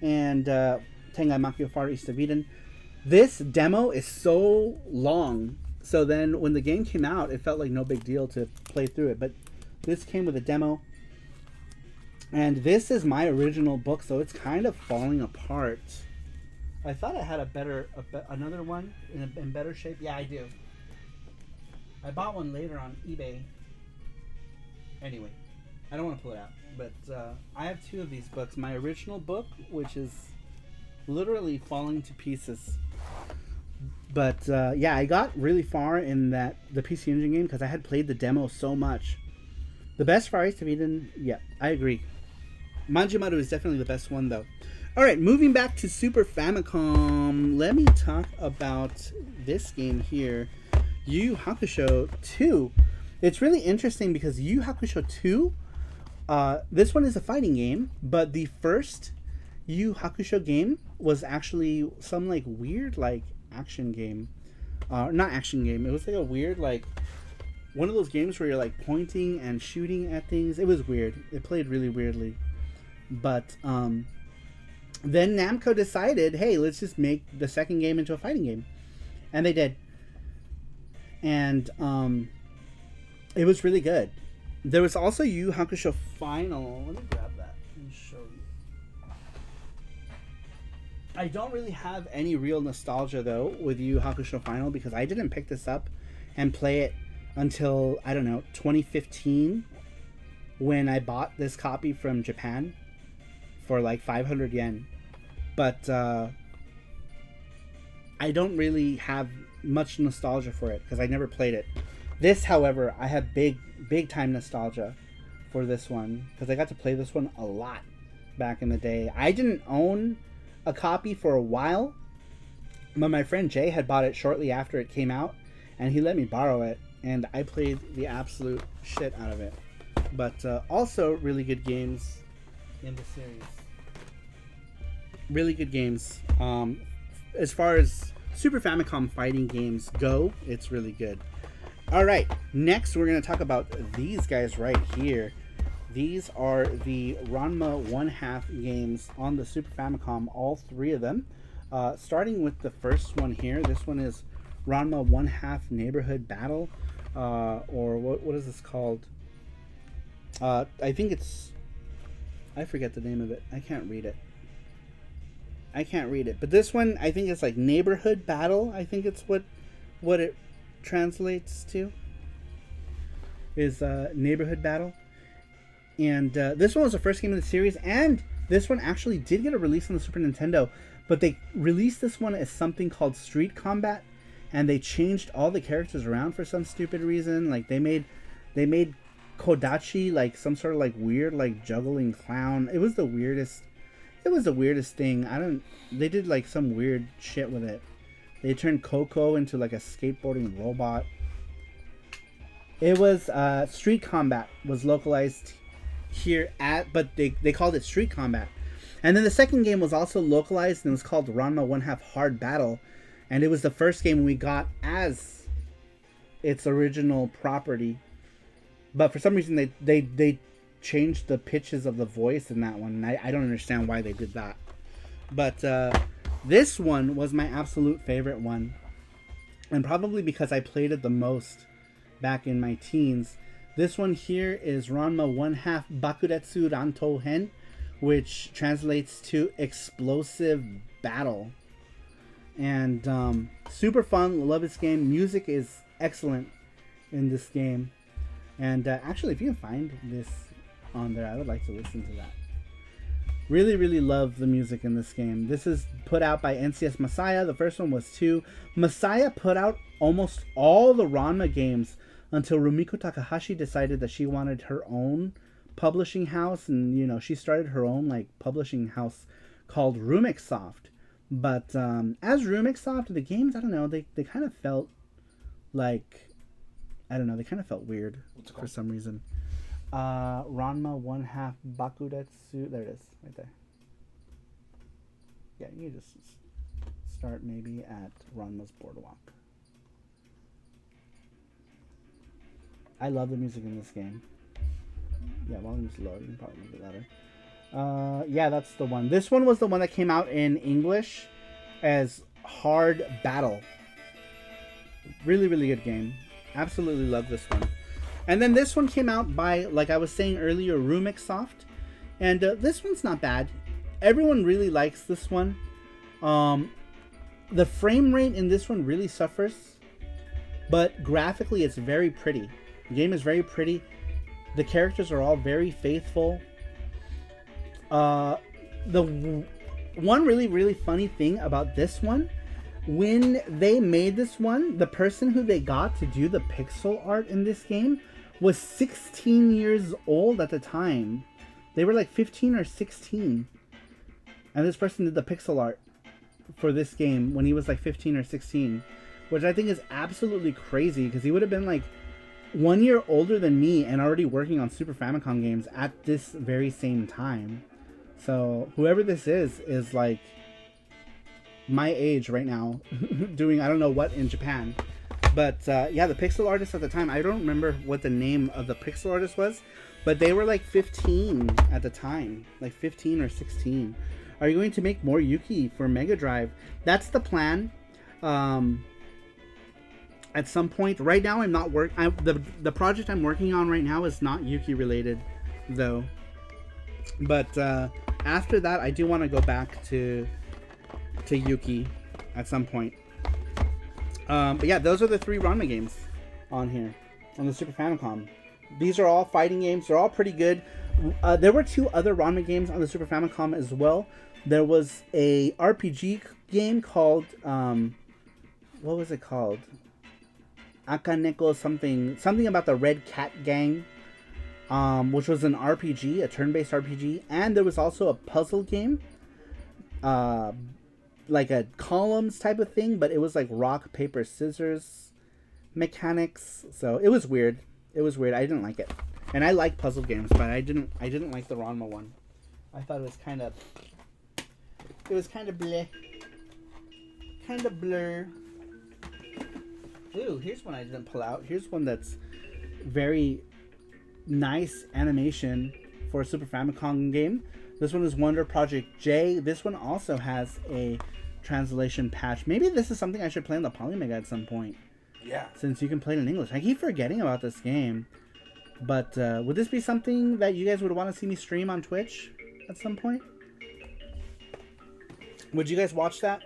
Speaker 1: And Tengai Makio Far East of Eden. This demo is so long, so then when the game came out, it felt like no big deal to play through it. But this came with a demo, and this is my original book, so it's kind of falling apart. I thought I had another one in better shape. Yeah, I do. I bought one later on eBay. Anyway, I don't want to pull it out, but I have two of these books. My original book, which is literally falling to pieces. But yeah, I got really far in the PC Engine game because I had played the demo so much. The best Far East of Eden, yeah, I agree. Manjimaru is definitely the best one, though. All right, moving back to Super Famicom, let me talk about this game here, Yu Yu Hakusho 2. It's really interesting because Yu Yu Hakusho 2, this one is a fighting game, but the first Yu Yu Hakusho game was actually some like weird like action game. Not action game, it was like a weird like one of those games where you're like pointing and shooting at things. It was weird. It played really weirdly. But then Namco decided, hey, let's just make the second game into a fighting game. And they did. And it was really good. There was also Yu Yu Hakusho Final. Let me grab that and show you. I don't really have any real nostalgia, though, with Yu Yu Hakusho Final because I didn't pick this up and play it until, I don't know, 2015 when I bought this copy from Japan for like 500 yen. But I don't really have much nostalgia for it because I never played it. This, however, I have big time nostalgia for this one because I got to play this one a lot back in the day. I didn't own a copy for a while, but my friend Jay had bought it shortly after it came out and he let me borrow it, and I played the absolute shit out of it. But also really good games in the series. Really good games. As far as Super Famicom fighting games go, it's really good. Alright, next we're going to talk about these guys right here. These are the Ranma 1/2 games on the Super Famicom, all three of them. Starting with the first one here, this one is Ranma 1/2 Neighborhood Battle, or what is this called? I think it's... I forget the name of it. I can't read it. But this one, I think it's like Neighborhood Battle. I think it's what it translates to. Is Neighborhood Battle. And this one was the first game in the series, and this one actually did get a release on the Super Nintendo, but they released this one as something called Street Combat, and they changed all the characters around for some stupid reason. Like they made Kodachi like some sort of like weird like juggling clown. It was the weirdest thing. They did like some weird shit with it. They turned Coco into like a skateboarding robot. It was Street Combat was localized here but they called it Street Combat. And then the second game was also localized and it was called Ranma 1/2 Hard Battle, and it was the first game we got as its original property. But for some reason they changed the pitches of the voice in that one, and I don't understand why they did that. But this one was my absolute favorite one, and probably because I played it the most back in my teens. This one here is Ranma 1/2 Bakuretsu Rantou Hen, which translates to Explosive Battle. And super fun, love this game. Music is excellent in this game. And actually, if you can find this on there, I would like to listen to that. Really, really love the music in this game. This is put out by NCS Masaya. The first one was 2. Masaya put out almost all the Ranma games until Rumiko Takahashi decided that she wanted her own publishing house, and she started her own like publishing house called Rumix Soft. But as Rumixsoft, the games, I don't know, they kind of felt like, I don't know, they kind of felt weird for some reason. Ranma 1/2 Bakudetsu. There it is, right there. Yeah, you just start maybe at Ranma's Boardwalk. I love the music in this game. Yeah, volume's low. You can probably make it louder. Yeah, that's the one. This one was the one that came out in English as Hard Battle. Really, really good game. Absolutely love this one. And then this one came out by, like I was saying earlier, Rumixsoft. And this one's not bad. Everyone really likes this one. The frame rate in this one really suffers. But graphically, it's very pretty. The game is very pretty. The characters are all very faithful. The one really, really funny thing about this one, when they made this one, the person who they got to do the pixel art in this game was 16 years old at the time. They were like 15 or 16. And this person did the pixel art for this game when he was like 15 or 16. Which I think is absolutely crazy, because he would have been like 1 year older than me and already working on Super Famicom games at this very same time. So whoever this is like my age right now, doing I don't know what in Japan. But yeah, the pixel artist at the time, I don't remember what the name of the pixel artist was, but they were like 15 at the time, like 15 or 16. Are you going to make more Yuki for Mega Drive? That's the plan. At some point, right now I'm not the project I'm working on right now is not Yuki related, though. But after that, I do want to go back to Yuki at some point. But yeah, those are the 3 Ranma games on here on the Super Famicom. These are all fighting games. They're all pretty good. There were 2 other Ranma games on the Super Famicom as well. There was a RPG game called what was it called? Akaneko something about the Red Cat Gang, which was an RPG, a turn-based RPG, and there was also a puzzle game, like a columns type of thing, but it was like rock, paper, scissors mechanics. So it was weird. It was weird. I didn't like it, and I like puzzle games, but I didn't like the Ranma one. I thought it was kind of bleh, kind of blur. Ooh, here's one I didn't pull out. Here's one that's very nice animation for a Super Famicom game. This one is Wonder Project J. This one also has a translation patch. Maybe this is something I should play on the Polymega at some point.
Speaker 2: Yeah.
Speaker 1: Since you can play it in English. I keep forgetting about this game. But would this be something that you guys would want to see me stream on Twitch at some point? Would you guys watch that?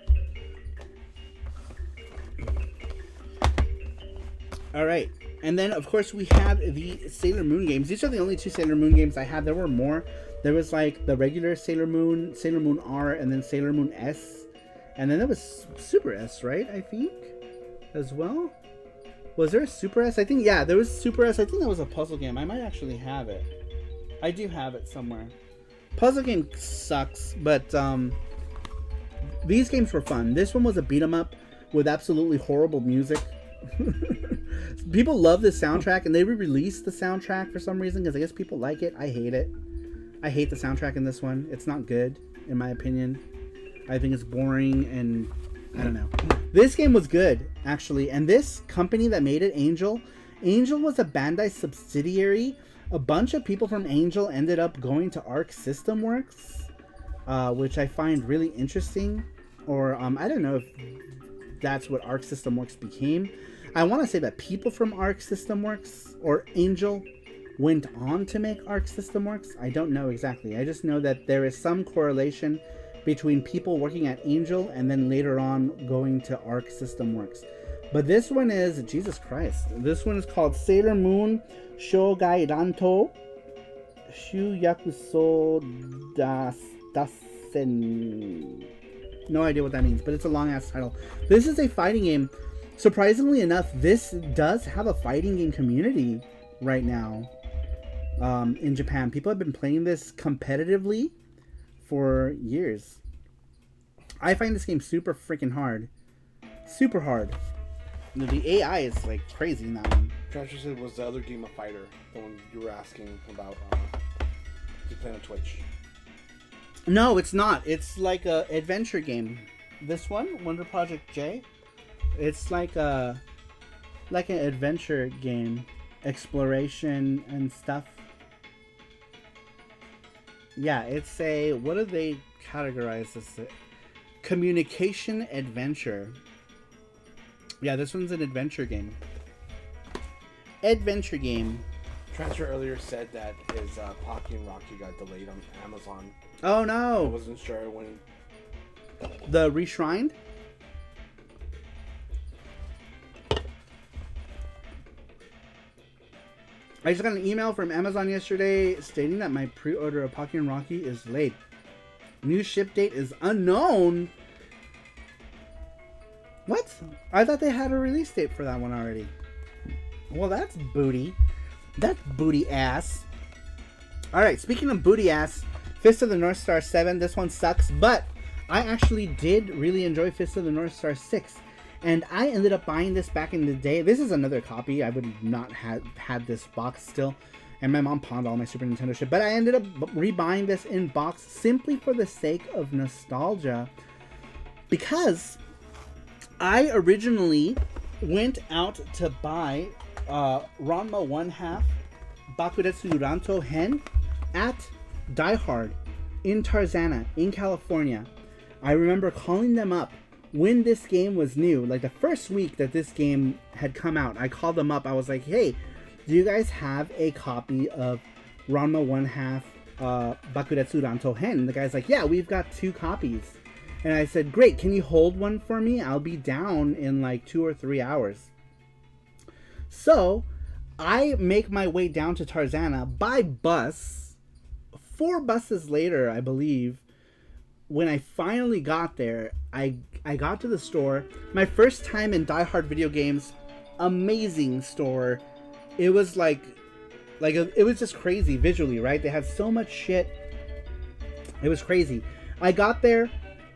Speaker 1: Alright, and then of course we have the Sailor Moon games. These are the only 2 Sailor Moon games I had. There were more. There was like the regular Sailor Moon R, and then Sailor Moon S. And then there was Super S, right? I think, as well. Was there a Super S? I think, yeah, there was Super S. I think that was a puzzle game. I might actually have it. I do have it somewhere. Puzzle game sucks, but these games were fun. This one was a beat 'em up with absolutely horrible music. People love the soundtrack, and they re-released the soundtrack for some reason because I guess people like it. I hate it. I hate the soundtrack in this one. It's not good, in my opinion. I think it's boring, and I don't know. This game was good, actually, and this company that made it, Angel was a Bandai subsidiary. A bunch of people from Angel ended up going to Arc System Works, which I find really interesting. Or I don't know if that's what Arc System Works became. I want to say that people from Arc System Works or Angel went on to make Arc System Works. I don't know exactly. I just know that there is some correlation between people working at Angel and then later on going to Arc System Works. But this one is, Jesus Christ, this one is called Sailor Moon Shogai Ranto Shuyakuso Dasen. No idea what that means, but it's a long-ass title. This is a fighting game. Surprisingly enough, this does have a fighting game community right now in Japan. People have been playing this competitively for years. I find this game super freaking hard. Super hard. The AI is like crazy in that one.
Speaker 2: Transfer said was the other game a fighter, the one you were asking about to play on Twitch.
Speaker 1: No, it's not. It's like a adventure game. This one, Wonder Project J, it's like an adventure game, exploration and stuff. Yeah, it's a, what do they categorize this? Communication adventure. Yeah, this one's an adventure game. Adventure game.
Speaker 2: Transfer earlier said that his Pocky and Rocky got delayed on Amazon.
Speaker 1: Oh
Speaker 2: I
Speaker 1: no!
Speaker 2: wasn't sure when.
Speaker 1: The Reshrined? I just got an email from Amazon yesterday stating that my pre-order of Pocky and Rocky is late. New ship date is unknown. What? I thought they had a release date for that one already. Well, that's booty. That's booty ass. Alright, speaking of booty ass, Fist of the North Star 7, this one sucks, but I actually did really enjoy Fist of the North Star 6. And I ended up buying this back in the day. This is another copy. I would not have had this box still. And my mom pawned all my Super Nintendo shit. But I ended up rebuying this in box simply for the sake of nostalgia. Because I originally went out to buy Ranma 1/2 Bakuretsu Uranto Hen at Die Hard in Tarzana in California. I remember calling them up when this game was new, like the first week that this game had come out. I called them up. I was like, hey, do you guys have a copy of Ranma 1/2 Bakuretsu Uranto Hen? And the guy's like, yeah, we've got 2 copies. And I said, great, can you hold one for me? I'll be down in like 2 or 3 hours. So I make my way down to Tarzana by bus. 4 buses later, I believe, when I finally got there, I got to the store. My first time in Die Hard video games. Amazing store. It was it was just crazy visually, right? They had so much shit. It was crazy. I got there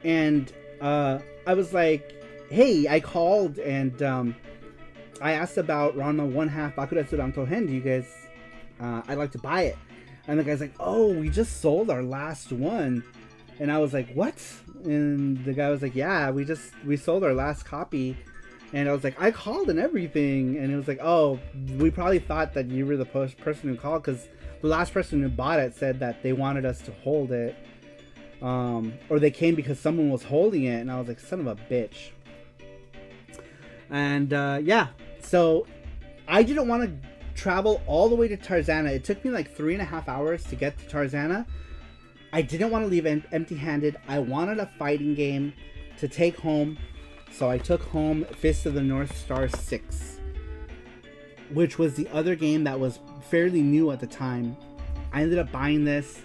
Speaker 1: and I was like, hey, I called and I asked about Ranma 1/2 Bakuretsu Uranto Hen. Do you guys, I'd like to buy it. And the guy's like, oh, we just sold our last one. And I was like, what? And the guy was like, yeah, we sold our last copy. And I was like, I called and everything. And it was like, oh, we probably thought that you were the person who called, because the last person who bought it said that they wanted us to hold it. Or they came because someone was holding it. And I was like, son of a bitch. And yeah, so I didn't want to travel all the way to Tarzana. It took me like 3.5 hours to get to Tarzana. I didn't want to leave empty-handed. I wanted a fighting game to take home. So I took home Fist of the North Star 6, which was the other game that was fairly new at the time. I ended up buying this.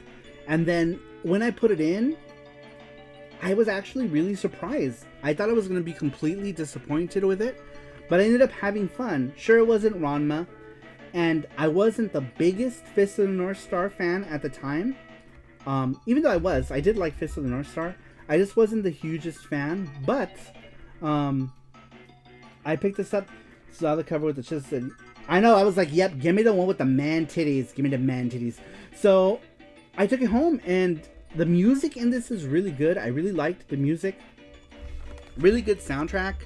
Speaker 1: And then when I put it in, I was actually really surprised. I thought I was going to be completely disappointed with it, but I ended up having fun. Sure, it wasn't Ranma, and I wasn't the biggest Fist of the North Star fan at the time. Even though I did like Fist of the North Star. I just wasn't the hugest fan, but I picked this up, saw the cover with the chest, and I know, I was like, yep, give me the one with the man titties. Give me the man titties. So I took it home, and the music in this is really good. I really liked the music. Really good soundtrack,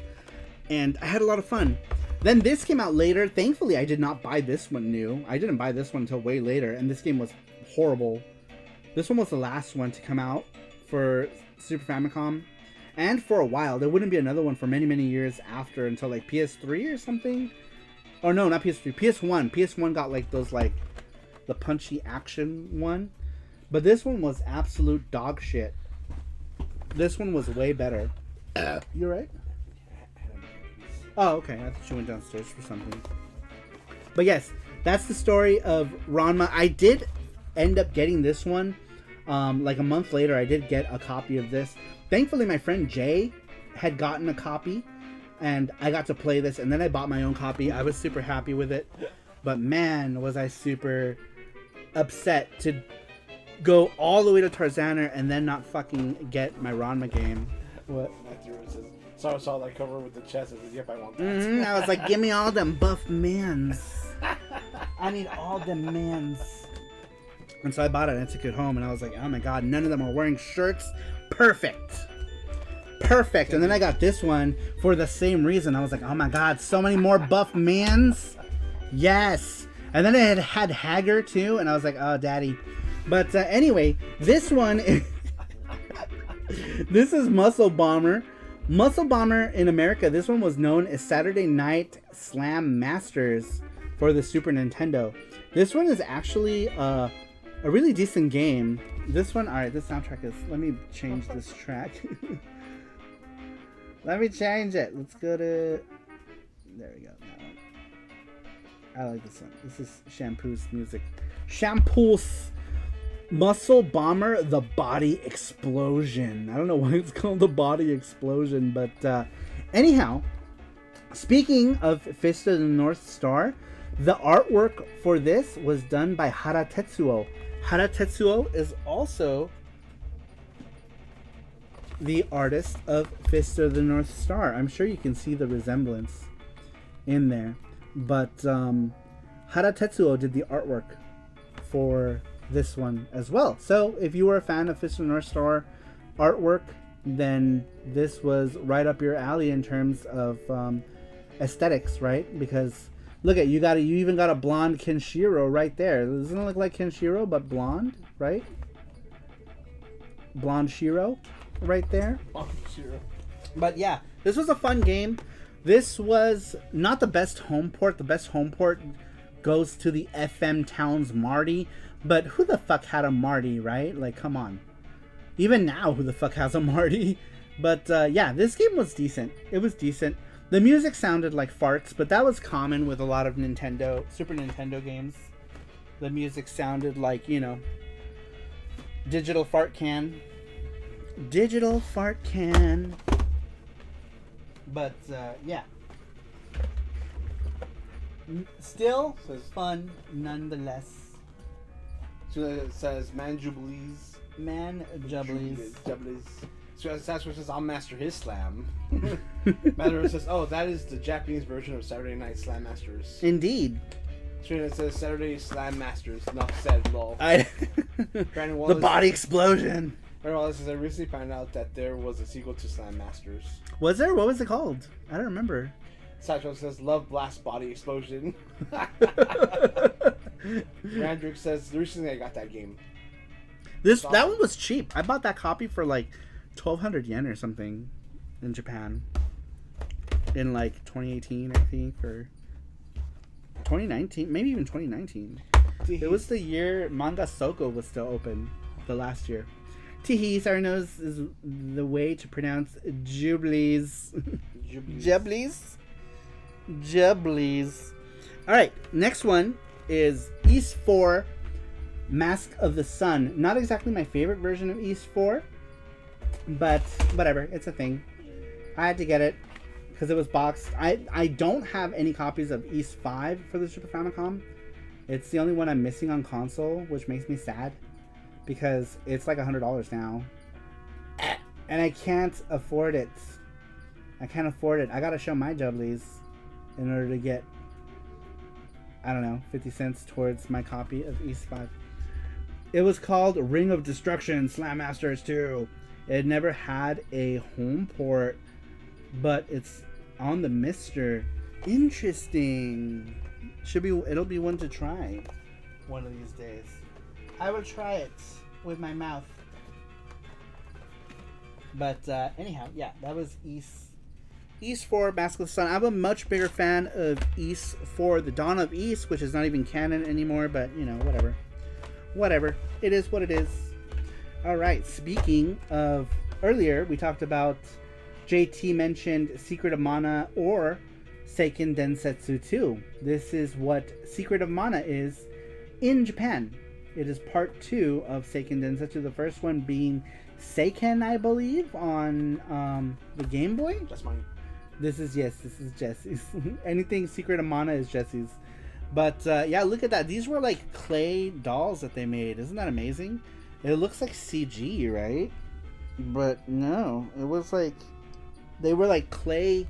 Speaker 1: and I had a lot of fun. Then this came out later. Thankfully, I did not buy this one new. I didn't buy this one until way later, and this game was horrible. This one was the last one to come out for Super Famicom, and for a while. There wouldn't be another one for many, many years after, until like PS3 or something. Or no, not PS3, PS1. PS1 got like those, like, the punchy action one. But this one was absolute dog shit. This one was way better. You right? Oh, okay. I thought you went downstairs for something. But yes, that's the story of Ranma. I did end up getting this one. Like a month later, I did get a copy of this. Thankfully, my friend Jay had gotten a copy, and I got to play this, and then I bought my own copy. I was super happy with it. But man, was I super upset to go all the way to Tarzana and then not fucking get my Ranma game. What?
Speaker 2: Matthew says, so I saw that cover with the chest. I said, yep, I want that.
Speaker 1: I was like, give me all them buff mans. I need all them mans. And so I bought it and I took it home and I was like, oh my god, none of them are wearing shirts. Perfect. And then I got this one for the same reason. I was like, oh my god, so many more buff mans. Yes. And then it had Hager too, and I was like, oh daddy. But anyway, this one is this is Muscle Bomber. Muscle Bomber in America, this one was known as Saturday Night Slam Masters for the Super Nintendo. This one is actually a really decent game. This one, alright, this soundtrack is, let me change this track. Let me change it. Let's go to, there we go. That one. I like this one. This is Shampoo's music. Shampoo's Muscle Bomber, the Body Explosion. I don't know why it's called the Body Explosion, but anyhow, speaking of Fist of the North Star, the artwork for this was done by Hara Tetsuo. Hara Tetsuo is also the artist of Fist of the North Star. I'm sure you can see the resemblance in there. But Hara Tetsuo did the artwork for this one as well. So if you were a fan of Fist of the North Star artwork, then this was right up your alley in terms of aesthetics, right? Because look at you even got a blonde Kenshiro right there. Doesn't it look like Kenshiro but blonde, right? Blonde Shiro right there.
Speaker 2: Blonde Shiro.
Speaker 1: But yeah, this was a fun game. This was not the best home port. The best home port goes to the FM Towns Marty. But who the fuck had a Marty, right? Like, come on. Even now, who the fuck has a Marty? But yeah, this game was decent. It was decent. The music sounded like farts, but that was common with a lot of Super Nintendo games. The music sounded like, you know, digital fart can. Digital fart can. But yeah, still fun nonetheless.
Speaker 2: So it says Man Jubilees. So that's what says I'll master his slam. Matter says, oh, that is the Japanese version of Saturday Night Slam Masters.
Speaker 1: Indeed.
Speaker 2: So it says Saturday Slam Masters. Enough said, lol.
Speaker 1: The Body Explosion.
Speaker 2: Brandon Wallace says, I recently found out that there was a sequel to Slam Masters.
Speaker 1: Was there? What was it called? I don't remember.
Speaker 2: Satchel says, Love Blast Body Explosion. Randrick says, recently I got that game.
Speaker 1: That one was cheap. I bought that copy for like 1,200 yen or something in Japan. In like 2018, I think, or 2019, maybe even 2019. It was the year Manga Soko was still open, the last year. Tihi Sarnos is the way to pronounce Jublies. Jublies. Alright, next one is East 4 Mask of the Sun. Not exactly my favorite version of East 4, but whatever, it's a thing. I had to get it because it was boxed. I don't have any copies of East 5 for the Super Famicom. It's the only one I'm missing on console, which makes me sad. Because it's like $100 now. And I can't afford it. I gotta show my jubblies in order to get, I don't know, 50 cents towards my copy of East 5. It was called Ring of Destruction Slam Masters 2. It never had a home port, but it's on the Mister. Interesting. It'll be one to try one of these days. I will try it with my mouth. But anyhow, yeah, that was East 4 Mask of the Sun. I'm a much bigger fan of East 4 The Dawn of East, which is not even canon anymore, but you know, whatever. It is what it is. Alright, speaking of earlier, we talked about JT mentioned Secret of Mana or Seiken Densetsu 2. This is what Secret of Mana is in Japan. It is part 2 of Seiken Densetsu, the first one being Seiken, I believe, on the Game Boy.
Speaker 2: That's mine.
Speaker 1: This is Jesse's. Anything Secret of Mana is Jesse's. But yeah, look at that. These were like clay dolls that they made. Isn't that amazing? It looks like CG, right? But no, it was like they were like clay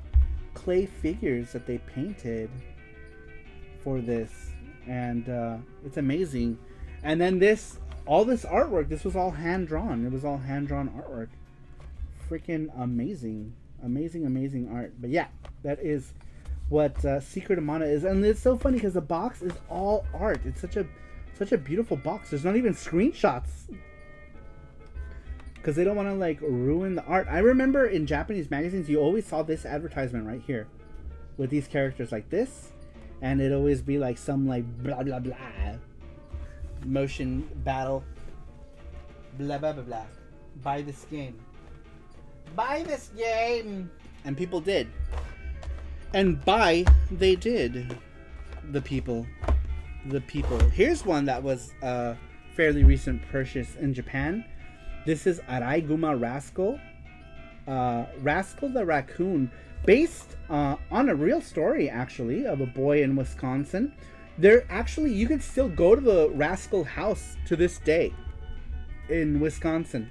Speaker 1: figures that they painted for this, and it's amazing. And then all this artwork, this was all hand drawn. It was all hand drawn artwork. Freaking amazing art. But yeah, that is what Secret of Mana is, and it's so funny because the box is all art. It's such a beautiful box. There's not even screenshots because they don't want to like ruin the art. I remember in Japanese magazines you always saw this advertisement right here with these characters like this, and it'd always be like some like blah blah blah motion battle, blah blah blah blah. Buy this game. Buy this game. And people did. And buy they did. The people. Here's one that was a fairly recent purchase in Japan. This is Araiguma Rascal. Rascal the Raccoon. Based on a real story, actually, of a boy in Wisconsin. You can still go to the Rascal house to this day in Wisconsin.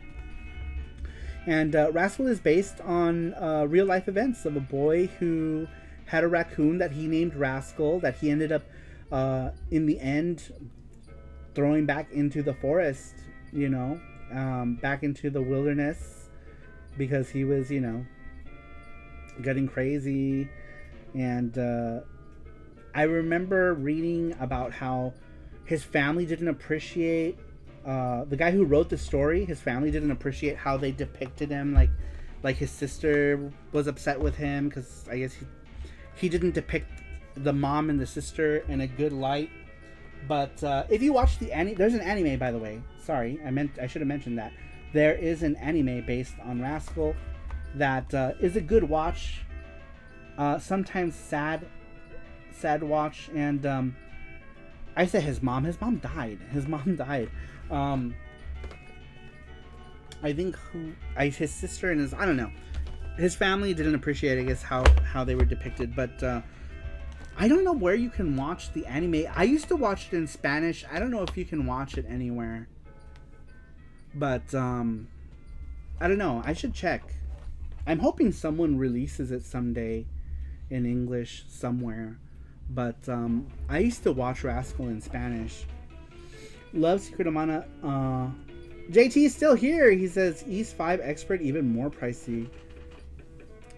Speaker 1: And Rascal is based on real life events of a boy who had a raccoon that he named Rascal, that he ended up in the end throwing back into the forest, back into the wilderness because he was, getting crazy. And I remember reading about how his family didn't appreciate the guy who wrote the story. His family didn't appreciate how they depicted him. Like his sister was upset with him because I guess he didn't depict the mom and the sister in a good light. But if you watch the anime, there's an anime, by the way. Sorry, I should have mentioned that. There is an anime based on Rascal that is a good watch. Sometimes sad watch. And I said his mom died. I think his sister and I don't know. His family didn't appreciate, I guess, how they were depicted. But I don't know where you can watch the anime. I used to watch it in Spanish. I don't know if you can watch it anywhere. But I don't know. I should check. I'm hoping someone releases it someday in English somewhere. But I used to watch Rascal in Spanish. Love Secret of Mana. JT is still here. He says East 5 Expert even more pricey.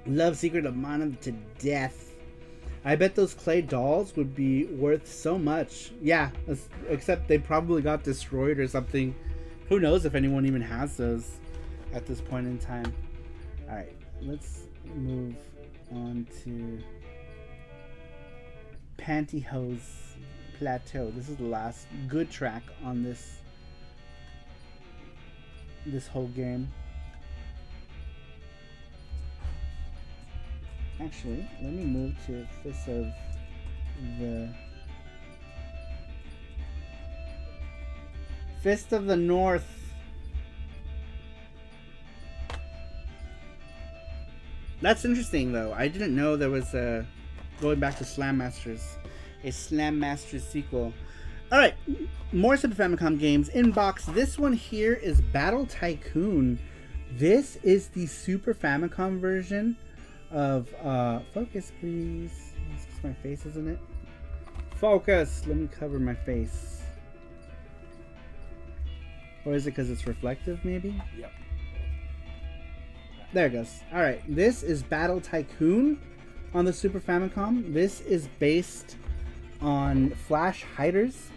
Speaker 1: Love Secret of Mana to death. I bet those clay dolls would be worth so much. Yeah, except they probably got destroyed or something. Who knows if anyone even has those at this point in time. Alright, let's move on to Pantyhose Plateau. This is the last good track on this whole game. Actually, let me move to Fist of the North. That's interesting, though. I didn't know there was going back to Slam Masters, a Slam Masters sequel. All right, more Super Famicom games in box. This one here is Battle Tycoon. This is the Super Famicom version of focus, please. My face isn't it? Focus. Let me cover my face. Or is it because it's reflective, maybe?
Speaker 2: Yep.
Speaker 1: There it goes. All right, this is Battle Tycoon on the Super Famicom. This is based on Flash Hiders.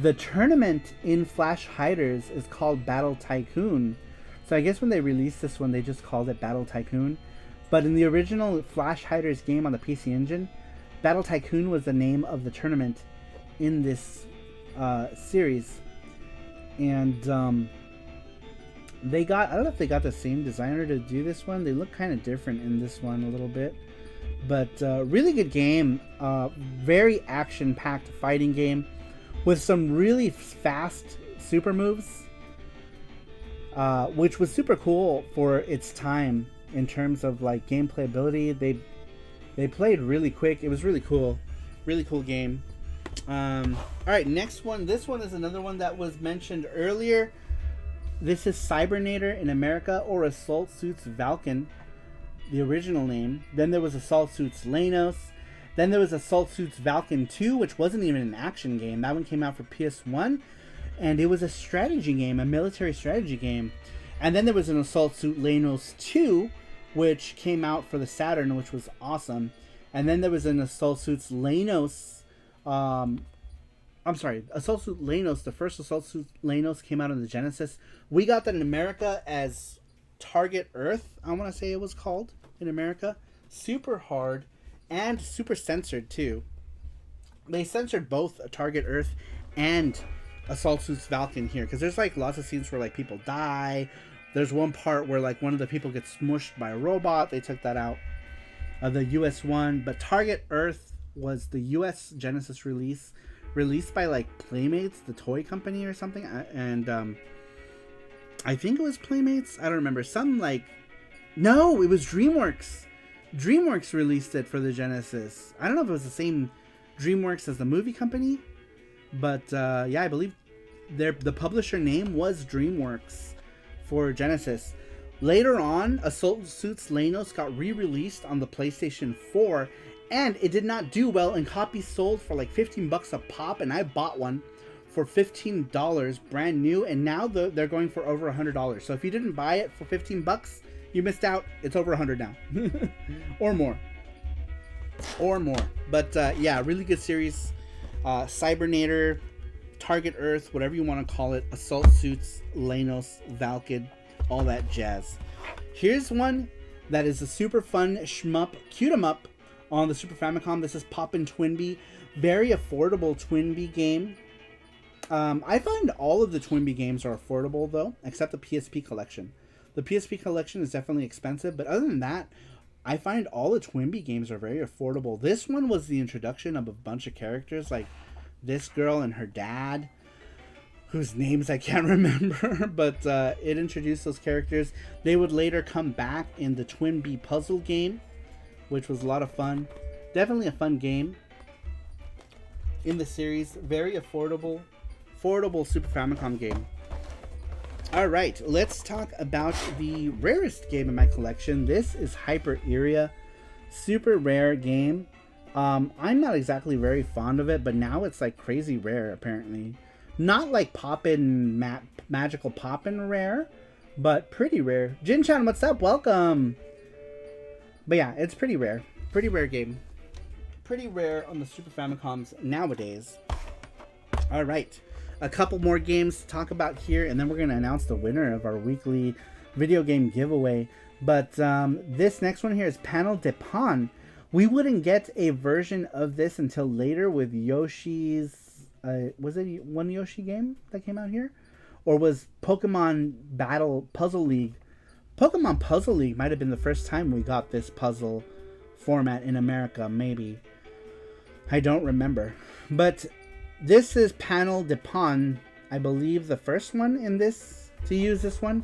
Speaker 1: The tournament in Flash Hiders is called Battle Tycoon. So I guess when they released this one, they just called it Battle Tycoon. But in the original Flash Hiders game on the PC Engine, Battle Tycoon was the name of the tournament in this series. And I don't know if they got the same designer to do this one. They look kind of different in this one a little bit. But really good game. Very action-packed fighting game with some really fast super moves. Which was super cool for its time. In terms of like gameplay ability, they played really quick. It was really cool game. All right, next one. This one is another one that was mentioned earlier. This is Cybernator in America, or Assault Suits Valken, the original name. Then there was Assault Suits Lanos. Then there was Assault Suits Valken 2, which wasn't even an action game. That one came out for PS1, and it was a strategy game, a military strategy game. And then there was an Assault Suit Lanos 2, which came out for the Saturn, which was awesome. And then there was an Assault Suits Lanos. Assault Suit Lanos. The first Assault Suit Lanos came out on the Genesis. We got that in America as Target Earth, I want to say it was called in America. Super hard and super censored too. They censored both Target Earth and Assault Suits Valken here, because there's like lots of scenes where like people die. There's one part where like one of the people gets smushed by a robot. They took that out of the US one. But Target Earth was the US Genesis release, released by like Playmates, the toy company or something. And I think it was Playmates. I don't remember. No, it was DreamWorks. DreamWorks released it for the Genesis. I don't know if it was the same DreamWorks as the movie company. But yeah, I believe the publisher name was DreamWorks for Genesis. Later on, Assault Suits Lanos got re-released on the PlayStation 4, and it did not do well, and copies sold for like $15 a pop, and I bought one for $15 brand new, and now they're going for over $100. So if you didn't buy it for $15, you missed out. It's over $100 now. or more. But yeah, really good series. Cybernator, Target Earth, whatever you want to call it, Assault Suits, Lanos, Valken, all that jazz. Here's one that is a super fun shmup, cute 'em up on the Super Famicom. This is Poppin' Twinbee. Very affordable Twinbee game. I find all of the Twinbee games are affordable though, except the PSP collection. The PSP collection is definitely expensive, but other than that, I find all the Twinbee games are very affordable. This one was the introduction of a bunch of characters, like this girl and her dad, whose names I can't remember, but it introduced those characters. They would later come back in the Twinbee puzzle game, which was a lot of fun. Definitely a fun game in the series. Very affordable Super Famicom game. Alright, let's talk about the rarest game in my collection. This is Hyper Iria. Super rare game. I'm not exactly very fond of it, but now it's like crazy rare apparently. Not like Poppin' Magical Poppin' rare, but pretty rare. Jin-chan, what's up? Welcome! But yeah, it's pretty rare. Pretty rare game. Pretty rare on the Super Famicoms nowadays. Alright. A couple more games to talk about here, and then we're going to announce the winner of our weekly video game giveaway. But this next one here is Panel de Pan. We wouldn't get a version of this until later with Yoshi's... was it one Yoshi game that came out here? Or was Pokemon Battle Puzzle League? Pokemon Puzzle League might have been the first time we got this puzzle format in America, maybe. I don't remember. But... this is Panel de Pan, I believe the first one in this to use this one,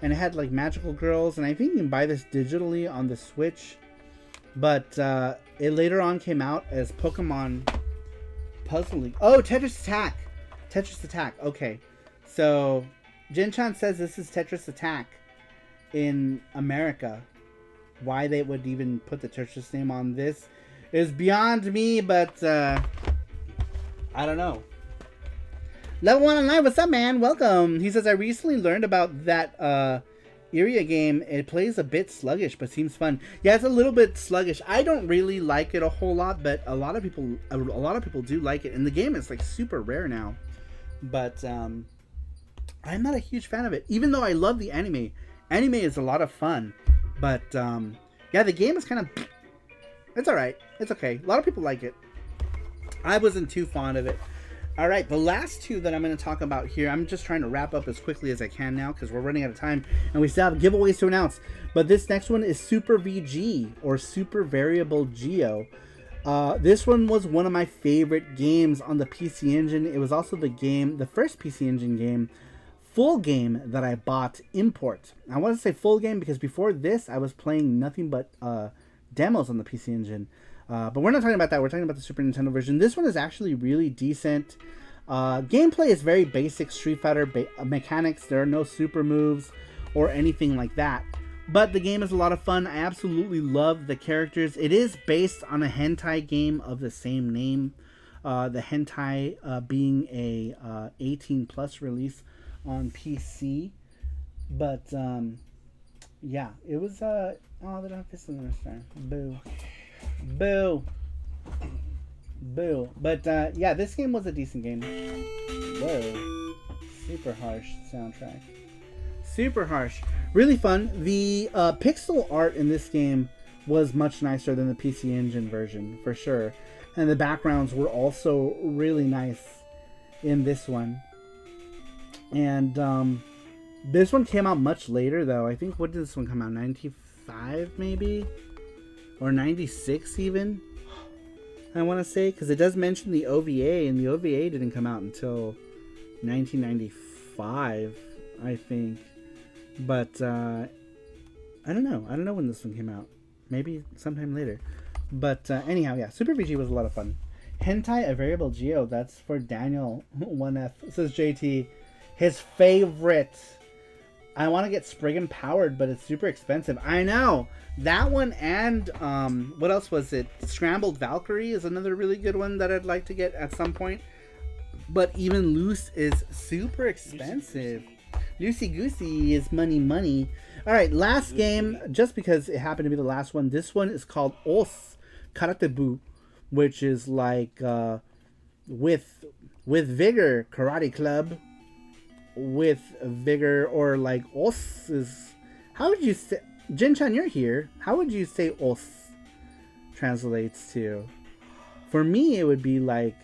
Speaker 1: and it had like magical girls, and I think you can buy this digitally on the Switch, but it later on came out as Pokemon Puzzle League. Oh, Tetris Attack, okay. So Jin-chan says this is Tetris Attack in America. Why they would even put the Tetris name on this is beyond me, but I don't know. Level 1 online, what's up, man? Welcome. He says, I recently learned about that Iria game. It plays a bit sluggish, but seems fun. Yeah, it's a little bit sluggish. I don't really like it a whole lot, but a lot of people do like it. And the game is like super rare now. But I'm not a huge fan of it, even though I love the anime. Anime is a lot of fun. But yeah, the game is kind of... it's alright. It's okay. A lot of people like it. I wasn't too fond of it. All right, the last two that I'm going to talk about here, I'm just trying to wrap up as quickly as I can now because we're running out of time and we still have giveaways to announce. But this next one is Super VG, or Super Variable Geo. This one was one of my favorite games on the PC Engine. It was also the first PC Engine game, full game, that I bought import. I want to say full game because before this I was playing nothing but demos on the PC Engine. But we're not talking about that. We're talking about the Super Nintendo version. This one is actually really decent. Gameplay is very basic Street Fighter mechanics. There are no super moves or anything like that. But the game is a lot of fun. I absolutely love the characters. It is based on a hentai game of the same name. The hentai being a 18 plus release on PC. But yeah, it was oh, they don't have pistol in their star. Boo. Boo. Boo. But yeah, this game was a decent game. Whoa. Super harsh soundtrack. Super harsh. Really fun. The pixel art in this game was much nicer than the PC Engine version, for sure. And the backgrounds were also really nice in this one. And this one came out much later, though. I think, what did this one come out? 95, maybe? Or 96, even? I want to say, because it does mention the OVA, and the OVA didn't come out until 1995, I think. But I don't know. I don't know when this one came out. Maybe sometime later. But anyhow, yeah, Super VG was a lot of fun. Hentai, a variable geo. That's for Daniel 1F. Says JT. His favorite. I want to get Spriggan powered, but it's super expensive. I know. That one and what else was it? Scrambled Valkyrie is another really good one that I'd like to get at some point. But even loose is super expensive. Loosey Goosey is money. Alright, last game, just because it happened to be the last one. This one is called Os Karatebu, which is like with vigor karate club. With vigor, or like Os is, how would you say, Jin-chan, you're here, how would you say Os translates to? For me, it would be like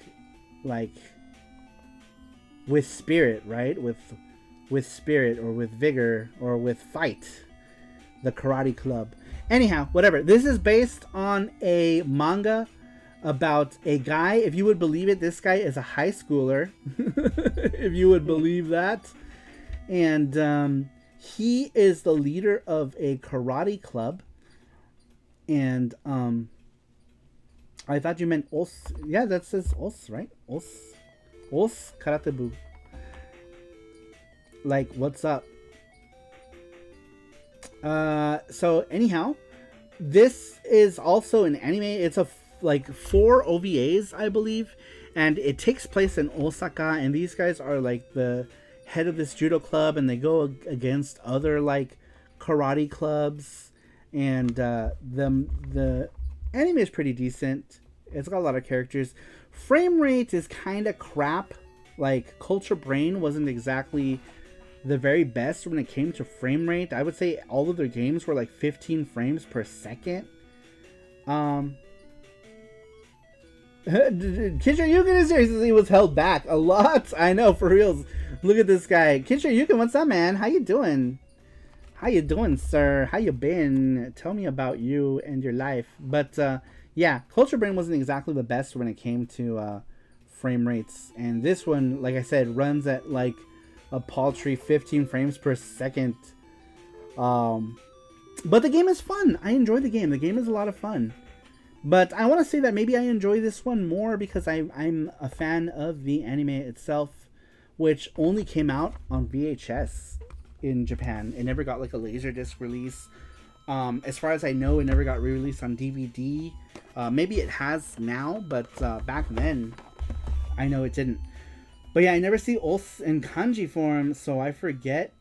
Speaker 1: with spirit, right? With spirit, or with vigor, or with fight. The karate club. Anyhow, whatever. This is based on a manga about a guy. If you would believe it, this guy is a high schooler. If you would believe that. And he is the leader of a karate club. And I thought you meant Os. Yeah, that says Os, right? Os Karatebu. Like, what's up? So anyhow, this is also an anime. It's a like 4 OVAs, I believe, and it takes place in Osaka, and these guys are like the head of this judo club, and they go against other like karate clubs, and the anime is pretty decent. It's got a lot of characters. Frame rate is kind of crap. Like, Culture Brain wasn't exactly the very best when it came to frame rate. I would say all of their games were like 15 frames per second. Kishoryuken seriously was held back a lot. I know, for reals. Look at this guy. Kishoryuken, what's up, man? How you doing? How you doing, sir? How you been? Tell me about you and your life. But yeah, Culture Brain wasn't exactly the best when it came to frame rates. And this one, like I said, runs at like a paltry 15 frames per second. But the game is fun. I enjoy the game. The game is a lot of fun. But I want to say that maybe I enjoy this one more because I'm a fan of the anime itself, which only came out on VHS in Japan. It never got like a Laserdisc release. As far as I know, it never got re-released on DVD. Maybe it has now, but back then, I know it didn't. But yeah, I never see Os in kanji form, so I forget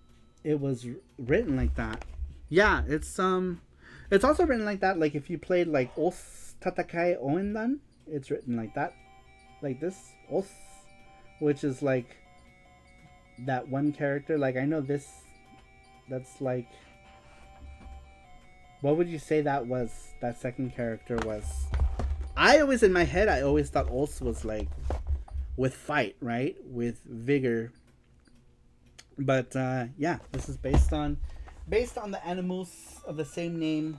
Speaker 1: it was written like that. Yeah, it's also written like that. Like if you played like Os Tatakai Oendan, it's written like that, like this Os, which is like that one character. Like I know this, that's like, what would you say that was? That second character was. I always in my head I always thought Os was like with fight, right? With vigor. But yeah, this is based on the animals of the same name.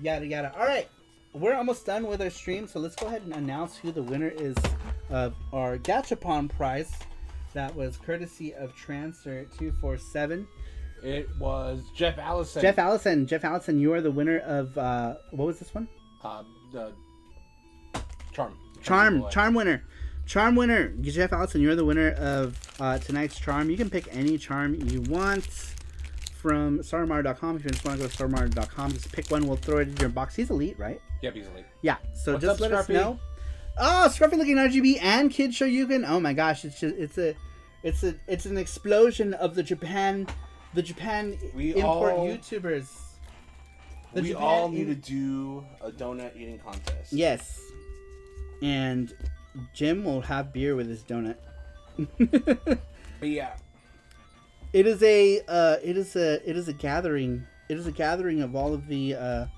Speaker 1: Yada yada. All right, we're almost done with our stream, so let's go ahead and announce who the winner is of our Gachapon prize. That was courtesy of Transfer 247.
Speaker 2: It was Jeff Allison.
Speaker 1: Jeff Allison, you are the winner of what was this one?
Speaker 2: The Charm.
Speaker 1: Charm winner. Charm winner, Jeff Allison, you're the winner of tonight's charm. You can pick any charm you want from sarumar.com. If you just want to go to sarumar.com, just pick one. We'll throw it in your box. He's elite, right?
Speaker 2: Yep, he's elite.
Speaker 1: Yeah. So
Speaker 2: What's
Speaker 1: just
Speaker 2: up,
Speaker 1: let us
Speaker 2: Scruffy?
Speaker 1: know. Oh, Scruffy looking RGB and Kid Shoryuken. Oh my gosh, it's an explosion of the Japan import YouTubers.
Speaker 2: We all need to do a donut eating contest.
Speaker 1: Yes. And Jim will have beer with his donut.
Speaker 2: But yeah.
Speaker 1: It is a gathering. It is a gathering of all of the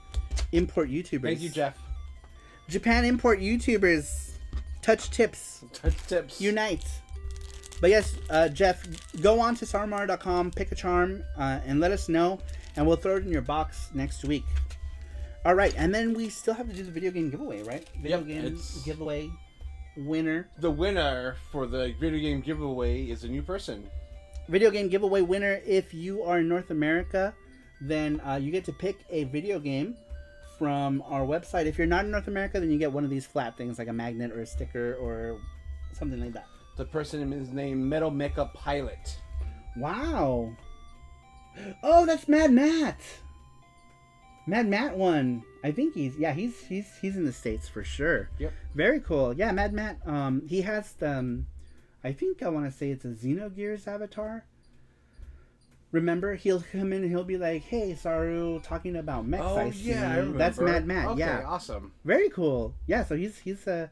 Speaker 1: import YouTubers.
Speaker 2: Thank you, Jeff.
Speaker 1: Japan import YouTubers. Touch tips. Unite. But yes, Jeff, go on to sarumar.com, pick a charm, and let us know, and we'll throw it in your box next week. All right, and then we still have to do the video game giveaway, right? Video game giveaway winner.
Speaker 2: The winner for the video game giveaway is a new person.
Speaker 1: Video game giveaway winner. If you are in North America, then you get to pick a video game from our website. If you're not in North America, then you get one of these flat things like a magnet or a sticker or something like that.
Speaker 2: The person is named Metal Mecha Pilot.
Speaker 1: Wow. Oh, that's Mad Matt. Mad Matt won. I think he's in the States for sure.
Speaker 2: Yep.
Speaker 1: Very cool. Yeah, Mad Matt. He has I think I want to say it's a Xenogears avatar. Remember, he'll come in and he'll be like, "Hey, Saru, talking about mechs."
Speaker 2: Oh,
Speaker 1: I see.
Speaker 2: yeah, I remember.
Speaker 1: That's Mad Matt.
Speaker 2: Okay,
Speaker 1: yeah,
Speaker 2: awesome.
Speaker 1: Very cool. Yeah, so he's a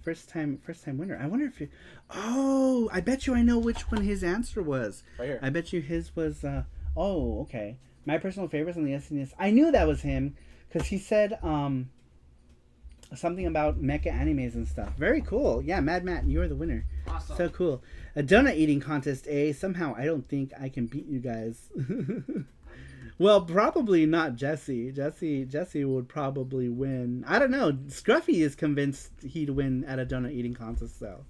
Speaker 1: first time winner. I wonder if you. Oh, I bet you I know which one his answer was.
Speaker 2: Right here.
Speaker 1: I bet you his was. Oh, okay. My personal favorites on the SNES. I knew that was him because he said something about mecha animes and stuff. Very cool. Yeah, Mad Matt, you're the winner.
Speaker 2: Awesome.
Speaker 1: So cool. A donut eating contest, eh? Somehow I don't think I can beat you guys. Well, probably not Jesse. Jesse would probably win. I don't know. Scruffy is convinced he'd win at a donut eating contest though.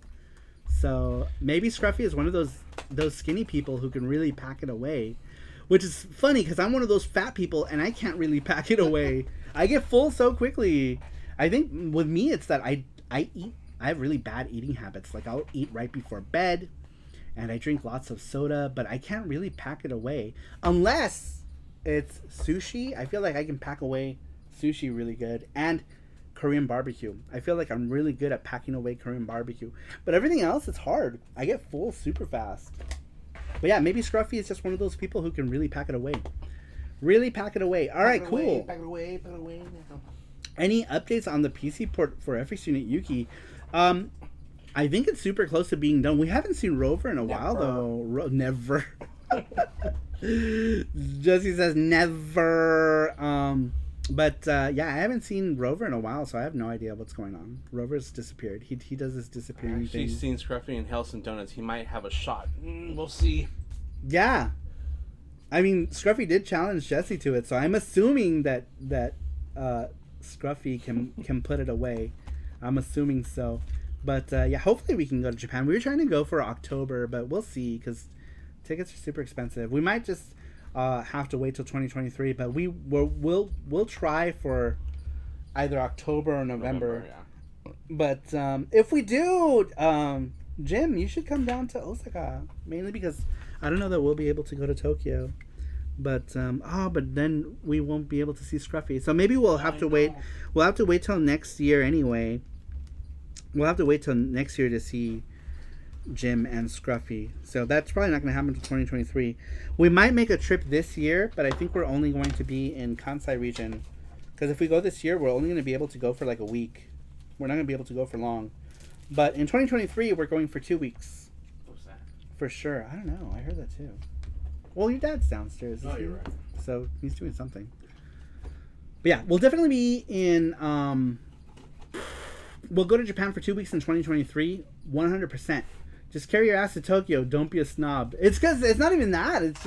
Speaker 1: So maybe Scruffy is one of those skinny people who can really pack it away. Which is funny because I'm one of those fat people and I can't really pack it away. I get full so quickly. I think with me it's that I have really bad eating habits. Like I'll eat right before bed and I drink lots of soda, but I can't really pack it away. Unless it's sushi. I feel like I can pack away sushi really good. And Korean barbecue. I feel like I'm really good at packing away Korean barbecue. But everything else, it's hard. I get full super fast. But yeah, maybe Scruffy is just one of those people who can really pack it away. Really pack it away. All right, cool.
Speaker 2: Pack it away now.
Speaker 1: Any updates on the PC port for FX Unit Yuki? I think it's super close to being done. We haven't seen Rover in a while, though. Never. Jesse says never. But yeah, I haven't seen Rover in a while, so I have no idea what's going on. Rover's disappeared. He does this disappearing thing.
Speaker 2: I've seen Scruffy and Helson Donuts. He might have a shot. We'll see.
Speaker 1: Yeah. I mean, Scruffy did challenge Jesse to it, so I'm assuming that Scruffy can put it away. I'm assuming so. But yeah, hopefully we can go to Japan. We were trying to go for October, but we'll see because tickets are super expensive. We might just have to wait till 2023, but we'll try for either October or November.
Speaker 2: Yeah.
Speaker 1: But if we do, Jim, you should come down to Osaka, mainly because I don't know that we'll be able to go to Tokyo. But but then we won't be able to see Scruffy. So maybe we'll have to wait. We'll have to wait till next year anyway. We'll have to wait till next year to see Jim and Scruffy. So that's probably not going to happen until 2023. We might make a trip this year, but I think we're only going to be in Kansai region. Because if we go this year, we're only going to be able to go for like a week. We're not going to be able to go for long. But in 2023, we're going for 2 weeks.
Speaker 2: What's that?
Speaker 1: For sure. I don't know. I heard that too. Well, your dad's downstairs.
Speaker 2: No, you're right.
Speaker 1: So he's doing something. But yeah, we'll definitely be in... We'll go to Japan for 2 weeks in 2023, 100%. Just carry your ass to Tokyo. Don't be a snob. It's because it's not even that. It's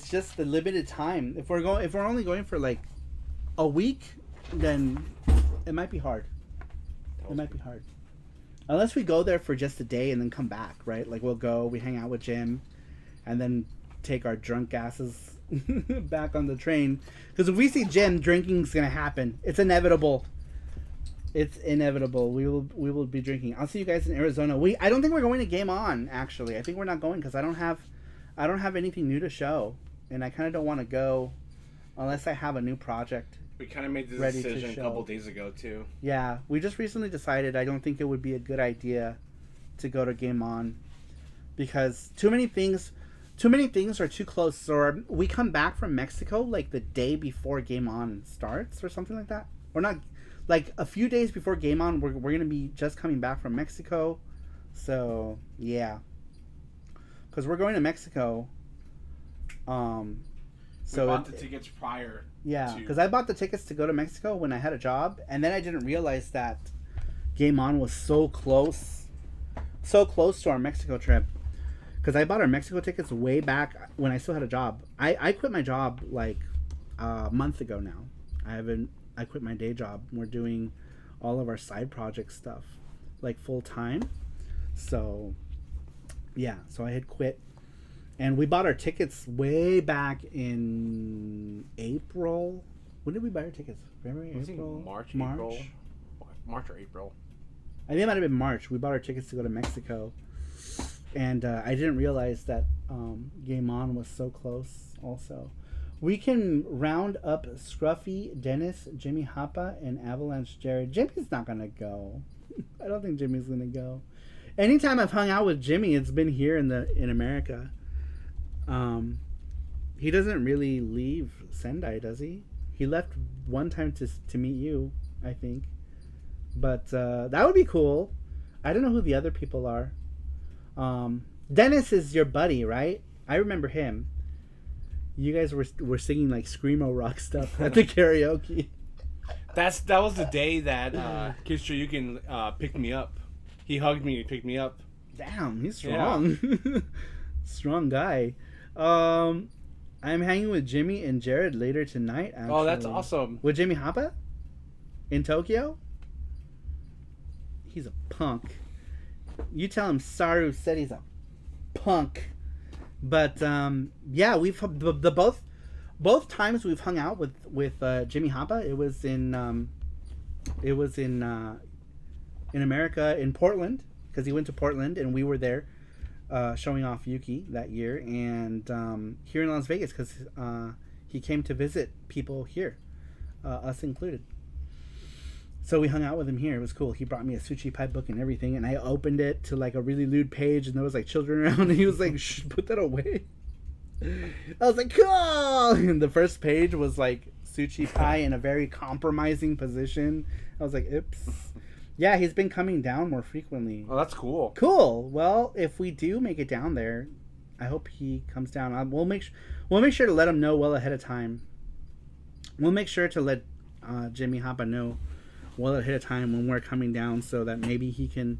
Speaker 1: just the limited time. If we're only going for like a week, then it might be hard. It might be hard. Unless we go there for just a day and then come back, right? Like we'll go, we hang out with Jim, and then take our drunk asses back on the train. Because if we see Jim, drinking's gonna happen. It's inevitable. It's inevitable. We will be drinking. I'll see you guys in Arizona. I don't think we're going to Game On. Actually, I think we're not going because I don't have anything new to show, and I kind of don't want to go unless I have a new project.
Speaker 2: We kind of made the decision a couple days ago too.
Speaker 1: Yeah, we just recently decided. I don't think it would be a good idea to go to Game On because too many things are too close. Or we come back from Mexico like the day before Game On starts or something like that, or not. Like a few days before Game On, we're gonna be just coming back from Mexico, so yeah. Because we're going to Mexico. So
Speaker 2: we bought the tickets prior.
Speaker 1: Yeah, because I bought the tickets to go to Mexico when I had a job, and then I didn't realize that Game On was so close to our Mexico trip. Because I bought our Mexico tickets way back when I still had a job. I quit my job like a month ago now. I quit my day job. We're doing all of our side project stuff like full time. So yeah, so I had quit. And we bought our tickets way back in April. When did we buy our tickets? February, April?
Speaker 2: March or April.
Speaker 1: I think it might have been March. We bought our tickets to go to Mexico. And I didn't realize that Game On was so close also. We can round up Scruffy, Dennis, Jimmy Hoppa, and Avalanche Jared. Jimmy's not going to go. I don't think Jimmy's going to go. Anytime I've hung out with Jimmy, it's been here in America. He doesn't really leave Sendai, does he? He left one time to meet you, I think. But that would be cool. I don't know who the other people are. Dennis is your buddy, right? I remember him. You guys were singing like screamo rock stuff at the karaoke.
Speaker 2: That was the day that Kishiyukin picked me up. He hugged me and picked me up.
Speaker 1: Damn, he's strong. Yeah. Strong guy. I'm hanging with Jimmy and Jared later tonight, actually.
Speaker 2: Oh, that's awesome.
Speaker 1: With Jimmy Hoppa? In Tokyo? He's a punk. You tell him Saru said he's a punk. But yeah, we've both times we've hung out with Jimmy Hoppa. It was in America, in Portland, because he went to Portland and we were there showing off Yuki that year, and here in Las Vegas because he came to visit people here, us included. So we hung out with him here. It was cool. He brought me a Sushi Pie book and everything, and I opened it to like a really lewd page, and there was like children around, and he was like, "Shh, put that away." I was like, "Cool!" And the first page was like Sushi Pie in a very compromising position. I was like, "Oops." Yeah, he's been coming down more frequently.
Speaker 2: Oh, that's cool.
Speaker 1: Cool. Well, if we do make it down there, I hope he comes down. We'll make sure to let him know well ahead of time. We'll make sure to let Jimmy Hoppa know well ahead of time when we're coming down, so that maybe he can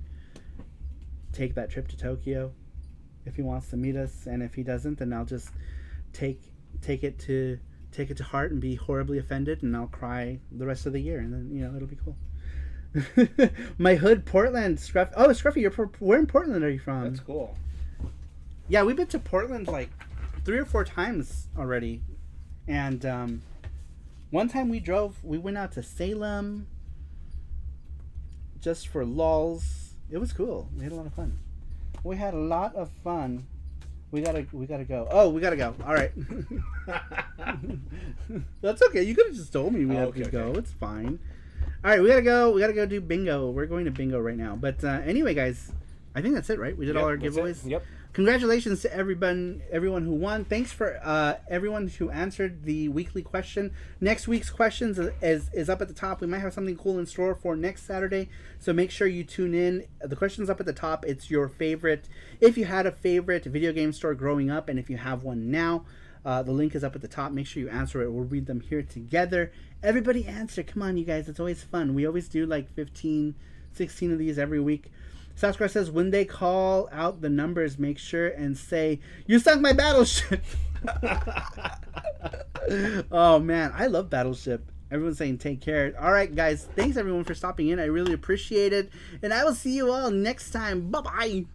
Speaker 1: take that trip to Tokyo if he wants to meet us, and if he doesn't, then I'll just take it to heart and be horribly offended, and I'll cry the rest of the year, and then it'll be cool. My hood, Portland, Scruffy. Oh, Scruffy, where in Portland are you from?
Speaker 2: That's cool.
Speaker 1: Yeah, we've been to Portland like 3 or 4 times already, and one time we went out to Salem. Just for lulz. It was cool. We had a lot of fun. We gotta go. Oh, we gotta go. All right. That's okay. You could have just told me we have to go. Okay. It's fine. All right, we gotta go. We gotta go do bingo. We're going to bingo right now. But anyway, guys, I think that's it, right? We did all our giveaways.
Speaker 2: Yep.
Speaker 1: Congratulations to everyone who won. Thanks for everyone who answered the weekly question. Next week's questions is up at the top. We might have something cool in store for next Saturday, so make sure you tune in. The question's up at the top. It's your favorite. If you had a favorite video game store growing up, and if you have one now, the link is up at the top. Make sure you answer it. We'll read them here together. Everybody answer. Come on, you guys. It's always fun. We always do like 15, 16 of these every week. Sasquatch says, when they call out the numbers, make sure and say, "You sunk my battleship." Oh, man. I love Battleship. Everyone's saying take care. All right, guys. Thanks, everyone, for stopping in. I really appreciate it. And I will see you all next time. Bye-bye.